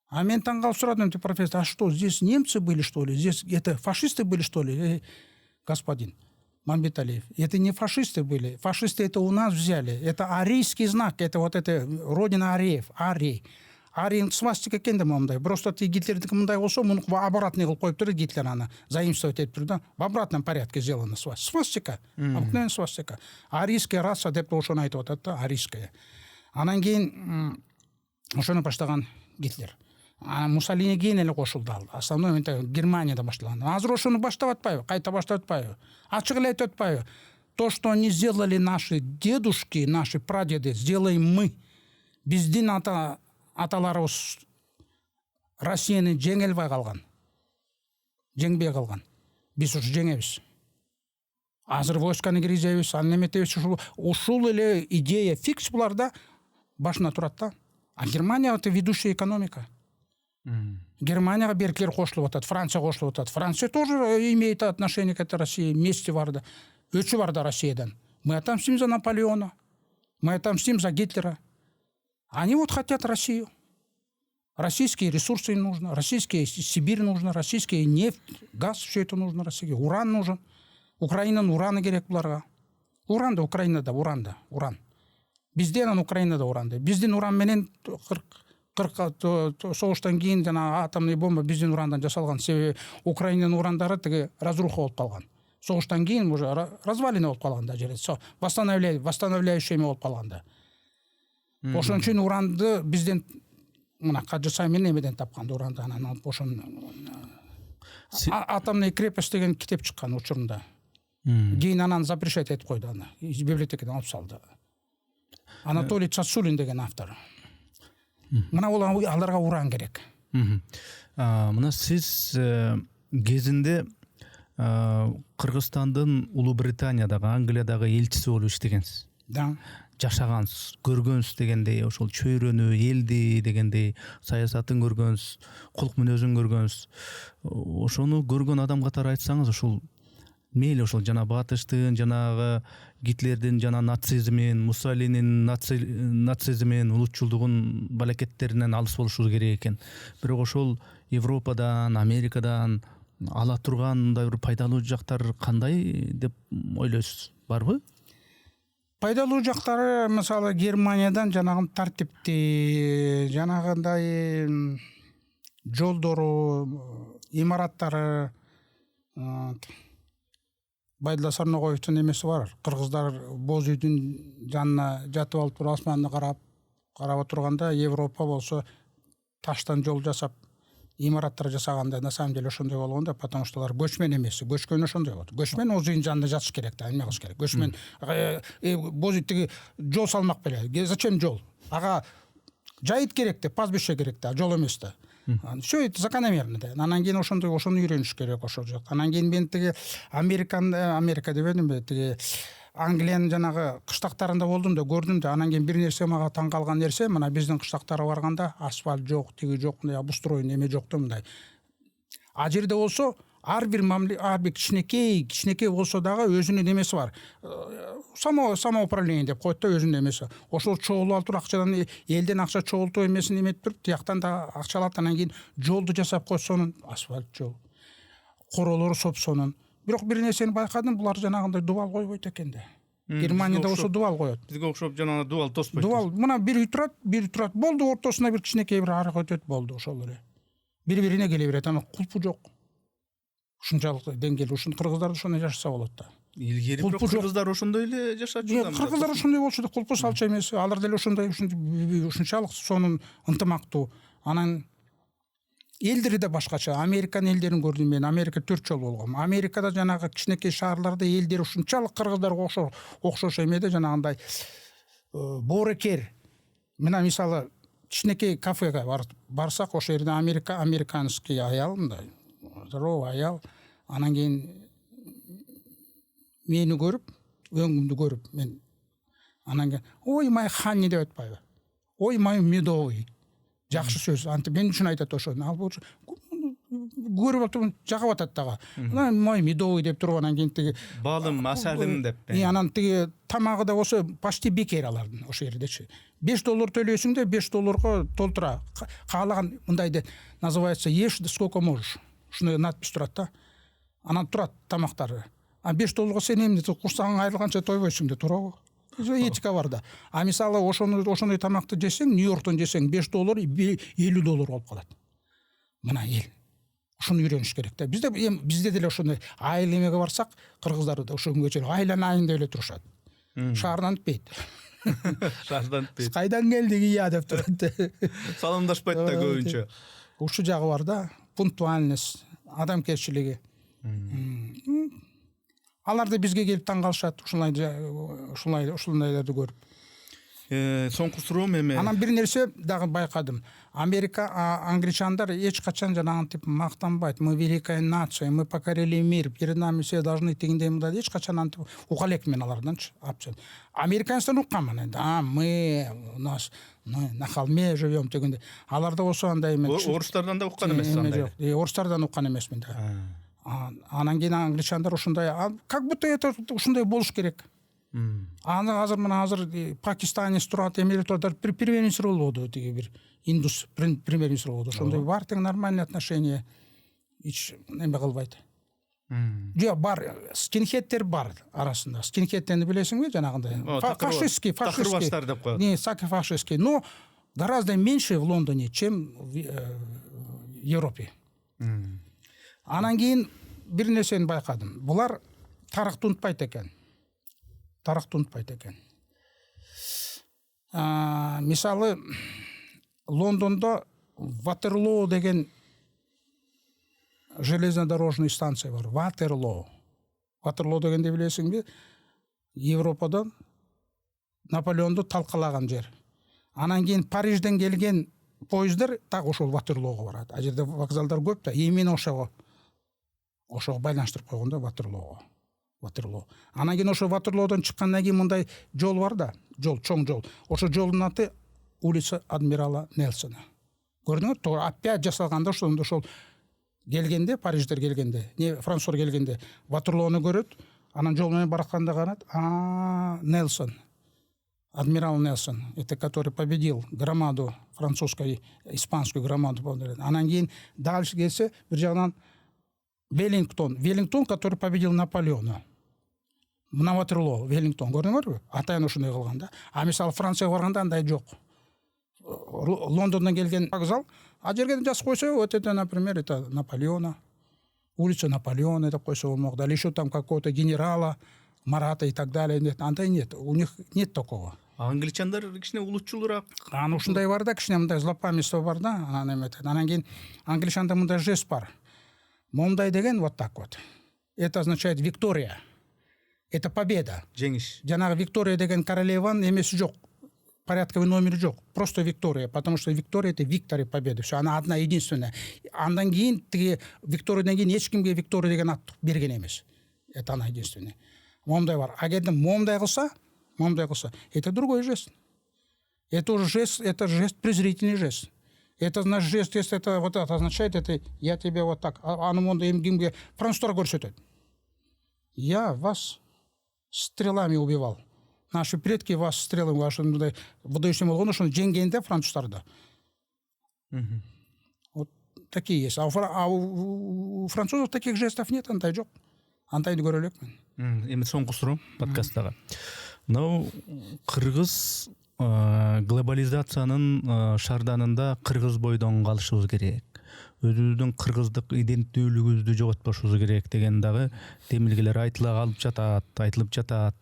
Speaker 1: А мен таң калып сурадым, профессор, а что, здесь немцы были, что ли? Здесь это фашисты были, что ли? Господин Мамбеталиев, это не фашисты были. Фашисты это у нас взяли. Это арийский знак, это вот это родина ариев, арий. Арийин свастика экен да момундай. Просто Гитлердики мындай болсо, муну обратный кылып коюп туруп, Гитлер аны заимствовать этип туруп да, в обратном порядке сделана свастика. Обыкновенная свастика. Арийская раса деп ошону айтып атат да, арийская. Анан кийин ошону баштаган Гитлер. Муссолини кийин эле кошулду ал. Основной Германияда башталган. Азыр ошону баштап атпайбы? Кайта баштап атпайбы? Ачык эле айтып атпайбы? То, что они сделали наши дедушки, наши прадеды, сделаем мы. Биздин аталарыбыз Россияны жеңе албай калган. Жеңбей калган. Биз ушу жеңебиз. Азыр войсканы киргизебиз, аны эметебиз. Ушул эле идея фикс буларда башына турат да. А Германия это ведущая экономика. Германияга беркилер кошулуп атат, Франция кошулуп атат. Франция тоже имеет отношение к этой России, вместе бар да. Өчү бар да Россиядан. Мы отомстим за Наполеона. Мы отомстим за Гитлера. Они вот хотят Россию. Российские ресурсы им нужно, российские Сибирь нужно, российские нефть, газ, все это нужно России. Уран нужен. Украинанын ураны керек буларга. Уран да Украинада, уран. Бизден Украинада уран да. Биздин уран менен 40 согуштан кийин жана атомный бомба биздин урандан жасалган. Себеби Украинанын урандары тиги разруха болуп калган. Согуштан кийин уже развалина болуп калган да жери. Восстанавливающий болуп калган да. Ошон үчүн уранды бизден мына Кажысай менен эмеден тапкан уранды, анан алып ошон атомный крепость деген китеп чыккан учурунда. Кийин анан запрещать этип койду аны. Библиотекадан алып салды. Анатолий Цацулин деген автор. Мына аларга уран керек.
Speaker 2: Мына сиз кезинде Кыргызстандын Улуу Британиядагы, Англиядагы элчиси болуп иштегенсиз.
Speaker 1: Да.
Speaker 2: Жашагансыз, көргөнсүз дегендей, ошол чөйрөнү, элди дегендей, саясатын көргөнсүз, кулк мүнөзүн көргөнсүз. Ошону көргөн адам катары айтсаңыз, ошол мейли ошол жана батыштын, жанагы Гитлердин жана нацизмин, Муссолинин нацизмин, улутчулдугун балакеттеринен алыс болушубуз керек экен. Бирок ошол Европадан, Америкадан ала турган мындай бир пайдалуу жактар кандай деп ойлойсуз? Барбы?
Speaker 1: Пайдалуу жактары мисалы Германиядан жанагы тартипти, жанагындай жолдору, имараттары, Байдла Сарноговичтин эмеси бар. Кыргыздар боз үйдүн жанына жатып алып туруп асманды карап турганда, Европа болсо таштан жол жасап, имараттар жасаганда на самом деле ошондой болгон да, потому что алар көчмөн эмес. Көчкөн ошондой болот. Көчмөн оз үйдүн жанында жатыш керек да, эме кылыш керек. Көчмөн боз үйдүгү жол салмак беле. Зачем жол? Ага жайыт керек да, пастбище керек да, жол эмес да. Все это закономерно да. Анан кийин ошондой үйрөнүш керек ошол жакта. Анан кийин мен тиги Америка деп едим, тиги Англиянын жанагы кыштактарында болдум да, көрдүм да. Анан кийин бир нерсе мага таң калган нерсе, мына биздин кыштактарга барганда асфальт жок, тиги жок, мындай обустроен эме жок да, мындай. А жерде болсо ар бир кичинекей болсо дагы өзүнүн немеси бар. Самоуправление деп коет да өзүнүн немеси. Ошол чогулуп алып туруп акчадан элден акча чогултуп эмесин эметип туруп тияктан да акча алат. Анан кийин жолду жасап койсонун, асфальт жол. Королору сопсонун. Бирок бир нерсени байкадым, булар жанагындай дубал койбойт экен да. Германияда болсо дубал коет.
Speaker 2: Бизге окшоп жана дубал тоспойт.
Speaker 1: Дубал мына бир үй турат, болду, ортосуна бир кичинекей бир арык өтөт, болду, ошол эле. Бири-бирине келе берет, ана кулпу жок. Ушунчалык деңгээл, ушун кыргыздар ошондой жашаса болот да.
Speaker 2: Илгери бирок кыргыздар ошондой эле жашачу да.
Speaker 1: Кыргыздар ошондой болчу да, кулпу салчу эмес. Алар деле ушунчалык сонун ынтымактуу. Анан элдери да башкача. Американын элдерин көрдүм мен. Америка 4 жолу болгом. Америкада жанагы кичинекей шаарларда элдери ушунчалык кыргыздарга окшош эмеде, жанагындай боорекер. Мына мисалы кичинекей кафеге барсак, ошол жерде американский аял, мындай здоровый аял, анан кийин мени көрүп, өңүмдү көрүп, мен анан кийин ой май ханни деп атпайбы, ой май медовый, жакшы сөз. Антип мен үчүн айтат ошону. Ал болчу көрүп атып жагып атат дагы. Анан май медовый деп туруп, анан кийин тиги
Speaker 2: балым асадым деп.
Speaker 1: Анан тиги тамагы да болсо почти бекер алардын ошол жердечи. $5 төлөйсүң да $5 толтура. Каалаган мындайды называется ешь сколько можешь. Ушундай надпись турат да. Анан турат тамактары. А $5 сен эмне курсагың айрылганча тойбойсуң да, туурабы? Этика бар да. А мисалы ошондой тамакты жесең, Нью-Йорктон жесең $5 $50 болуп калат. Мына эл. Ушуну үйрөнүш керек да. Бизде деле ошондой айыл эмеге барсак, кыргыздар да ошо күнгө чейин айланайын деп эле турушат. Шаардан өтпөйт.
Speaker 2: Шаардан өтпөйт.
Speaker 1: Кайдан келдиң ия деп турат.
Speaker 2: Саламдашпайт да көбүнчө.
Speaker 1: Ушул жагы бар да, пунктуальность, адамкерчилиги. Алар да бизге келип таң калышат, ушундайларды көрүп.
Speaker 2: Соңку суроом эме.
Speaker 1: Анан бир нерсе дагы байкадым. Англичандар эч качан жанагынтип мактанбайт. Мы великая нация, мы покорили мир, перед нами все должны тигиндей мындай эч качан антип укалек мен аларданчы. Американецтер уккан энди. Мы у нас на холме живем дегенде. Аларда болсо андай эмес.
Speaker 2: Орустардан да уккан эмес андай.
Speaker 1: Орустардан уккан эмесмин да. Анан кийин англичандар ушундай, как будто это ушундай болуш керек. Азыр пакистанец турат, эмелер турат, премьер-министр болду, тиги бир индус премьер-министр болду. Ошондой бар тең нормальный отношение. Эч эме кылбайт. Жок, бар, скинхедтер бар арасында. Скинхедтерди билесиңби, жанагындай? Фашистский.
Speaker 2: Такырбаштар деп коет.
Speaker 1: Не, фашистский, но гораздо меньше в Лондоне, чем в Европе. Анан кийин бир нерсени байкадым. Булар тарыхты унутпайт экен. Мисалы Лондондо Ватерлоо деген железнодорожный станция бар. Ватерлоо дегенди билесиңби? Европадан Наполеонду талкалаган жер. Анан кийин Парижден келген поездар так ошол Ватерлоого барат. А жерде вокзалдар көп да, именно ошого байланыштырып койгон да Ватерлоо. Анан кийин ошо Ватерлоодон чыккандан кийин мындай жол бар да, чоң жол. Ошо жолдун аты улица адмирала Нельсона. Көрдүңөр, туура опять жасалганда ошол келгенде, Париждер келгенде, француздар келгенде Ватерлоону көрөт, анан жол менен баратканда карат, Нельсон. Адмирал Нельсон, это который победил громаду французской, испанскую громаду. Анан кийин дальше келсе, бир жагынан Веллингтон, который победил Наполеона. Мына Ватерлоо, Веллингтон, көрдүңөрбү? Атайын ушундай кылган да. А мисалы Францияга барганда андай жок. Лондондон келген вокзал, а жерге жазып койсо, вот это, например, это Наполеона, улица Наполеона деп койсо болмок. Да, или еще там какого-то генерала, Марата и так далее. Нет, андай нет. У них нет такого.
Speaker 2: Англичандар кичине улутчулураак.
Speaker 1: Анан ушундай бар да, кичине мындай злопамятство бар да, анан кийин англичанда мындай жест бар. Момдай деген вот так вот. Это означает Виктория. Это победа.
Speaker 2: Жеңиш.
Speaker 1: Жанагы Виктория деген королеванын эмеси жок. Порядковый номер жок. Просто Виктория, потому что Виктория это Виктория победы. Всё, она одна единственная. Андан кийин тиги Викториядан кийин эч кимге Виктория деген ат берген эмес. Это она единственная. Момдай бар. А кээде момдай кылса, это другой жест. Это уже жест, это жест презрительный жест. Это наш жест, если это вот это означает, это я тебя вот так. Аны монда кимге француздар көрсөтөт. Я вас стрелами убивал. Наши предки вас стрелами, ваши выдающие болгону, ошону жеңгенде француздарды. Вот такие есть. А у французов таких жестов нет, андай жок. Андайды көрө элекмин.
Speaker 2: Эми соңку суроо подкасттагы. Мынау кыргыз глобализациянын шарданында кыргыз бойдон калышыбыз керек. Өзүбүздүн кыргыздык иденттүүлүгүбүздү жоготпошубуз керек деген дагы демилгелер айтылып жатат.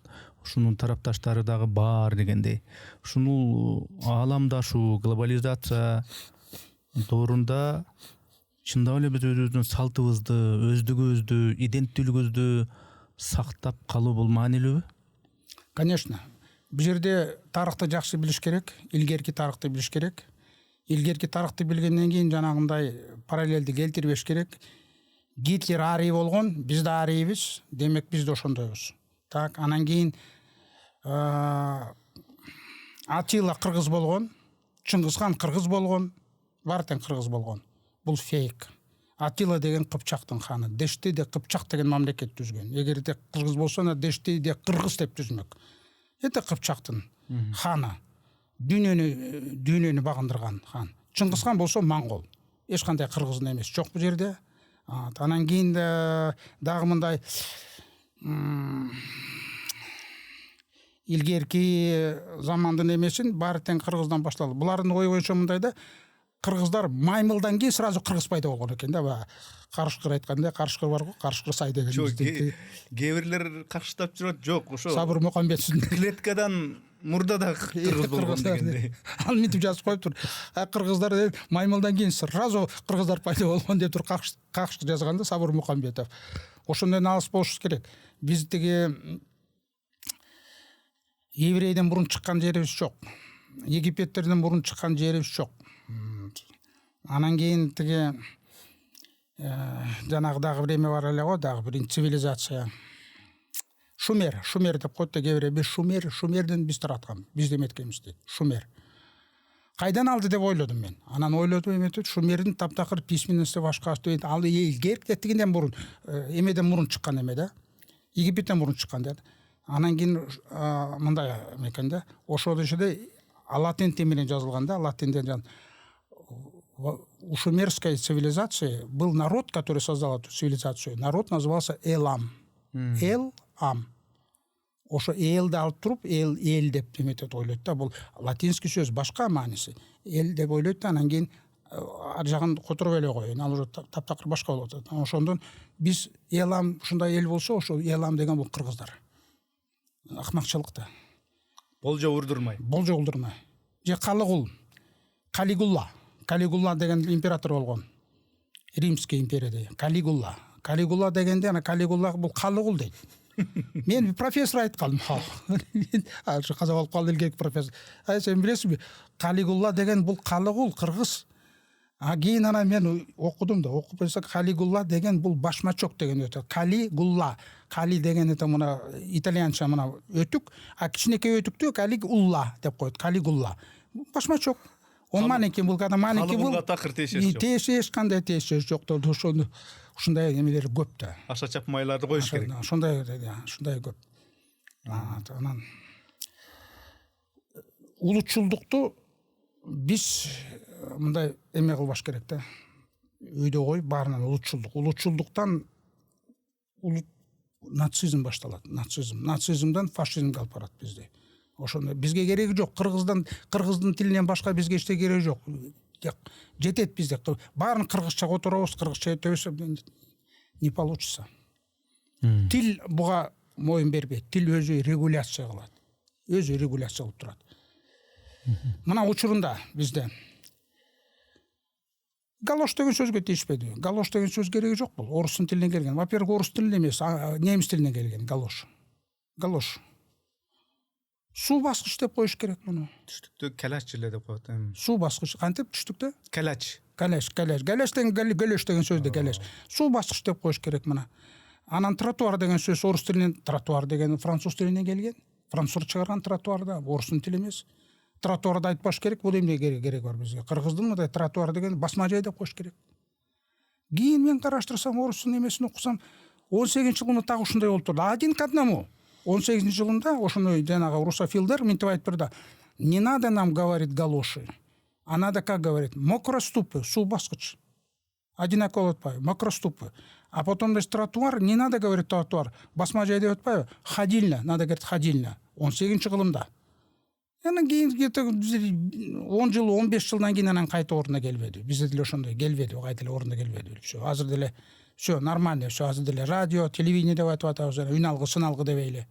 Speaker 2: Ушунун тарапташтары дагы бар дегендей. Ушуну ааламдашуу, глобализация доорунда чындап эле биз өзүбүздүн салтыбызды, өздүгүбүздү, иденттүүлүгүбүздү сактап калуу бул маанилүүбү?
Speaker 1: Конечно. Бул жерде тарыхты жакшы билиш керек, илгерки тарыхты билиш керек. Илгерки тарыхты билгенден кийин жанагындай параллелди келтирбеш керек. Гитлер арий болгон, биз да арийбиз, демек биз да ошондойбуз. Так, анан кийин Атила кыргыз болгон, Чыңгызхан кыргыз болгон, баары тең кыргыз болгон. Бул фейк. Атила деген Кыпчактын ханы, Дешти де Кыпчак деген мамлекет түзгөн. Эгерде кыргыз болсо, Дешти де кыргыз деп түзмөк. Это Кыпчактын ханы. Дүйнөнү багындырган хан. Чыңгызхан болсо монгол. Эч кандай кыргыздын эмес, жок бул жерде. Анан кийин дагы мындай илгерки замандын эмесин баары тең кыргыздан башталды. Булардын ою боюнча мындай да, кыргыздар маймылдан кийин сразу кыргыз пайда болгон экен да. Карышкыр айтканда, карышкыр бар го, карышкыр сай деген.
Speaker 2: Кээ бирлер каршылап жүрөт, жок, ошо
Speaker 1: Сабыр Мукамбетовдун
Speaker 2: клеткадан мурда да кыргыз болгон дегендей.
Speaker 1: Ал мынтип жазып коюптур. Кыргыздар маймылдан кийин сразу кыргыздар пайда болгон деп тур какышкы жазганда Сабыр Мукамбетов. Ошондон алыс болушубуз керек. Биз тиги еврейден мурун чыккан жерибиз жок. Египеттерден мурун чыккан жерибиз жок. Анан кийин тиги жанагы дагы время бар эле го, дагы бир цивилизация. Шумер деп коет да кээ бирөө. Биз Шумерден биз тараткан. Биз деметкенбиз дейт. Шумер. Кайдан алды деп ойлодум мен. Анан ойлодум эметет Шумердин таптакыр письменности башкасы ал илгертигинден мурун эмеден мурун чыккан эме да. Египеттен мурун чыккан да. Анан кийин мындай экен да. Ошол ишеде латин менен жазылган да, латинден у шумерской цивилизации был народ, который создал эту цивилизацию. Народ назывался Элам. Эл-ам. Ошо элди алып туруп, эл деп деметет ойлойт да. Бул латинский сөз, башка мааниси. Эл деп ойлойт да, анан кийин ар жагын которуп эле коеюн. Ал уже таптакыр башка болуп атат. Ошондон биз Элам ушундай эл болсо, ошо Элам деген бул кыргыздар. Акмакчылык да.
Speaker 2: Болжо урдурмай. Же Калыгул. Калигула деген император болгон. Римский империяда. Калигула дегенде ана Калигула бул Калыгул дейт. Мен профессор айткалдым. Казак болуп калды илгерки профессор. Сен билесиңби? Калигула деген бул Калыгул кыргыз. Кийин ана мен окудум да, окуп койсо Калигула деген бул башмачок деген өтөт. Кали деген это мына итальянча мына өтүк, кичинекей өтүктү Калигула деп коет. Калигула. Башмачок. Он маленький бул, когда маленький бул. Такыр тешеш жок.
Speaker 1: Эч кандай тешеш жок. Ушундай эмелер көп да.
Speaker 2: Аша чапмайларды коюш керек.
Speaker 1: Ошондой көп. Анан улутчулдукту биз мындай эме кылбаш керек да. Үйдө коюп баарынан улутчулдуктан нацизм башталат. Нацизмден фашизмге алып барат бизди. Ошондо бизге кереги жок. Кыргыздын тилинен башка бизге эч кереги жок. Жетет бизде. Баарын кыргызча которобуз, кыргызча айтабыз, не получится. Тил буга моюн бербейт. Тил өзү регуляция кылат. Өзү регуляция кылып турат. Мына учурунда бизде галош деген сөзгө тийишпеди. Галош деген сөз кереги жок бул. Орус тилинен келген. Во-первых, орус тилинен эмес, немис тилинен келген галош. Суу баскыч деп коюш керек муну.
Speaker 2: Түштүктө калач эле деп коет.
Speaker 1: Суу баскыч кантип түштүктө?
Speaker 2: Калач.
Speaker 1: Галеш деген деген сөздө галеш. Суу баскыч деп коюш керек мына. Анан тротуар деген сөз орус тилинен, тротуар деген француз тилинен келген. Француз чыгарган тротуарда, орустун тили эмес. тротуарды айтпаш керек, бул эмне керек бар бизге? Кыргыздын мындай тротуар деген басма жай деп коюш керек. Кийин мен караштырсам, орустун эмесин окусам, 18 жылында так ушундай болуп турду. Один к одному. 18 жылында ошону жанагы русофилдер мынтип айтып турду. Не надо нам, говорит, галоши, а надо, как говорит, мокроступы, суу баскыч. Одинаково атпайбы, мокроступы. А потом, значит, тротуар, не надо, говорит, тротуар, басма жай деп атпайбы, ходильня, надо, говорит, ходильня. 18 жылында. Анан кийин где-то 10 жыл, 15 жылдан кийин анан кайта ордуна келбеди. Бизде деле ошондой келбеди, кайта эле ордуна келбеди. Всё, азыр деле всё нормально, всё азыр деле радио, телевидение деп айтып атабыз, үн алгы, сын алгы дебейли.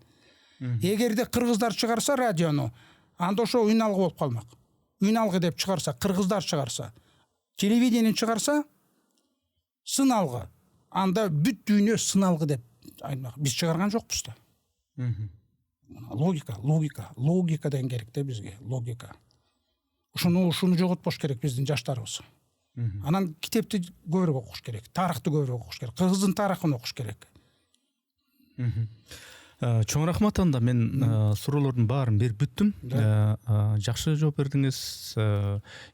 Speaker 1: Эгерде кыргыздар чыгарса радиону, анда ошо үн алгы болуп калмак. Үн алгы деп чыгарса, кыргыздар чыгарса, телевидение чыгарса, сын алгы. Анда бүт дүйнө сын алгы деп айтмак. Биз чыгарган жокпуз да. Логикадан керек да бизге, логика. Ушуну жоготпош керек биздин жаштарыбыз. Анан китепти көбүрөөк окуш керек, тарыхты көбүрөөк окуш керек, кыргыздын тарыхын окуш керек.
Speaker 2: Чоң рахмат. Анда мен суроолордун баарын берип бүттүм. Жакшы жооп бердиңиз.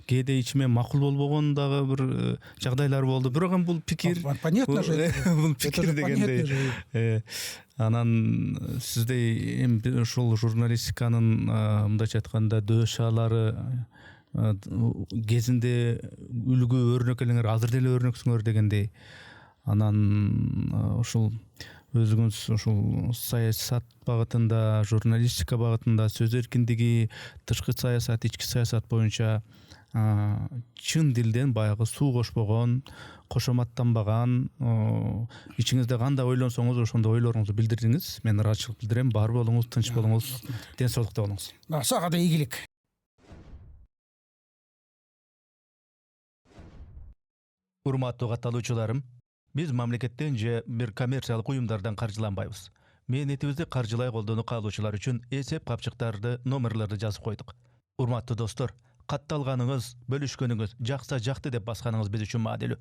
Speaker 2: Кээде ичиме макул болбогон дагы бир жагдайлар болду. Бирок бул пикир,
Speaker 1: Понятно же.
Speaker 2: бул пикир дегендей. Анан сиздей эми ушул журналистиканын мындайча айтканда дөшалары кезинде үлгү өрнөк элеңер, азыр деле өрнөксүңөр дегендей. Анан ушул өзүңүз ушул саясат багытында, журналистика багытында сөз эркиндиги, тышкы саясат, ички саясат боюнча чын дилден баягы суу кошпогон, кошоматтанбаган, ичиңизде кандай ойлонсоңуз ошондой ойлоруңузду билдирдиңиз. Мен ыраазычылык билдирем. Бар болуңуз, тынч болуңуз, ден соолукта болуңуз.
Speaker 1: Сага да ийгилик.
Speaker 2: Урматтуу катталуучуларым, биз мамлекеттен же бир коммерциялык уюмдардан каржыланбайбыз. Мээнетибизди каржылай колдонуу каалоочулар үчүн эсеп капчыктарды, номерлерди жазып койдук. Урматтуу достор, катталганыңыз, бөлүшкөнүңүз, жакса жакты деп басканыңыз биз үчүн маанилүү.